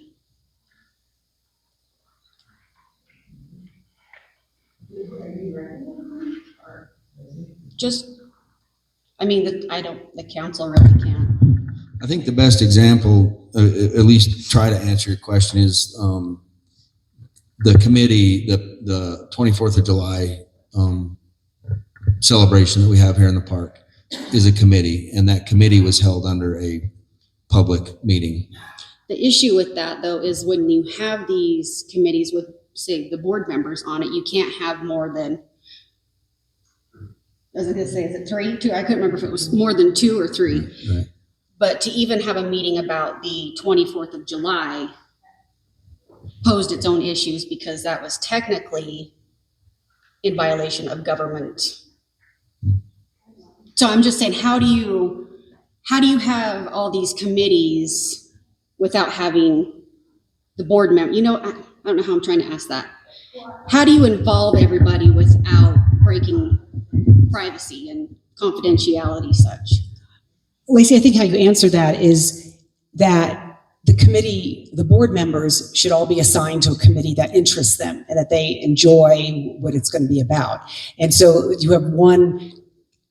The council really can't. I think the best example, at least try to answer your question, is the committee, the 24th of July celebration that we have here in the park is a committee, and that committee was held under a public meeting. The issue with that, though, is when you have these committees with, say, the board members on it, you can't have more than, I was gonna say, is it 3? 2? I couldn't remember if it was more than 2 or 3. Right. But to even have a meeting about the 24th of July posed its own issues, because that was technically in violation of government. So I'm just saying, how do you have all these committees without having the board member? I don't know how I'm trying to ask that. How do you involve everybody without breaking privacy and confidentiality such? Lacey, I think how you answer that is that the committee, the board members should all be assigned to a committee that interests them and that they enjoy what it's going to be about. And so you have one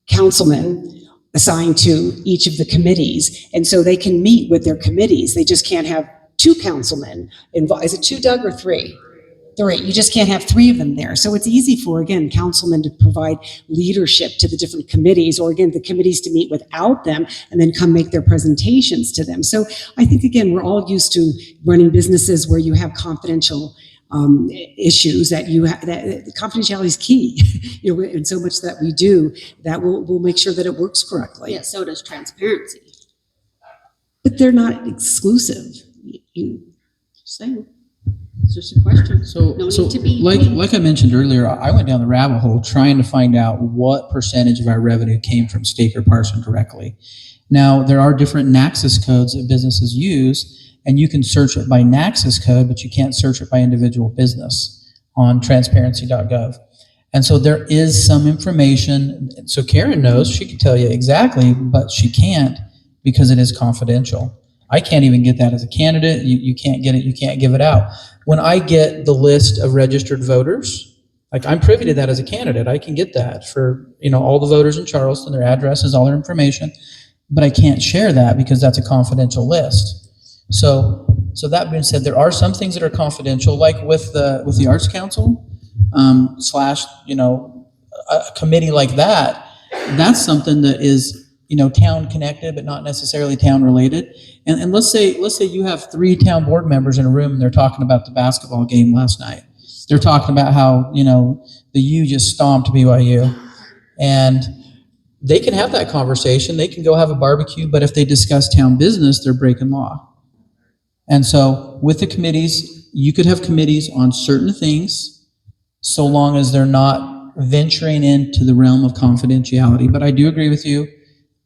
councilman assigned to each of the committees, and so they can meet with their committees. They just can't have 2 councilmen involved. Is it 2, Doug, or 3? 3. You just can't have 3 of them there. So it's easy for, again, councilmen to provide leadership to the different committees, or again, the committees to meet without them and then come make their presentations to them. So I think, again, we're all used to running businesses where you have confidential issues that confidentiality is key, and so much that we do that we'll make sure that it works correctly. Yeah, so does transparency. But they're not exclusive. Just saying. It's just a question. So like I mentioned earlier, I went down the rabbit hole trying to find out what percentage of our revenue came from stake or parcel directly. Now, there are different Naxos codes that businesses use, and you can search it by Naxos code, but you can't search it by individual business on transparency.gov. And so there is some information. So Karen knows, she can tell you exactly, but she can't because it is confidential. I can't even get that as a candidate. You can't get it. You can't give it out. When I get the list of registered voters, like I'm privy to that as a candidate. I can get that for, all the voters in Charleston, their addresses, all their information, but I can't share that because that's a confidential list. So that being said, there are some things that are confidential, like with the Arts Council, / a committee like that. That's something that is, town connected, but not necessarily town related. And let's say you have 3 town board members in a room and they're talking about the basketball game last night. They're talking about how, the U just stomped BYU, and they can have that conversation. They can go have a barbecue, but if they discuss town business, they're breaking law. And so with the committees, you could have committees on certain things so long as they're not venturing into the realm of confidentiality. But I do agree with you.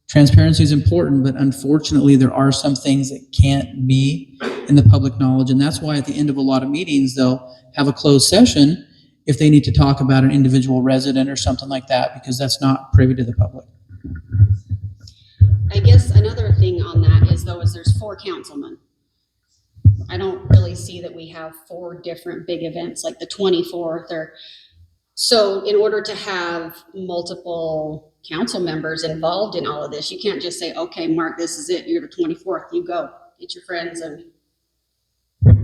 Transparency is important, but unfortunately there are some things that can't be in the public knowledge. And that's why at the end of a lot of meetings, they'll have a closed session if they need to talk about an individual resident or something like that, because that's not privy to the public. I guess another thing on that is there's 4 councilmen. I don't really see that we have 4 different big events like the 24th so in order to have multiple council members involved in all of this, you can't just say, okay, Mark, this is it. You're the 24th. You go get your friends and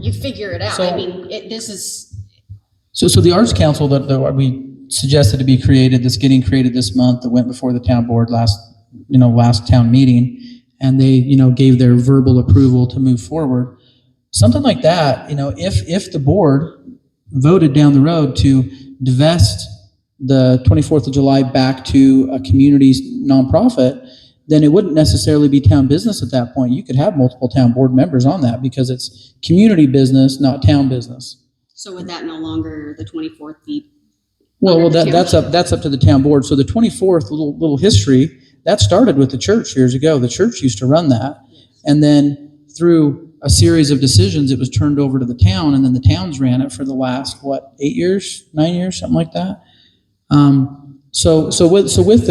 you figure it out. So the Arts Council that we suggested to be created, that's getting created this month, that went before the town board last town meeting, and they, gave their verbal approval to move forward. Something like that, if the board voted down the road to divest the 24th of July back to a community nonprofit, then it wouldn't necessarily be town business at that point. You could have multiple town board members on that because it's community business, not town business. So would that no longer, the 24th be? Well, that's up to the town board. So the 24th, little history, that started with the church years ago. The church used to run that. And then through a series of decisions, it was turned over to the town, and then the towns ran it for the last, 8 years, 9 years, something like that. So with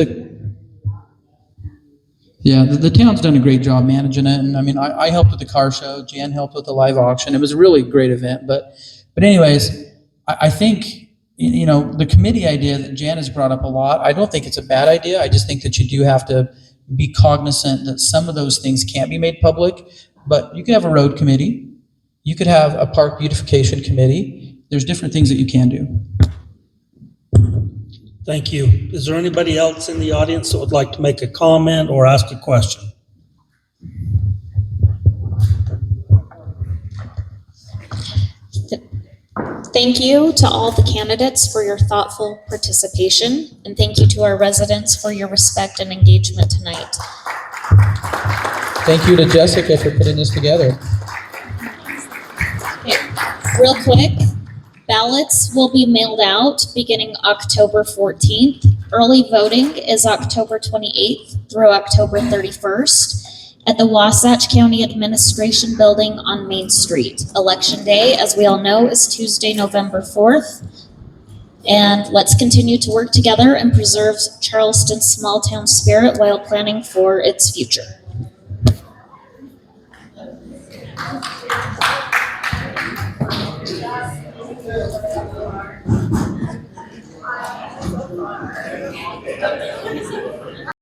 the town's done a great job managing it. And I mean, I helped with the car show. Jan helped with the live auction. It was a really great event. But anyways, I think, the committee idea that Jan has brought up a lot, I don't think it's a bad idea. I just think that you do have to be cognizant that some of those things can't be made public, but you could have a road committee. You could have a park beautification committee. There's different things that you can do. Thank you. Is there anybody else in the audience that would like to make a comment or ask a question? Thank you to all the candidates for your thoughtful participation, and thank you to our residents for your respect and engagement tonight. Thank you to Jessica for putting this together. Okay, real quick, ballots will be mailed out beginning October 14th. Early voting is October 28th through October 31st. At the Wasatch County Administration Building on Main Street. Election Day, as we all know, is Tuesday, November 4th. And let's continue to work together and preserve Charleston's small town spirit while planning for its future.